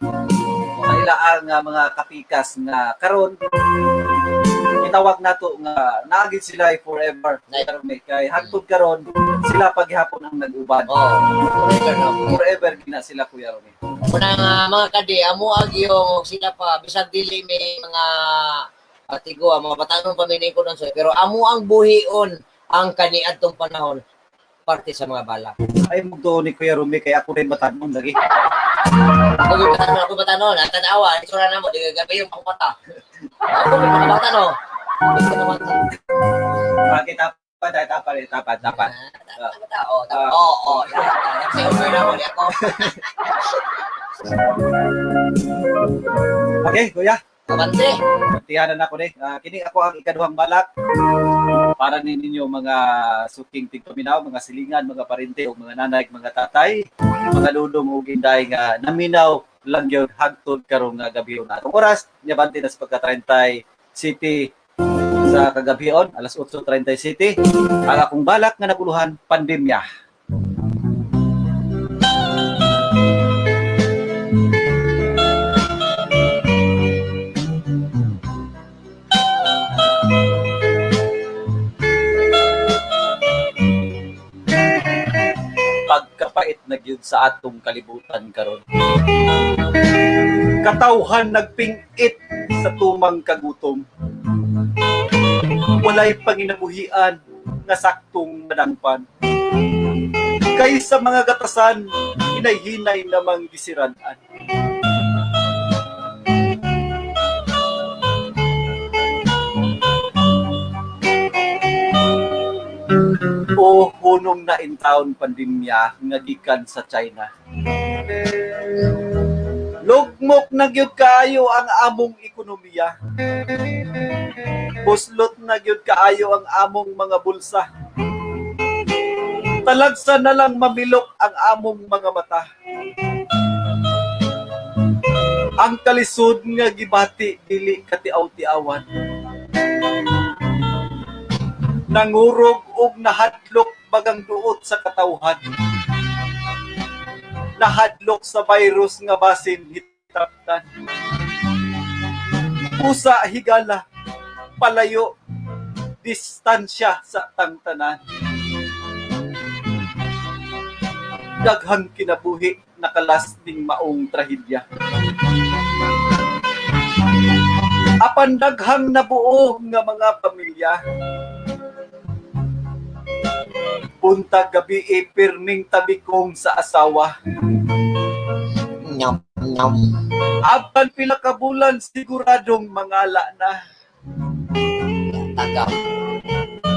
[SPEAKER 4] sa ilaang mga kapikas nga karon itawag nato nga naagid sila forever kay hangtod karon sila paghapon ang nag-uban. Forever gina sila Kuya Rumi.
[SPEAKER 5] Unang mga kadi amo ag yung sila pa bisag dili may mga patigo mga batanon paminin ko nun pero amo ang buhion ang kaniadtong panahon parte sa mga bala.
[SPEAKER 4] Ay mugdo ni Kuya Rumi kay ako rin batanon lagi.
[SPEAKER 5] Ako batanon at tanawa ito na mo di gabi yung pangpata. Ako mga batanon. Ito naman.
[SPEAKER 4] Bakit tapat.
[SPEAKER 5] Oo. Nagsiuloy na muli ako.
[SPEAKER 4] Okay, Kuya.
[SPEAKER 5] Kabante.
[SPEAKER 4] Tiyanan ako ni. Kini ako ang ikaduhang balak para ninyo mga suking tigpaminaw, mga silingan, mga parente o mga nanay, mga tatay, mga dudong ug inday nga naminaw lang gyud hagtod karong gabi na. Ang oras nya bante na sa pagka-30 City sa kagabion, alas 8:30 City. Ang akong balak nga naguluhan, pandemya. pagkapait na gyud sa atong kalibutan karon. Katawhan nagpingit sa tumang kagutom. Walay panginabuhian nga saktong madangpan. Kay sa mga gatasan, hinay-hinay namang gisiranan. O hunong na in taon pandemya nga gikan sa China. Lugmok na gyud kaayo ang among ekonomiya. Buslot na gyud kaayo ang among mga bulsa. Talagsa na lang mamilok ang among mga mata. Ang kalisod nga gibati dili katiaw-tiawan. Nangurog og nahadlok bagang duot sa katawhan. Nahadlok sa virus nga basin hitaptan. Pusa higala, palayo, distansya sa tangtanan. Daghang kinabuhi nakalasting maong trahedya. Apan daghang nabuo nga mga pamilya. Buntag gabi pirming tabikong sa asawa.
[SPEAKER 5] Nyam, nyam.
[SPEAKER 4] Apan pila ka bulan siguradong mangala na.
[SPEAKER 5] Tagam.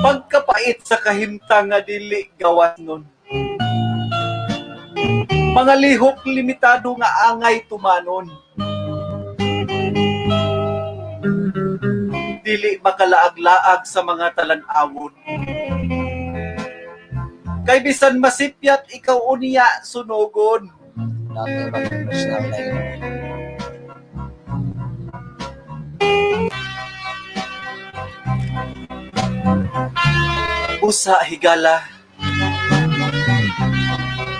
[SPEAKER 4] Pagkapait sa kahimtang nga dili gawas nun. Mga lihok limitado nga angay tumanon. Dili makalaag-laag sa mga talan-awon. Kay bisan masipyat ikaw uniya sunogon.
[SPEAKER 5] Dati ba personal life?
[SPEAKER 4] Busa higala.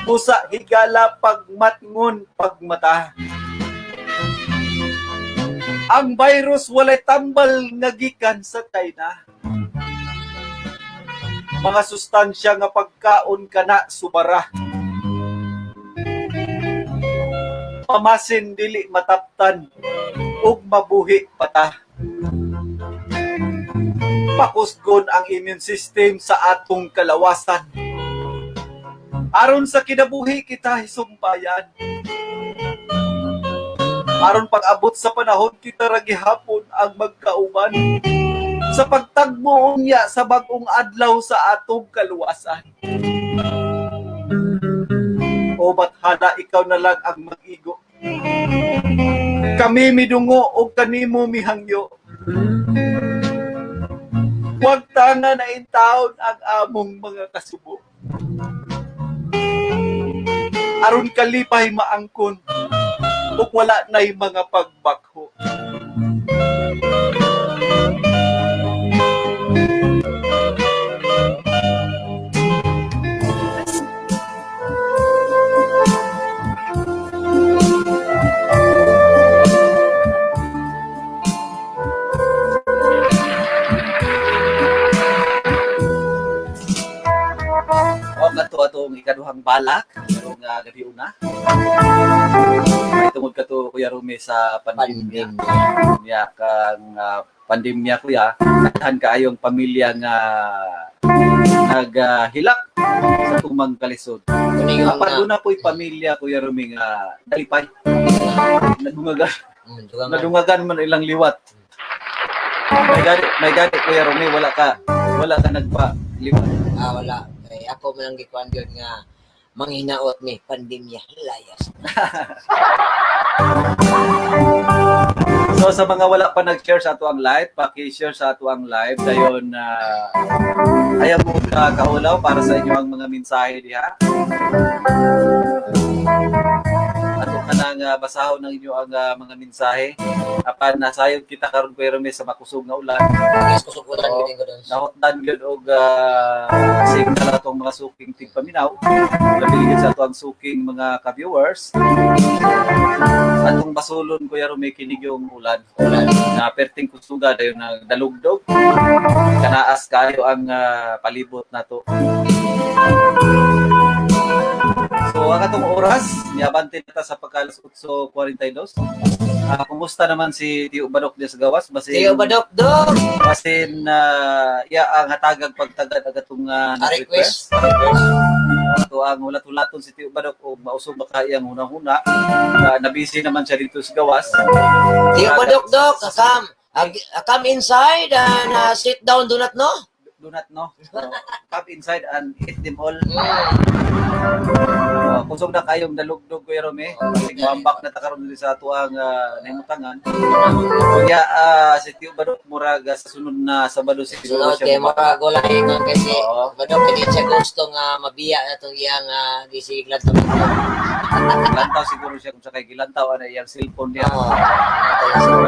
[SPEAKER 4] Busa higala pagmatngon pagmata. Ang virus walay tambal nga gikan sa China. Mga sustansya nga pagkaon kana subara. Pamasin dili mataptan ug mabuhi pata. Pakusgon ang immune system sa atong kalawasan. Aron sa kinabuhi kita hisumbayan. Aron pag-abot sa panahon kita ra gihapon ang magkauban. Sa pagtagbo unya sa bag-ong adlaw sa atong kaluwasan. O bathala ikaw na lang ang mag-igo. Kami midungo o kanimo mihangyo. Huwag tanga na intawon ang among mga kasubo. Aron kalipay maangkon o wala na'y mga pagbakho. Atong ikaduhang balak karong gabi una. May tungod ka to Kuya Rumi sa pandemya. Kang pandemya kuya, daghan kaayong pamilya nga naghilak sa tumang kalisod. Apan una po'y pamilya Kuya Rumi nga dalipay. Nadungagan man ilang liwat. May gani Kuya Rumi, wala ka nagpa-liwat.
[SPEAKER 5] Wala. Kay ako man ang gikuan yun nga manghinaot ni pandemya layas.
[SPEAKER 4] So sa mga wala pa nag-share sa ato ang live, paki-share sa ato ang live dayon ayaw mo kaulaw para sa inyo ang mga mensahe diha. Ato kanang basahon ng inyo ang mga mensahe. Apan nasayod kita karon pero may sa makusog nga ulan.
[SPEAKER 5] Kusukutan gid ko doon.
[SPEAKER 4] Nahotdan gyud og signal atong mga suking tigpaminaw. Labi sa ato ang suking mga ka-viewers. Atong basulon Kuya Rumi kinig yung ulan. Na perting kusuga dayon na dalugdog. Kanaas kayo ang palibot nato. So oras. Niabante na ta sa pagkalas 8:42. Kumusta naman si Tio Badok diya sa gawas?
[SPEAKER 5] Tiyo Badok.
[SPEAKER 4] Basin ang hatagag pagtagad agatong
[SPEAKER 5] Request.
[SPEAKER 4] Ito ang ulat-ulaton si Tio Badok o mausog baka iyang hunang-huna. Nabisi naman siya dito sa gawas.
[SPEAKER 5] Tiyo Badok, come inside and sit down, do not know.
[SPEAKER 4] Do not know. So, come inside and eat them all. Kusog na kayong dalugdog Kuya Rome. Kasi mambak na takaroon dito sa tuang nahimutangan. Kaya si Tio Badok murag sa sunod na Sabado siguro
[SPEAKER 5] Sunod kay
[SPEAKER 4] siya
[SPEAKER 5] makagulay nga kasi
[SPEAKER 4] Oo.
[SPEAKER 5] Badok kini siya gusto nga mabiya na itong iyang gisiglat sa mga.
[SPEAKER 4] Gilantaw siguro siya kung sa kay gilantaw na iyang cellphone niya.
[SPEAKER 5] Oo.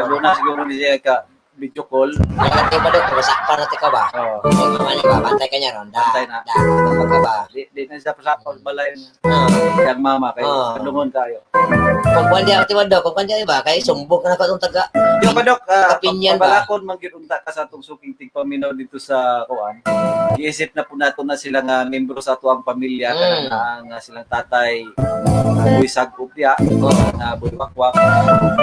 [SPEAKER 4] Doon na siguro niya ka video call.
[SPEAKER 5] Ang Tiyo Badok, masakpan natin ka ba?
[SPEAKER 4] Oo.
[SPEAKER 5] Ay, mamali ba? Bantay ka niya ron.
[SPEAKER 4] Bantay na.
[SPEAKER 5] Kapag ka ba?
[SPEAKER 4] Di na siya pa balay
[SPEAKER 5] Oo.
[SPEAKER 4] yang mama kay
[SPEAKER 5] Oo.
[SPEAKER 4] kadungon kayo.
[SPEAKER 5] Kung kwan diya, Tiyo Badok, kung kwan diya ba? Kaya sumbok na ka itong taga.
[SPEAKER 4] Tio Badok,
[SPEAKER 5] Kapinyan ba?
[SPEAKER 4] pabalakon man gyud unta ka sa atong suking tigpaminaw dito sa kuan. Giisip na po nato na sila nga membro sa atuang pamilya kanang silang tatay buhi sagop diya na buhi bakwak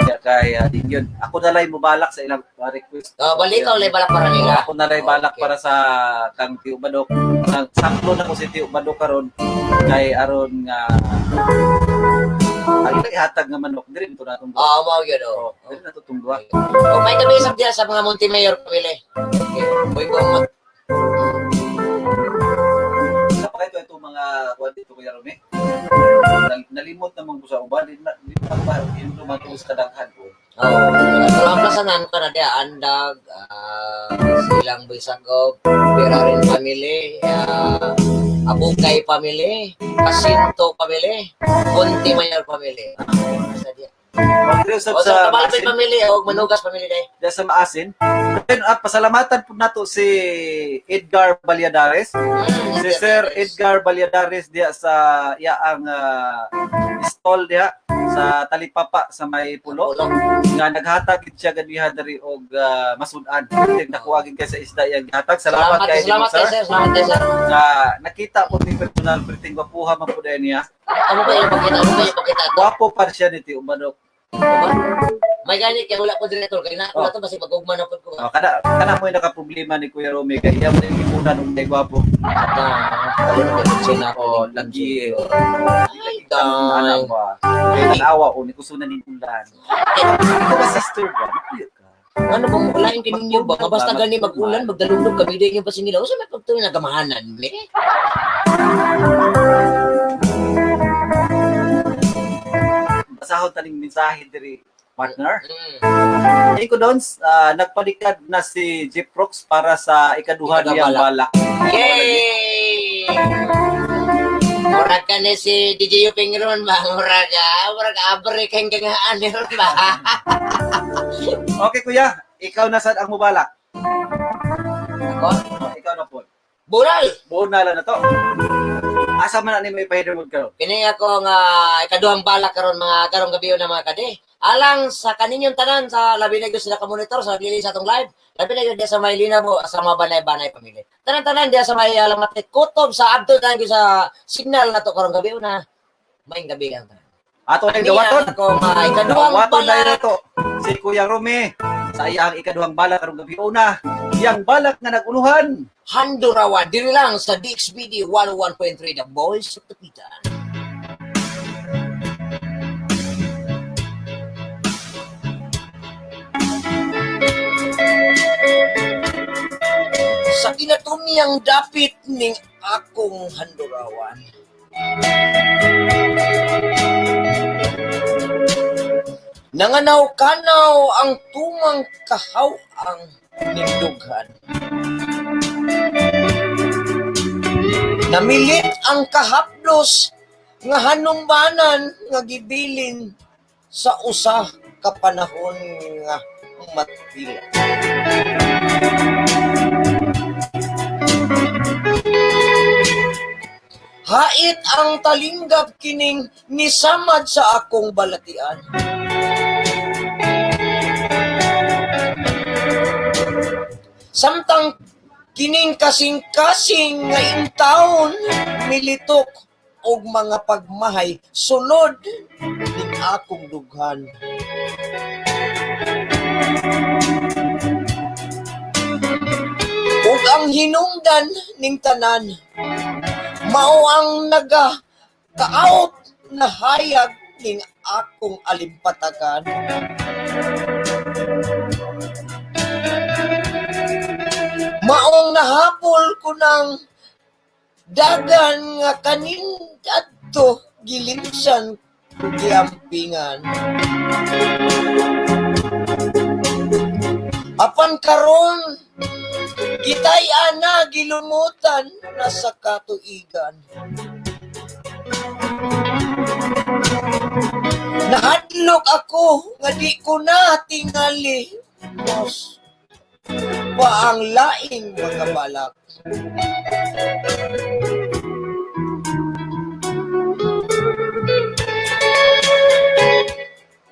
[SPEAKER 4] diya kay Digyon. Ako na lay mubalak sa ilang request.
[SPEAKER 5] Balikaw, lay balak para nila.
[SPEAKER 4] Ako na lay balak
[SPEAKER 5] Okay.
[SPEAKER 4] para sa kang Tio Badok. Sakto na ko si Tio Badok karon kay aron nga ang ihatag nga manok diri to natong
[SPEAKER 5] Oo, mao yun, oo.
[SPEAKER 4] diri na to tungduha.
[SPEAKER 5] O may kabisag diya sa mga Monte-Mayor pamili. Okay. Uy, kung
[SPEAKER 4] Sa pa ito mga kuwan dito Kuya Rome. Nalimot namang ko sa uban di na ba hindi matulog sa daghan ko.
[SPEAKER 5] pero ang plasanan ka na diya, Andag, Silang Bisagop, Pirarin Family, Abukay Family, Jacinto Family, Monte-Mayor Family. Sa diya.
[SPEAKER 4] Pagdiri
[SPEAKER 5] O
[SPEAKER 4] usab
[SPEAKER 5] sa
[SPEAKER 4] sa
[SPEAKER 5] Tabalpay
[SPEAKER 4] Maasin,
[SPEAKER 5] Family, o Manugas Family day.
[SPEAKER 4] diya sa Maasin. Then pasalamatan po nato si Edgar Valladares. Si Sir Edgar Valladares diya sa ang stall diya sa Talipapa sa may pulo nga naghatag gid siya ganiha diri og masudan. Nakuha gid kay sa isda yang gihatag. Salamat kay
[SPEAKER 5] Salamat kay
[SPEAKER 4] sir.
[SPEAKER 5] sir, salamat kay sir.
[SPEAKER 4] Nakita po ni personal perting gwapuha man pud niya.
[SPEAKER 5] Ano ba yung pagkita?
[SPEAKER 4] Gwapo pa siya ni Tio Badok.
[SPEAKER 5] May ganit kaya wala ko director kaya na wala to basi pag-ugma na pud ko.
[SPEAKER 4] Kana mo yung nakaproblema ni Kuya Rome kay iya mo yung ipunan ng tay gwapo. O lagi anak mo. Awa o ni kusunan ni ulan. Ano ba sister ba? Nakuyot ka.
[SPEAKER 5] Ano bang lain kininyo ba? Nga basta gani mag-ulan, magdalundog kami din yung pasingila. O sa may pagtuloy na gamahanan, me?
[SPEAKER 4] Basahon taning mensahe diri partner.
[SPEAKER 5] Mm.
[SPEAKER 4] Iko doon, nagpalikad na si Jeep Rocks para sa ikaduha niyang balak.
[SPEAKER 5] Yay! Murag ka na si DJ Yuping ron ba? Murag abre kang gangaan ni ron ba?
[SPEAKER 4] Okay kuya, ikaw na sad ang mubalak.
[SPEAKER 5] Ako?
[SPEAKER 4] Ikaw na po.
[SPEAKER 5] Bural!
[SPEAKER 4] Buon na lang na to. Asa man na ni may pahidamod karon?
[SPEAKER 5] Kini ako nga ikaduhang balak karon mga karong gabi na mga kade. Alang sa kaninyong tanan sa labi na gyud sila ka monitor sa naglili sa atong live. Labi na gyud diya sa may linabo sa mga banay-banay pamilya. Tanan-tanan diya sa may alamat kutob sa adto tanan gyud sa signal na to karong gabi na. May gabi ang tanan.
[SPEAKER 4] Ato ang gawaton.
[SPEAKER 5] Ako mga ikaduhang
[SPEAKER 4] Gawaton dahil
[SPEAKER 5] balak.
[SPEAKER 4] to. Si Kuya Rome, sa iyang ikaduhang balak karong gabi una. Iyang balak nga naguluhan.
[SPEAKER 5] Handurawa diri lang sa DXBD 101.3 The Voice of the Pitan. Sa kinatumiyang dapit ning akong handurawan. Nanganaw-kanaw ang tumang kahaw-ang nindughan. Namilit ang kahaplos nga hanumbanan nga gibilin sa usa ka panahon nga matila. Hait ang talinggap kining nisamad sa akong balatian. Samtang kining kasing-kasing nga intawon militok og mga pagmahay sulod ning akong dughan. Ug ang hinungdan ning tanan mao ang kaawp na hayag ning akong alimpatagan. Maong nahapol ko ng dagan nga kanin adto gilimsan giampingan. Apan karon kitay ana gilumutan na sa katuigan. Nahadlok ako nga di ko na tingali mos pa ang laing mga balak.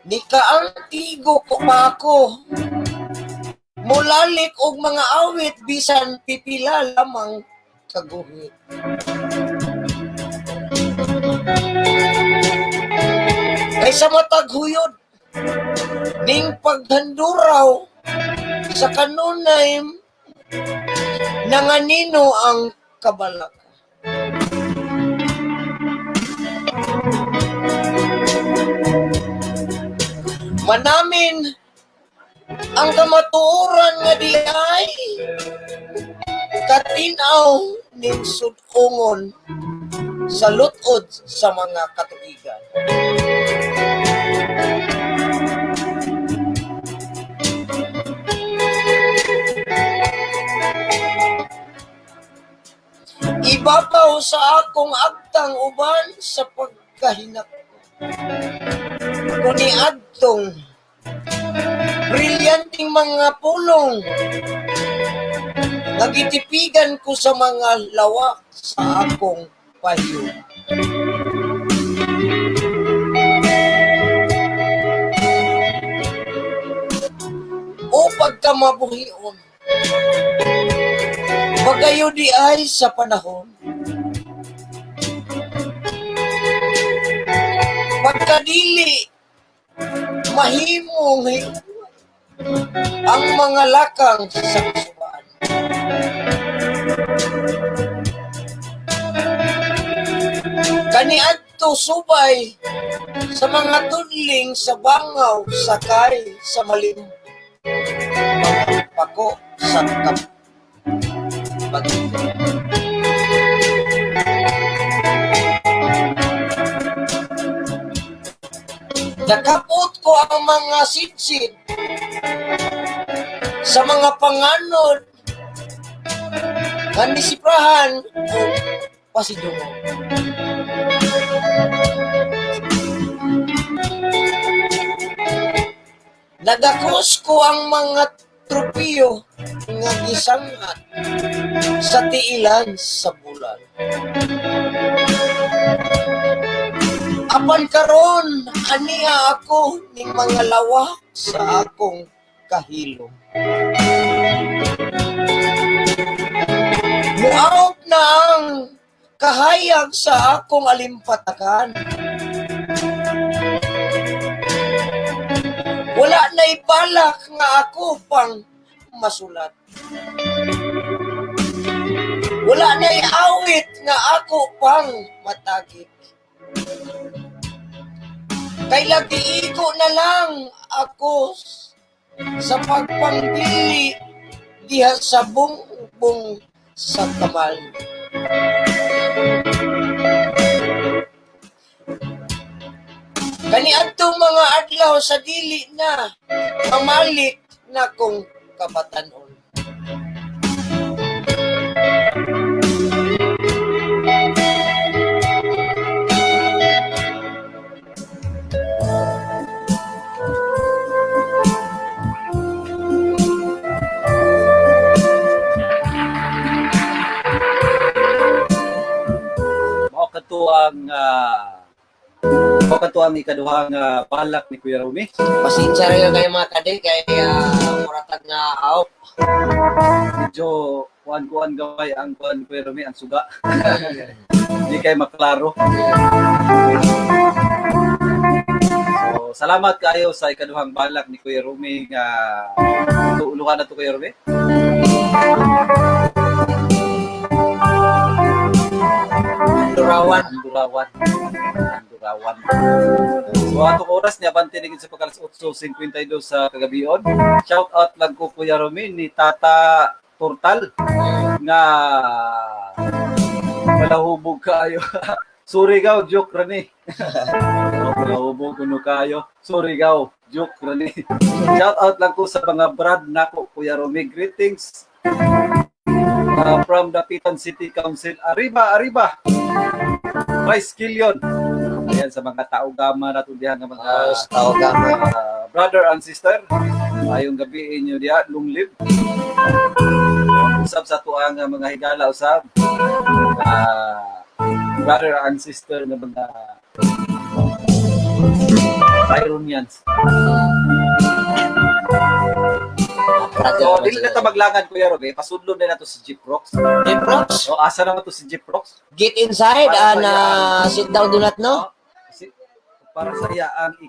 [SPEAKER 5] Ni kaantigo ko pa ako mulalik og mga awit bisan pipila lamang kaguhit. Kaysa matag huyod ning paghanduraw sa kanunay nanganino ang kabalak. Manamin ang kamatuoran nga di ay katinaw ning sudungon sa lutod sa mga katuigan. Ibabaw sa akong agtang uban sa pagkahinak kuni adtong brilyanting mga pulong nagitipigan ko sa mga lawak sa akong pahiyo. O pagkamabuhion pagayo di ay sa panahon pagkadili mahimong ang mga lakang sa kasuban. Kaniadto subay sa mga tudling sa bangaw sakay sa malim mga pako sa nakapot ko ang mga sitsid sa mga panganod nga nisiprahan o pasidungo. Nagakos ko ang mga tropiyo nga gisangat sa tiilan sa bulan. Apan karon aniya ako ning mga lawak sa akong kahilom. Muaot na ang kahayag sa akong alimpatakan. Wala na ibalak nga ako pang masulat. Wala na iawit nga ako pang matagit. Kay lagi iko na lang ako sa pagpangdili diha sa bungbong sa kamal. Kaniadtong mga adlaw sa dili na mamalik na kong kabatanon.
[SPEAKER 4] Kato ang ikaduhang balak ni Kuya Rumi.
[SPEAKER 5] Pasensya rin kayo mga kade kay muratag nga out.
[SPEAKER 4] Medyo kuan gaway ang kuan pero ang suga. Hindi kay maklaro. So, salamat kayo sa ikaduhang balak ni Kuya Rumi nga uluhan na to Kuya Rumi.
[SPEAKER 5] Durawan.
[SPEAKER 4] So atong oras niya bantinigin sa pagkalas 8:52 sa kagabion. Shout out lang ko Kuya Rumi ni Tata Turtal nga malahubog kayo. Surigao joke rani. Malahubog kuno kayo. Surigao joke rani. Shout out lang ko sa mga brad nako Kuya Rumi. Greetings from the Pitan City Council. Arriba. Rice Killion. Ayan sa mga tao gama na diha nga mga
[SPEAKER 5] Tao gama.
[SPEAKER 4] brother and sister. Ayong gabi inyo diha long live. Usab sa tuang mga higala usab. Brother and sister nga mga Ironians. So, dili na ta maglangan Kuya Rob, pasudlon na nato si Jeep Rocks.
[SPEAKER 5] Jeep Rocks?
[SPEAKER 4] O asa naman to si Jeep Rocks?
[SPEAKER 5] Get inside and sit down do not know.
[SPEAKER 4] Para sa iya ang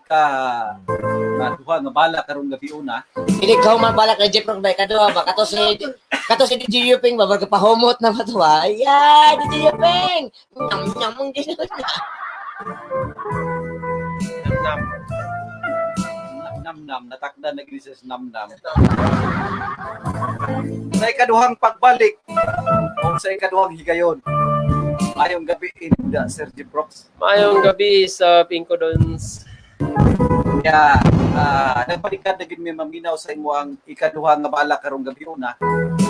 [SPEAKER 4] duha nga bala karong gabi una.
[SPEAKER 5] Hindi ka mabalak na Jeep Rocks ba kaduha ba kato si DJ Yuping ba magpahumot na matuwa. Ay, DJ Yuping. Nyam mong din.
[SPEAKER 4] Nam natakda na gini sa nam. Sa ikaduhang pagbalik o sa ikaduhang higayon. Ayong gabi inda Sir Jeep Rocks.
[SPEAKER 7] Mayong gabi sa Pinko Dons.
[SPEAKER 4] Kaya nagpalikad na gid may maminaw sa imo ang ikaduha nga balak karong gabi una.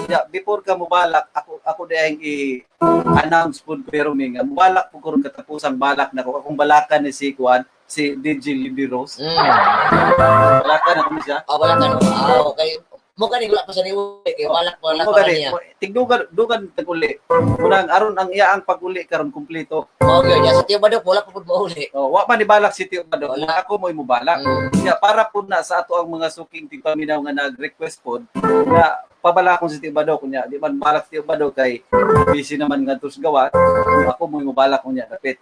[SPEAKER 4] Kaya before ka mobalak ako dayang i-announce pud pero nga mobalak pud karon katapusang balak na akong balakan ni si Juan si DJ Libby Rose. Balakan na kami siya.
[SPEAKER 5] Balakan. Okay. Mukha ni wala pa sa niwo kay walak pa niya.
[SPEAKER 4] Tigdugan tag-uli. Unang aron ang iya ang pag-uli karon kumpleto.
[SPEAKER 5] Okay, ya sa tiyo ba daw wala pa pud mauli.
[SPEAKER 4] Wa man ni balak si Tio Bado. Ako mo balak. Kaya para pud na sa ato ang mga suking tigpaminaw nga nag-request pod na pabala ko si Tio Bado kunya di man balak si Tio Bado kay busy naman ngadto sa gawa. Ako mo balak kunya dapit.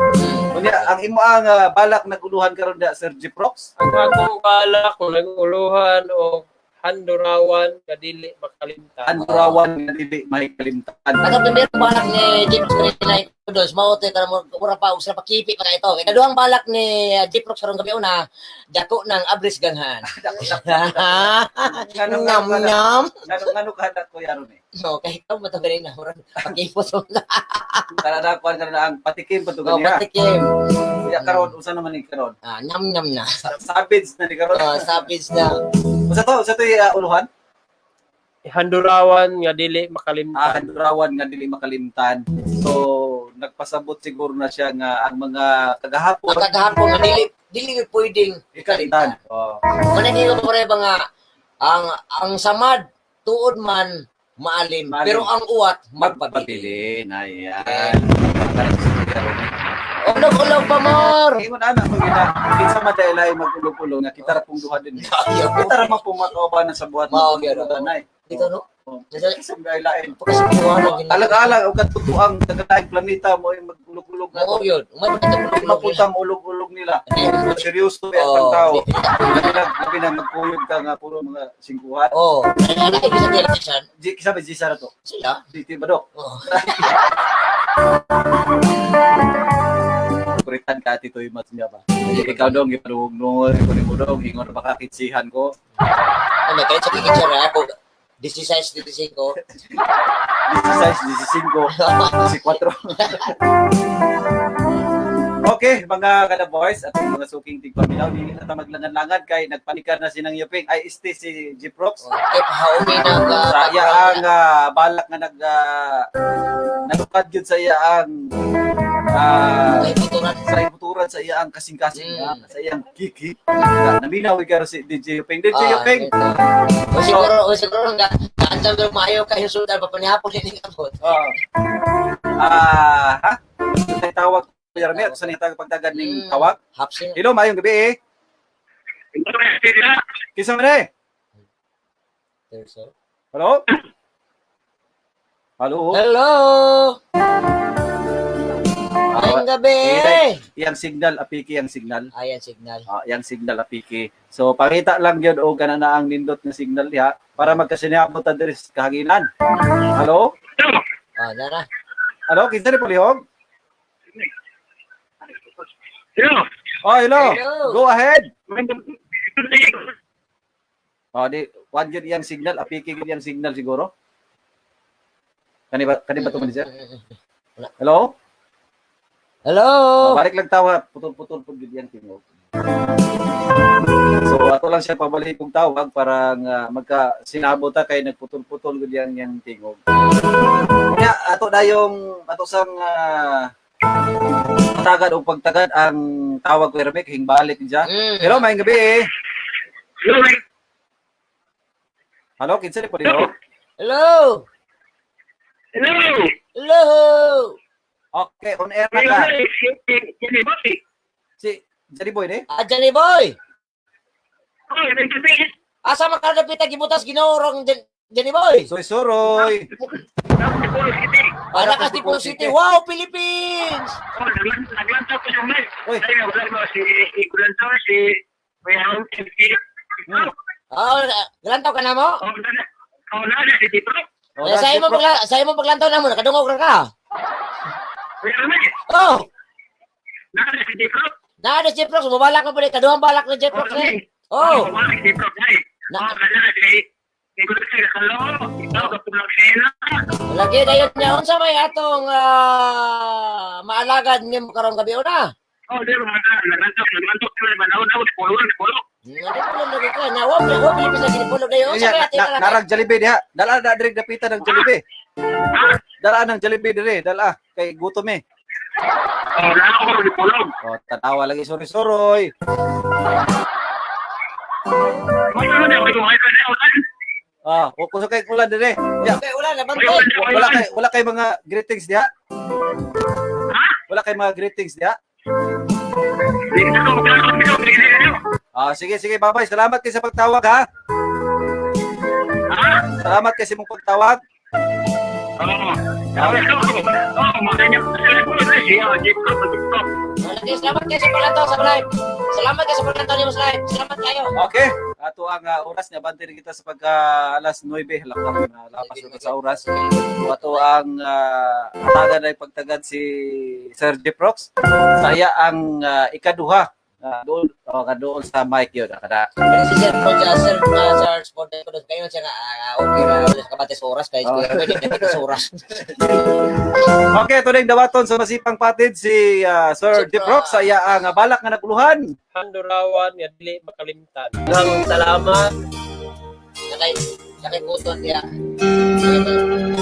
[SPEAKER 4] Kunya ang imo ang balak naguluhan karon da Sir Jeep Rocks.
[SPEAKER 7] Ang akong balak kung nag-uluhan o Handurawan kadili makalimtan.
[SPEAKER 4] Handurawan nga dili may kalimtan.
[SPEAKER 5] Kada primero balak ni Jeep Rocks na dos mao te kada mo pa usra pa kipi pa ito. Kaduhang balak ni Jeep Rocks karong gabi una dako ng abris ganghan. Nyam.
[SPEAKER 4] Ngano kada ko yaro ni.
[SPEAKER 5] No, kahit ikaw matagaling na murag pakipos mo na.
[SPEAKER 4] Kada kuan kada ang patikim pa to ganiya.
[SPEAKER 5] Patikim.
[SPEAKER 4] Ya karon usa naman ni karon.
[SPEAKER 5] Nyam na.
[SPEAKER 4] Savage na ni karon.
[SPEAKER 5] Savage na.
[SPEAKER 4] Usa to uluhan?
[SPEAKER 7] Handurawan nga dili makalimtan.
[SPEAKER 4] Handurawan nga dili makalimtan. So nagpasabot siguro na siya nga ang mga kagahapon
[SPEAKER 5] nga dili pwedeng
[SPEAKER 4] ikalimtan.
[SPEAKER 5] Manay ko pare ba nga ang samad tuod man maalim. Pero ang uwat magpabilin.
[SPEAKER 4] Ayan.
[SPEAKER 5] Ulog pa more.
[SPEAKER 4] Ingon ana ko gina. Kinsa madaylay magulog-ulog nga kita ra pong duha din. Kita ra man pumakaoban sa buhat mo. Tanay.
[SPEAKER 5] Dito no.
[SPEAKER 4] Isang gaylain.
[SPEAKER 5] Pagkasubuhan
[SPEAKER 4] Alag-alag og katutuang tagatayang planeta mo ay magulog-ulog na.
[SPEAKER 5] Oo yun.
[SPEAKER 4] Mapunta mo ulog-ulog nila. Seryoso ang tao. Labi na magkuyog ka nga puro mga singkuhan.
[SPEAKER 5] Oo. Ano yung isang television?
[SPEAKER 4] Kisabi, Gisa na to.
[SPEAKER 5] Sila?
[SPEAKER 4] Di ba, Dok?
[SPEAKER 5] Oo.
[SPEAKER 4] Kuritan ka, Tito Imat niya ba? Ikaw dong, ipaluhog-nungol, ikunin mo dong, hingon na baka kitsihan ko.
[SPEAKER 5] Ano, kahit sa kikitsara ako, 16,
[SPEAKER 4] 16, 14. Okay, mga kada boys at mga suking tigpaminaw, hindi na maglangan-langan kay nagpanikar na sinang Yuping. Ay, este si Jeep Rocks.
[SPEAKER 5] Okay, pahaumi ng
[SPEAKER 4] Saya ang balak nga nagupad yun sa iya ang sa ibuturan sa iya ang kasing-kasing sa iyang kiki. Naminaw ikaw si DJ Yuping. DJ Yuping!
[SPEAKER 5] O siguro nga, kaantal mo maayo kayo sudan, papanihapon hindi kapot.
[SPEAKER 4] Ha? May tawag ko Yarmi, sa nitag pagtagad ng tawag.
[SPEAKER 5] Hapsing.
[SPEAKER 4] Hello, mayong gabi Kisa mo na Hello? Hello?
[SPEAKER 5] Hello! Ngayong gabi!
[SPEAKER 4] Yang signal, apiki yang signal.
[SPEAKER 5] Ayan, signal.
[SPEAKER 4] Yang signal, apiki. So, pakita lang yun o gana na ang nindot na signal diha para magkasinabot ta diri sa kahaginan. Hello?
[SPEAKER 5] Nara.
[SPEAKER 4] Hello, kinsa ni palihog?
[SPEAKER 8] Hello.
[SPEAKER 4] Hello.
[SPEAKER 5] Hello.
[SPEAKER 4] Go ahead. Di one yun yang signal, apiki yun yang signal siguro. Kani ba to man sir? Hello?
[SPEAKER 5] Hello!
[SPEAKER 4] Balik lang tawa, putol-putol pud yun yan tingog. So ato lang siya pabalik kong tawag para magka-sinabot ta kay nagputol-putol gud yan yang tingog. Kaya ato na yung ato sang tagad o pagtagad ang tawag ko Ermic, hingbalik diya. Hello, maayong gabi. Hello, kinsa ni po dito?
[SPEAKER 5] Hello!
[SPEAKER 8] Hello.
[SPEAKER 5] Hello!
[SPEAKER 4] Okay, on air na ka. Si Johnny Boy ni?
[SPEAKER 5] Johnny Boy!
[SPEAKER 8] Oh, nagsabi.
[SPEAKER 5] Asa makadapit ang gibutas ginorong Johnny Boy?
[SPEAKER 4] Soy Soroy.
[SPEAKER 5] Anak Cebu City. Wow, Philippines!
[SPEAKER 8] Oh, naglantaw ko yung mic.
[SPEAKER 4] Uy.
[SPEAKER 8] Ay, wala si Igulantaw, si Mayang,
[SPEAKER 5] Galantaw ka na mo?
[SPEAKER 8] nada si Tito.
[SPEAKER 5] Sa imo paglantaw na mo, nakadungog ra ka.
[SPEAKER 8] Wala,
[SPEAKER 5] Oh!
[SPEAKER 8] nada si Tito.
[SPEAKER 5] Nada si Jeprox, mabalak na po rin. Kaduhang balak na Jeprox eh. Oh!
[SPEAKER 8] Wala si Tito, ay.
[SPEAKER 5] Na-
[SPEAKER 8] Wala si Igulantaw, hello. Ikaw, kapulang siya.
[SPEAKER 5] Lagi dayon niya. Unsa may atong maalagad niyo karon gabi na?
[SPEAKER 8] Oh, di ba, naglantaw ko na banaw di polo.
[SPEAKER 5] Lagi ka. Na, wa Philippines lagi ni Pulog dayon. Unsa may ating
[SPEAKER 4] Narag Jollibee diha. Dala na diri dapitan ng Jollibee. Dala ng Jollibee diri, dala kay gutom eh.
[SPEAKER 8] Oh, lalo ko di polo.
[SPEAKER 4] Tatawa lagi Soroy.
[SPEAKER 8] May ano na, may ka na.
[SPEAKER 4] Kung sa kay kulan diri. Yeah.
[SPEAKER 5] Okay, wala na bantay.
[SPEAKER 4] Wala kay mga greetings diha. Wala kay mga greetings diha. Sige, bye-bye. Salamat kayo sa pagtawag, ha? Salamat kayo sa mong pagtawag.
[SPEAKER 5] Salamat kayo sa paglantaw sa live. Salamat kayo sa paglantaw niyo sa live. Salamat kayo.
[SPEAKER 4] Okay. Ato ang oras niya. Bante rin kita sa pagka alas 9. Halakang lapas na sa oras. Ato ang atagan ay pagtagad si Sir Jeprox. Saya ang ikaduha. Doon sa mic yun.
[SPEAKER 5] Si Sir Sir Sport ko doon kayo siya okay na sa kabates oras kay pwede sa oras.
[SPEAKER 4] Okay, ito na yung dawaton sa masipang patid si Sir Jeprox. Saya ang balak nga naguluhan.
[SPEAKER 7] Handurawan nga dili makalimtan. Daghang salamat.
[SPEAKER 5] Sakay kuton dia.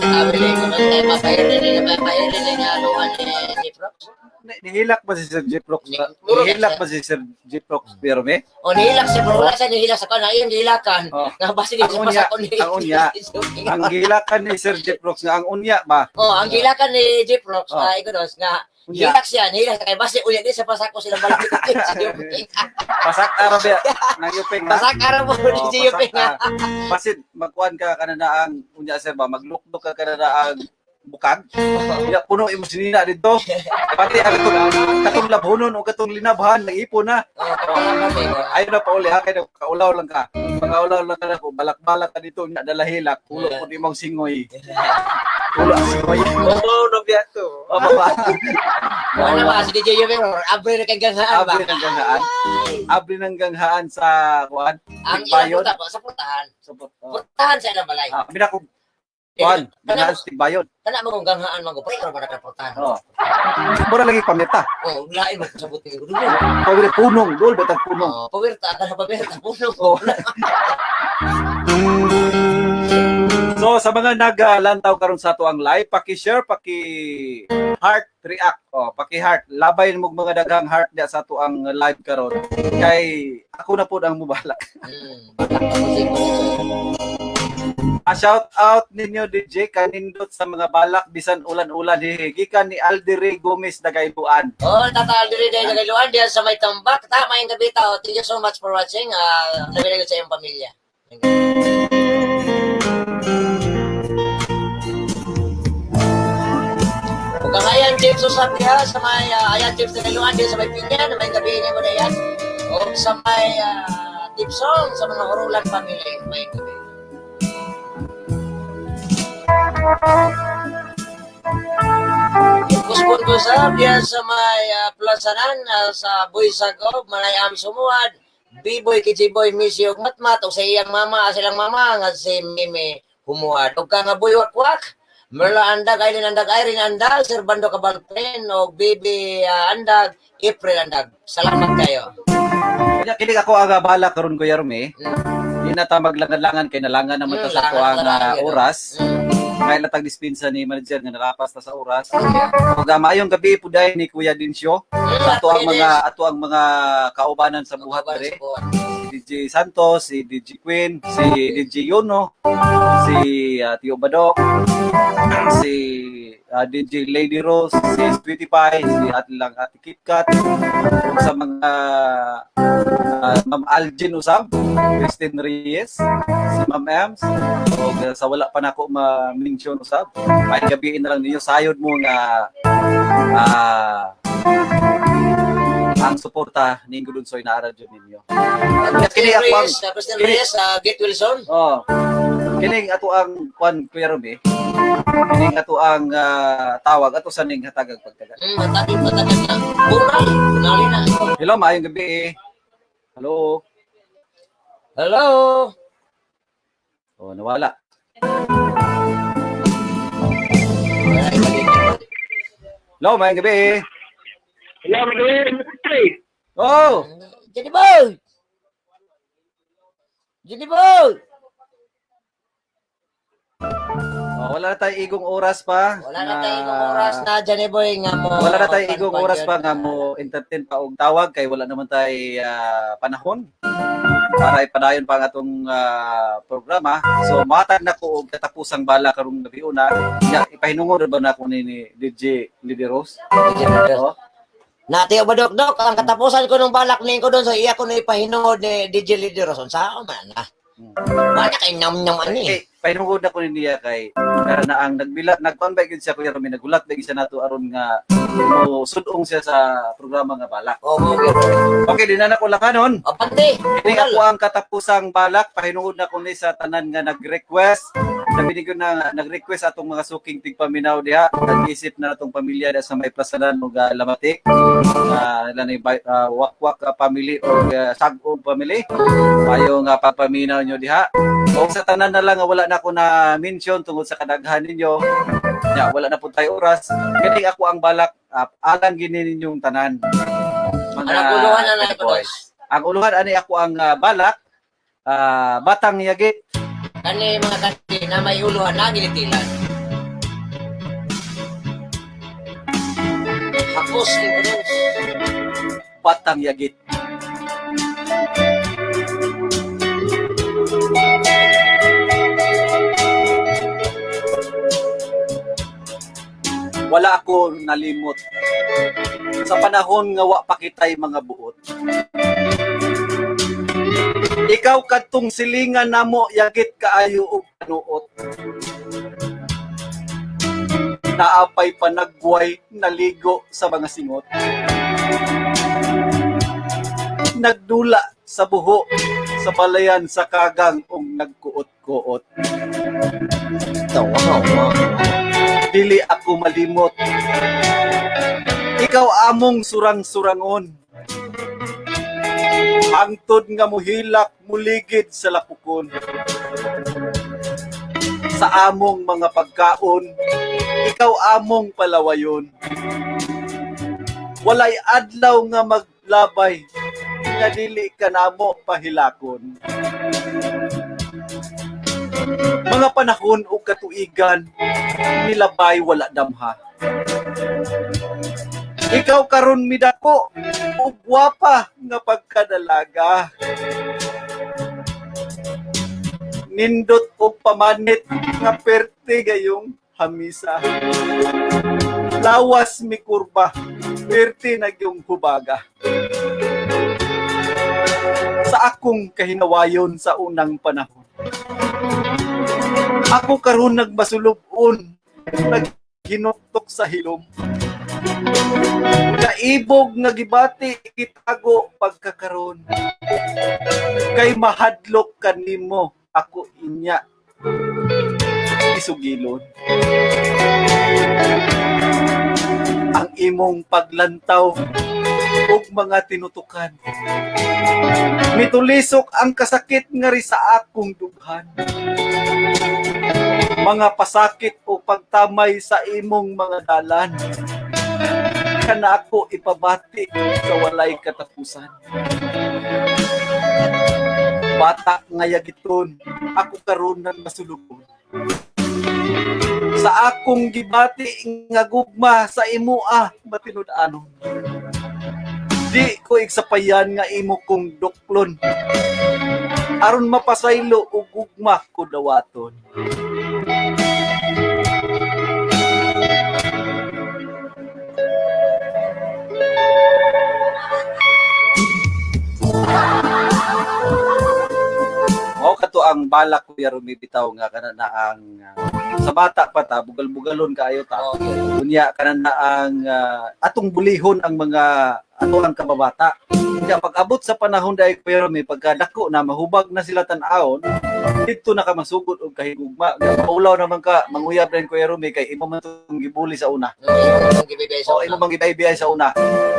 [SPEAKER 5] Abili ko na tayo mapairin nga luhan ni Jeprox.
[SPEAKER 4] Nihilak ba si Sir Jeprox? Nihilak ba si Sir Jeprox Pirme?
[SPEAKER 5] O nihilak siya bro, wala siya nihilak sa kana, ayun nihilakan. Nga basi din siya pa sa
[SPEAKER 4] Ang unya. Ang gilakan ni Sir Jeprox nga ang unya ba?
[SPEAKER 5] Ang gilakan ni Jeprox igunos nga
[SPEAKER 4] Unya.
[SPEAKER 5] hilak siya, nihilak kay basi unya di sa pasako silang balak.
[SPEAKER 4] Pasak araw ba nang yuping na?
[SPEAKER 5] Pasak araw mo ni Jiyuping nga.
[SPEAKER 4] Basit magkuan ka kanana ang unya sir ba maglukdok ka kanana ang bukag. Ya puno imo sinina dito. Pati ang katong labhonon o katong linabhan nag-ipon na. Ayun na pauli ha kay kaulaw lang ka. Pag-aulaw lang ka ko balak-balak ka dito nya dalahilak ulo pud imong singoy. Ulo ang singoy.
[SPEAKER 7] Oo, no biyato.
[SPEAKER 5] Wala ba si DJ Jiyuping abre na kay ganghaan ba?
[SPEAKER 4] Abri ng ganghaan. Abri ng ganghaan sa kuan.
[SPEAKER 5] Ang
[SPEAKER 4] Bayon.
[SPEAKER 5] ilang puta sa putahan.
[SPEAKER 4] So,
[SPEAKER 5] Putahan sa ilang balay.
[SPEAKER 4] mina ko kuan, ganghaan sa Tigbayon.
[SPEAKER 5] Kana mo kung ganghaan man ko pero para ka putahan.
[SPEAKER 4] Mura lagi pameta.
[SPEAKER 5] Lain mo sa buti ko.
[SPEAKER 4] Pawire punong, dol betag punong.
[SPEAKER 5] Pawirta kana pawirta puno.
[SPEAKER 4] So sa mga naglantaw karon sa ato ang live, paki-share, paki-heart react. Paki-heart. Labay mo mga daghang heart dia sa ato ang live karon. Kay ako na pud ang mubalak. Shout out ninyo DJ kanindot sa mga balak bisan ulan-ulan gikan ni Aldire Gomez Dagaybuan.
[SPEAKER 5] Tata Aldire Dagaybuan diyan sa may tambak. Tama yung gabi tao. Thank you so much for watching. Labi na sa iyong pamilya. Ayan, Chips, usap niya sa may, ayan, Chips, nagaluan din sa may pinya, na may gabi niya mo na yan. O sa may tip song, sa mga Hurulan family, may gabi. Kuspon ko sa diya sa may plasanan sa Buisagov, manayam sumuad. B-boy, kijiboy, misi og matmat, o sa iyang mama, silang mama, nga si Mimi humuad. O ka nga boy wakwak, Merla andag, Aileen andag, Irene andag, Servando Cabalpen, o Bibi andag, April andag. Salamat kayo.
[SPEAKER 4] Kanya kinig ako aga bala karon Kuya Rumi. Di na ta maglangan-langan kay nalangan naman ta sa kuang oras. Ngayon latag dispensa ni manager nga nalapas ta sa oras. Ug maayong gabi puday ni Kuya Dinsyo. Ato ang mga kaubanan sa buhat dere. Si DJ Santos, si DJ Queen, si DJ Yono, si Tio Badok, si DJ Lady Rose, si Sweetie Pie, si Ate KitKat, ug sa mga Ma'am Algin usab, Christine Reyes, si Ma'am Ems, ug sa wala pa nako ma-mention usab. Ay gabiin na lang ninyo sayod mo nga ang suporta ni Gudunsoy na radyo ninyo.
[SPEAKER 5] Kini Christine Reyes, Get Wilson.
[SPEAKER 4] Oh. Kining ato ang kwan Kuya Ruby. Kining ato ang tawag ato sa ning hatagag pagtagal.
[SPEAKER 5] Matagin na. Bunali na.
[SPEAKER 4] Hello, maayong gabi. Hello.
[SPEAKER 5] Hello.
[SPEAKER 4] Oh, nawala. Hello, maayong gabi.
[SPEAKER 8] Hello, Manuel.
[SPEAKER 4] Oh,
[SPEAKER 5] Jenny Boy.
[SPEAKER 4] oh wala na tayong igong oras pa.
[SPEAKER 5] Wala na tayong oras na Jenny Boy nga mo.
[SPEAKER 4] Wala na tayong igong oras pa nga mo entertain pa og tawag kay wala naman tay panahon para ipadayon pa ang atong programa. So matag na ko og katapusang bala karong gabi una. Ya ipahinungod ba na ko ni DJ Lady Rose? Oh.
[SPEAKER 5] Nati Badok, ang katapusan ko nung balak ning ko doon sa iya ko na ipahinungod ni DJ Lideroson sa man na. Mana kay nyam ani.
[SPEAKER 4] Pahinungod na ko niya kay na ang nag-convey gyud siya Kuya Rumi nagulat bagi siya nato aron nga sudong siya sa programa nga balak.
[SPEAKER 5] Oh,
[SPEAKER 4] Okay, din na ko lakanon.
[SPEAKER 5] Apante.
[SPEAKER 4] Kini ako ang katapusang balak pahinungod na ko ni sa tanan nga nag-request. Sabi ni ko na nag-request atong mga suking tigpaminaw diha. Nag-isip na atong pamilya sa may plasanan ug Lamatik. Lanay wakwak family o sagog family. Mayo nga papaminaw nyo diha. O sa tanan na lang nga wala na ko na mention tungod sa kadaghan ninyo. Ya, wala na po tayo oras. Kani ako ang balak alang gini ninyong tanan.
[SPEAKER 5] Ang uluhan na
[SPEAKER 4] boys. Ang uluhan ani ako ang balak Batang Yagit.
[SPEAKER 5] Kani mga kanti na may uluhan na ginitilan. Hapos ning
[SPEAKER 4] Batang Yagit. Wala ako nalimot sa panahon nga wa pakitay mga buot. Ikaw kadtong silingan namo Yagit kaayo og kanuot. Naapay panagbuhay naligo sa mga singot. Nagdula sa buho sa balayan sa kagang ug nagkuot-kuot. Dili ako malimot. Ikaw among surang-surangon. Hangtod nga muhilak muligid sa lapukon. Sa among mga pagkaon, ikaw among palawayon. Walay adlaw nga maglabay, nga dili ka namo pahilakon. Mga panahon o katuigan, nilabay wala damha. Ikaw karon midako, o gwapa nga pagkadalaga. Nindot o pamanit nga perte gayong hamisa. Lawas mi kurba, perte na yung hubaga. Sa akong kahinawayon sa unang panahon. Ako karon nagmasulubon, naghinuktok sa hilom. Kaibog nga gibati itago pagkakaron. Kay mahadlok kanimo ako inya isugilon. Ang imong paglantaw ug mga tinutukan. Mitulisok ang kasakit nga ri sa akong dughan. Mga pasakit o pagtamay sa imong mga dalan. Kana ako ipabati sa walay katapusan. Bata nga yagiton, ako karon nang masulugon. Sa akong gibati nga gugma sa imoa matinud-anon. Di ko igsapayan nga imo kong duklon. Aron mapasaylo og gugma ko dawaton. Mao kato ang balak ko ya rumibitaw nga kana na ang sa bata pa ta bugal-bugalon kaayo ta. Unya kana na ang atong bulihon ang mga ato ang kababata. Kaya pag-abot sa panahon dai pero may pagkadako na mahubag na sila tan-aon, dito na ka masugod og kahigugma. Maulaw naman ka manguyab rin Kuya Rumi kay imo man tong gibuli sa una. Imo mang gibay sa una.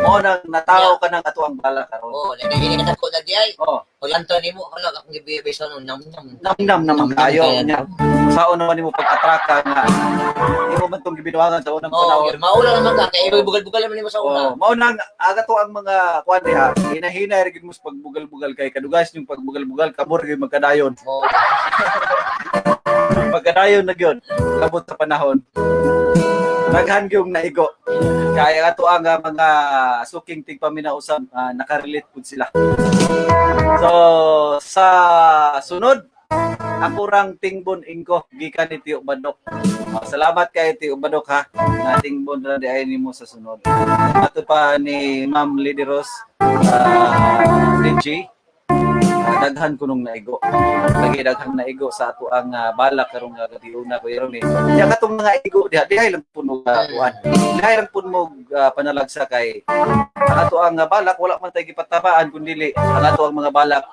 [SPEAKER 4] Mao nang nataw ka nang ato ang bala karon.
[SPEAKER 5] Nagiging ka dako na di ay.
[SPEAKER 4] Oh.
[SPEAKER 5] Paglanto nimo hala akong gibibay sa nam.
[SPEAKER 4] Namnam naman kayo nya. Saon naman nimo pag-atraka nga imo man tong gibinuangan sa unang panahon.
[SPEAKER 5] Maulaw naman ka kay bugal-bugal man nimo sa una.
[SPEAKER 4] Mao nang aga to ang mga kuan diha. Hinahinay ra gid mo sa pagbugal-bugal kay kadugas yung pagbugal-bugal kamor gyud magkadayon. Pagkadayon na gyud labot sa panahon. Daghan gyud naigo. Kaya ato ang mga suking tigpaminausab nakarelate pud sila. So sa sunod ako rang tingbon ingko gikan ni Tio Badok. Salamat kay Tio Badok ha. Na tingbon ra di ay nimo sa sunod. Ato pa ni Ma'am Lady Rose DJ. Daghan ko nung naigo. Lagi daghan naigo sa ato ang balak karong gadiuna ko iron ni. Ya katong mga igo diha lang puno kuan. Diha lang puno panalagsa kay ato ang balak wala man tay gipatabaan kundi ang ato ang mga balak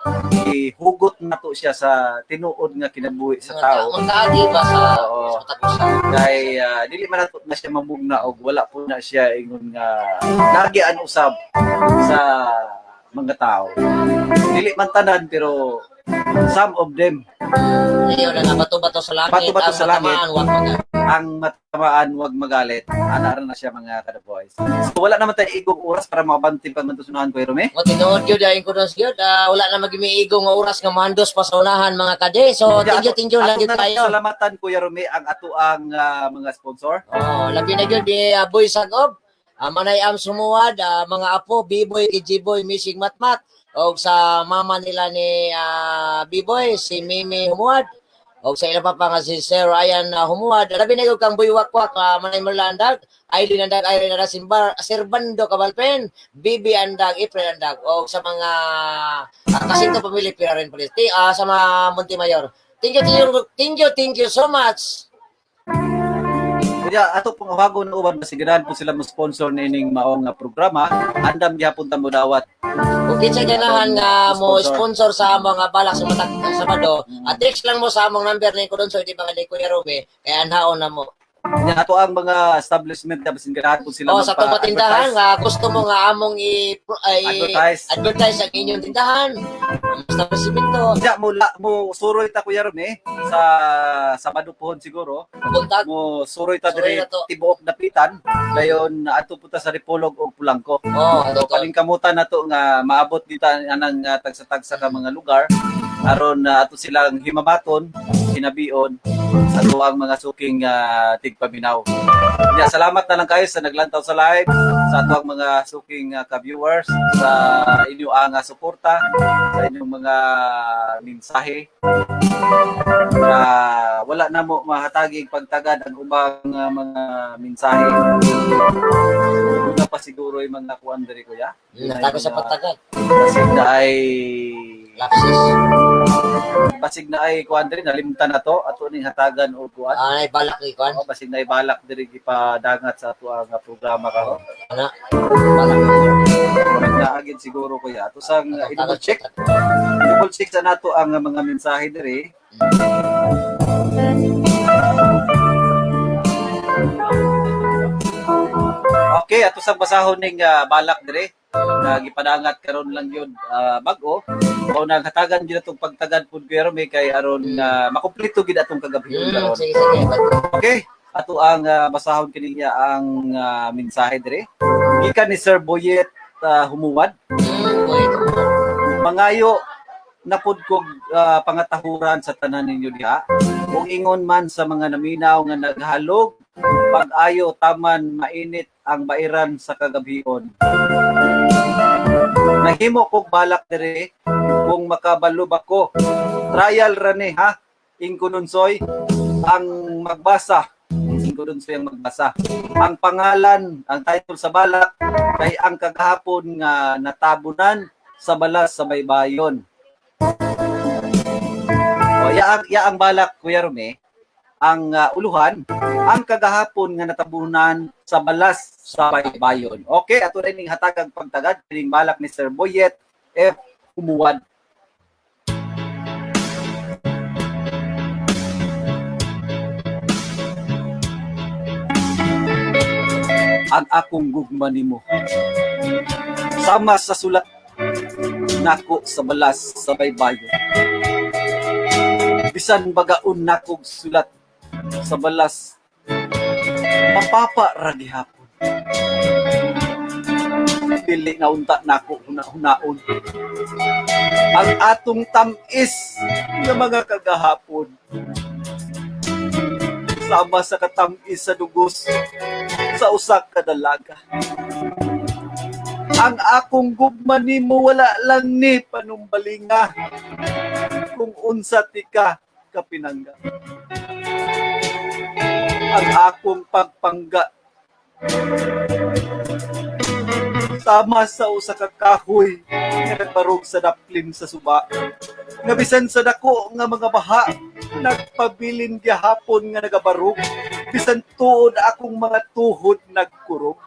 [SPEAKER 4] ihugot nato siya sa tinuod nga kinabuhi sa tao.
[SPEAKER 5] Magkaagi ba sa tapusan?
[SPEAKER 4] Kay dili man nato na siya mamugna og wala po na siya ingon nga nagian usab sa mga tao. Dili man tanan pero some of them.
[SPEAKER 5] Ayaw na nga bato-bato sa langit.
[SPEAKER 4] Bato-bato sa langit.
[SPEAKER 5] Ang
[SPEAKER 4] matamaan wag magalit. Ana na siya mga kada boys. So wala naman tay igong oras para mabanti pag matusunahan ko Rome.
[SPEAKER 5] Mo tinuod gyud ayin ko dos gyud. Wala na magimiigo nga oras nga mahandos pa sa unahan mga kade. So thank you lang gyud kayo.
[SPEAKER 4] Salamatan Kuya Rome ang ato ang mga sponsor.
[SPEAKER 5] Labi na gyud ni Boy Sagob. Manay am sumuwad, mga apo, B-Boy, G-Boy, Missing Matmat, o sa mama nila ni B-Boy, si Mimi Humuwad, o sa ilang pa nga si Sir Ryan Humuwad. Labi na kang Boy Wakwak, Manay Malandag, Aileen Andag, Irene Arasimbar, Sir Bando Cabalpen, Bibi Andag, April Andag, o sa mga kasinto pamilya pira rin polis, sa mga Montimayor. Thank you so much.
[SPEAKER 4] Kaya ato pong hago na uban pasigurahan po sila mo-sponsor nining maong programa. Andam gyapon ta mo dawat.
[SPEAKER 5] Kung kinsa ganahan nga mo sponsor sa mga balak sa matag Sabado, text lang mo sa among number ni ko don so di ba ni Kuya Rome kaya anhaon na mo.
[SPEAKER 4] Kaya ato ang mga establishment na basin ganahan po sila
[SPEAKER 5] sa itong patindahan nga gusto mo nga among advertise ang inyong tindahan. Establishment to.
[SPEAKER 4] Kaya mo suroy ta Kuya Rome sa Sabado pohon siguro.
[SPEAKER 5] Buntag.
[SPEAKER 4] Mo suroy ta diri tibuok dapitan. Dayon ato puta sa Ripolog o Pulangko. So paningkamutan nato nga maabot dito anang tagsa-tagsa ka mga lugar aron ato silang himamaton, hinabion ato ang mga suking tigpaminaw. Yeah, salamat na lang kayo sa naglantaw sa live, sa ato ang mga suking ka-viewers, sa inyo ang suporta, sa inyong mga mensahe. Wala na mo mahatagig pagtagad ang ubang mga mensahe. So, una pa siguro yung mga kuwan diri kuya.
[SPEAKER 5] Natago sa pagtagad.
[SPEAKER 4] Kasi dahil
[SPEAKER 5] lapses.
[SPEAKER 4] Basig na ay kuan diri nalimtan na to ato ning hatagan og kuan.
[SPEAKER 5] Ay balak ni kuan.
[SPEAKER 4] Basig na ibalak diri gipadangat sa ato ang programa karon.
[SPEAKER 5] Ana. Balak.
[SPEAKER 4] Murag na agad siguro kuya. Ato sang i-double check. Double check sa nato ang mga mensahe diri. Okay, ato sang basahon ning balak diri. Gipadangat karon lang yun bag-o. O naghatagan gyud atong pagtagad pud pero may kay aron makumpleto gid atong kagabi karon.
[SPEAKER 5] Sige sige.
[SPEAKER 4] Okay, ato ang basahon kaniya ang mensahe diri. Gikan ni Sir Boyet Humuwad. Mangayo na pud kog pangatahuran sa tanan ninyo diha. Kung ingon man sa mga naminaw nga naghalog pag-ayo taman mainit ang bairan sa kagabion. Nahimo kog balak diri kung makabalo ako. Trial rani ha. Ingkununsoy ang magbasa. Ingkununsoy ang magbasa. Ang pangalan, ang title sa balak kay ang kagahapon nga natabunan sa balas sa baybayon. O ya ang balak Kuya Rome, ang uluhan ang kagahapon nga natabunan sa balas sa baybayon. Okay, ato rin ning hatagag pagtagad kining balak ni Sir Boyet F. Humuwad. Ang akong gugma nimo sama sa sulat nako sa balas sa baybayon. Bisan bagaon nakog sulat sa balas mapapa ra gihapon. Dili na unta nako hunaon. Ang atong tamis nga mga kagahapon sama sa katamis sa dugos sa usak ka dalaga. Ang akong gugma nimo wala lang ni panumbalinga kung unsa ti ka kapinangga. Ang akong pagpangga sama sa usa ka kahoy nga nagbarog sa daplim sa suba. Nga bisan sa dako nga mga baha nagpabilin gihapon nga nagabarog. Bisan tuod akong mga tuhod nagkurog.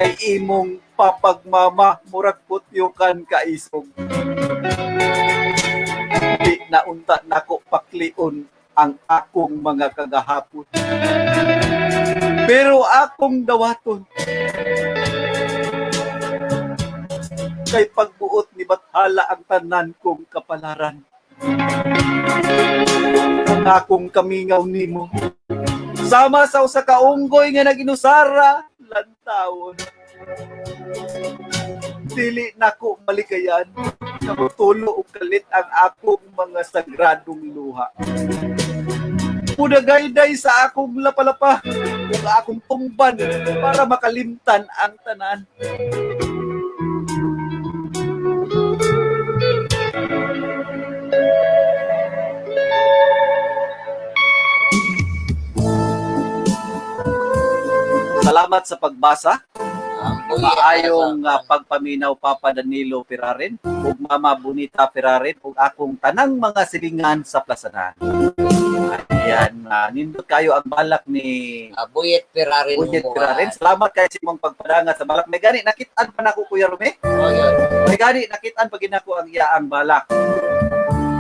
[SPEAKER 4] Kay imong papagmama murag putyukan ka isog. Di na unta nako paklion ang akong mga kagahapon. Pero akong dawaton kay pagbuot ni Bathala ang tanan kong kapalaran. Ang akong kamingaw nimo sama sa usa ka unggoy nga naginusara lantawon. Dili nako malikayan namutulo og kalit ang akong mga sagradong luha. Pudagayday sa akong lapalapa ug akong tumban para makalimtan ang tanan. Salamat sa pagbasa. Maayong pagpaminaw Papa Danilo Pirarin ug Mama Bonita Pirarin ug akong tanang mga silingan sa plasanan. Ayan, nindot kayo ang balak ni
[SPEAKER 5] Boyet Pirarin.
[SPEAKER 4] Boyet Pirarin. Salamat kayo sa imong pagpadangat sa balak. May gani nakit-an pa nako Kuya Rome. May gani nakit-an pag ginako ang iyaang balak.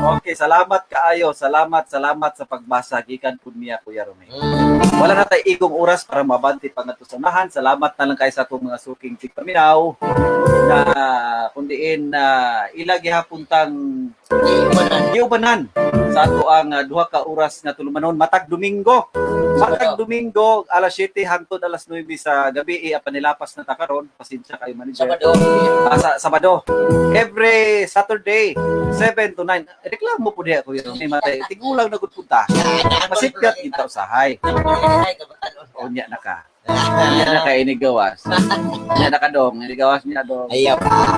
[SPEAKER 4] Okay, salamat kaayo. Salamat sa pagbasa gikan pud niya Kuya Rome. Wala na tay igong oras para mabanti pangatusanahan. Salamat na lang kayo sa atong mga suking tigpaminaw na kundiin ila gihapon tang giubanan sa ato ang duha ka oras nga tulumanon matag Domingo. Matag Domingo alas 7 hangtod alas 9 sa gabi apanilapas na ta karon. Pasensya kayo manager. Sabado. Every Saturday 7 to 9. Reklamo po diha ko yun. May matay. Tigulang na gud punta. Masipyat kita usahay. Unya na ka. Yan na kay inigawas. Yan na kadong, inigawas niya dong.
[SPEAKER 5] Ayaw.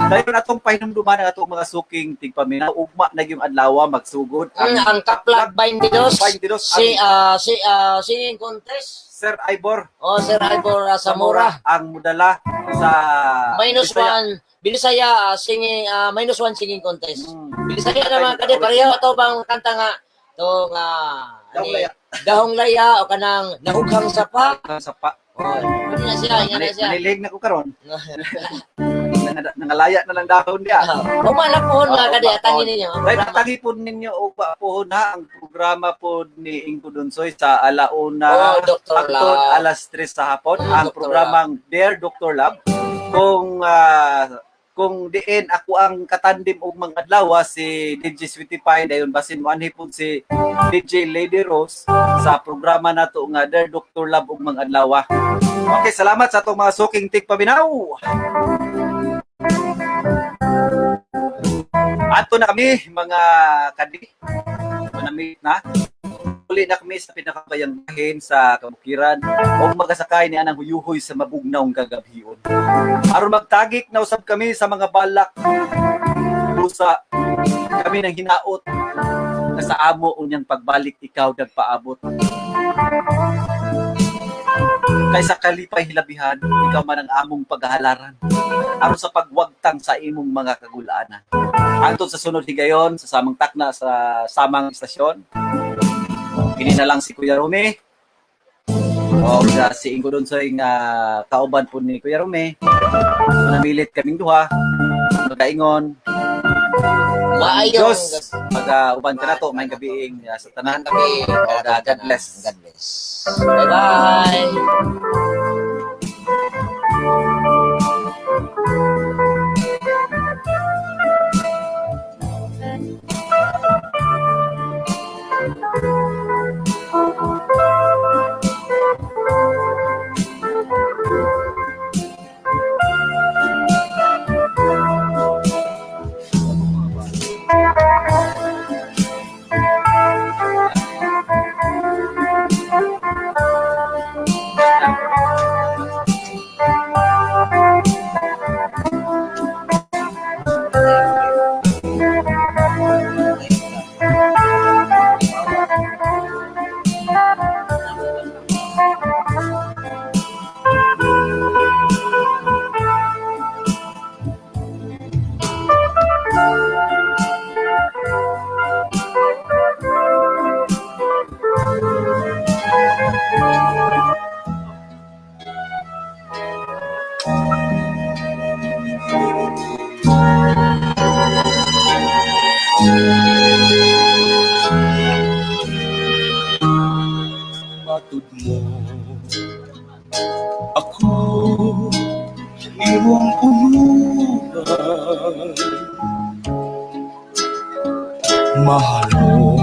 [SPEAKER 4] Dayon atong pahinumduman ang atong mga suking tigpaminaw, ugma na yung adlaw magsugod.
[SPEAKER 5] Ang kaplag 22
[SPEAKER 4] 22
[SPEAKER 5] singing contest.
[SPEAKER 4] Sir Ivor
[SPEAKER 5] Sir Ivor Zamora.
[SPEAKER 4] ang mudala sa
[SPEAKER 5] -1 Binisaya singing -1 singing contest.
[SPEAKER 4] Hmm.
[SPEAKER 5] Binisaya naman kadi pareho ato bang kanta nga tong
[SPEAKER 4] Dahong Laya.
[SPEAKER 5] Dahong Laya o kanang nahughang sapa.
[SPEAKER 4] Sa pa.
[SPEAKER 5] Hindi na siya, nga na siya.
[SPEAKER 4] Nanilig na ko karon. Nangalaya na lang dahon niya.
[SPEAKER 5] Umala po nga kadi atangin ninyo.
[SPEAKER 4] Dahil natangi po ninyo o ba po na ang programa po ni Ingo Dunsoy sa alauna
[SPEAKER 5] Dr.
[SPEAKER 4] hangtod
[SPEAKER 5] Lab.
[SPEAKER 4] alas 3 sa hapon. Ang
[SPEAKER 5] Dr.
[SPEAKER 4] programang Dear Dr. Lab. Kung diin ako ang katandim og mga adlaw si DJ Sweetie Pie dayon basin mo anhi pud si DJ Lady Rose sa programa nato nga Dear Dr. Lab og mga adlaw. Okay, salamat sa atong mga suking tigpaminaw. Ato na kami mga kadi. Manamit na. Uli na kami sa pinakabayang bahin sa kabukiran o magasakay ni anang huyuhoy sa mabugnaw kagabhion. Aron magtagik na usab kami sa mga balak busa kami nang hinaot na sa amo unyang pagbalik ikaw nagpaabot. Kaysa kalipay hilabihan, ikaw man ang among paghahalaran aron sa pagwagtang sa imong mga kagulaanan. Hangtod sa sunod higayon sa samang takna sa samang istasyon. Kini na lang si Kuya Rome. O si Ingo Dunsoy nga kauban po ni Kuya Rome. Namilit kaming duha. Magaingon.
[SPEAKER 5] Maayong
[SPEAKER 4] Diyos. Mag-uban ka na to. May gabiing sa tanan.
[SPEAKER 5] kami.
[SPEAKER 4] God bless.
[SPEAKER 5] God bless. Bye-bye.
[SPEAKER 3] Patod mo ako sa iyong pulutan. Mahal mo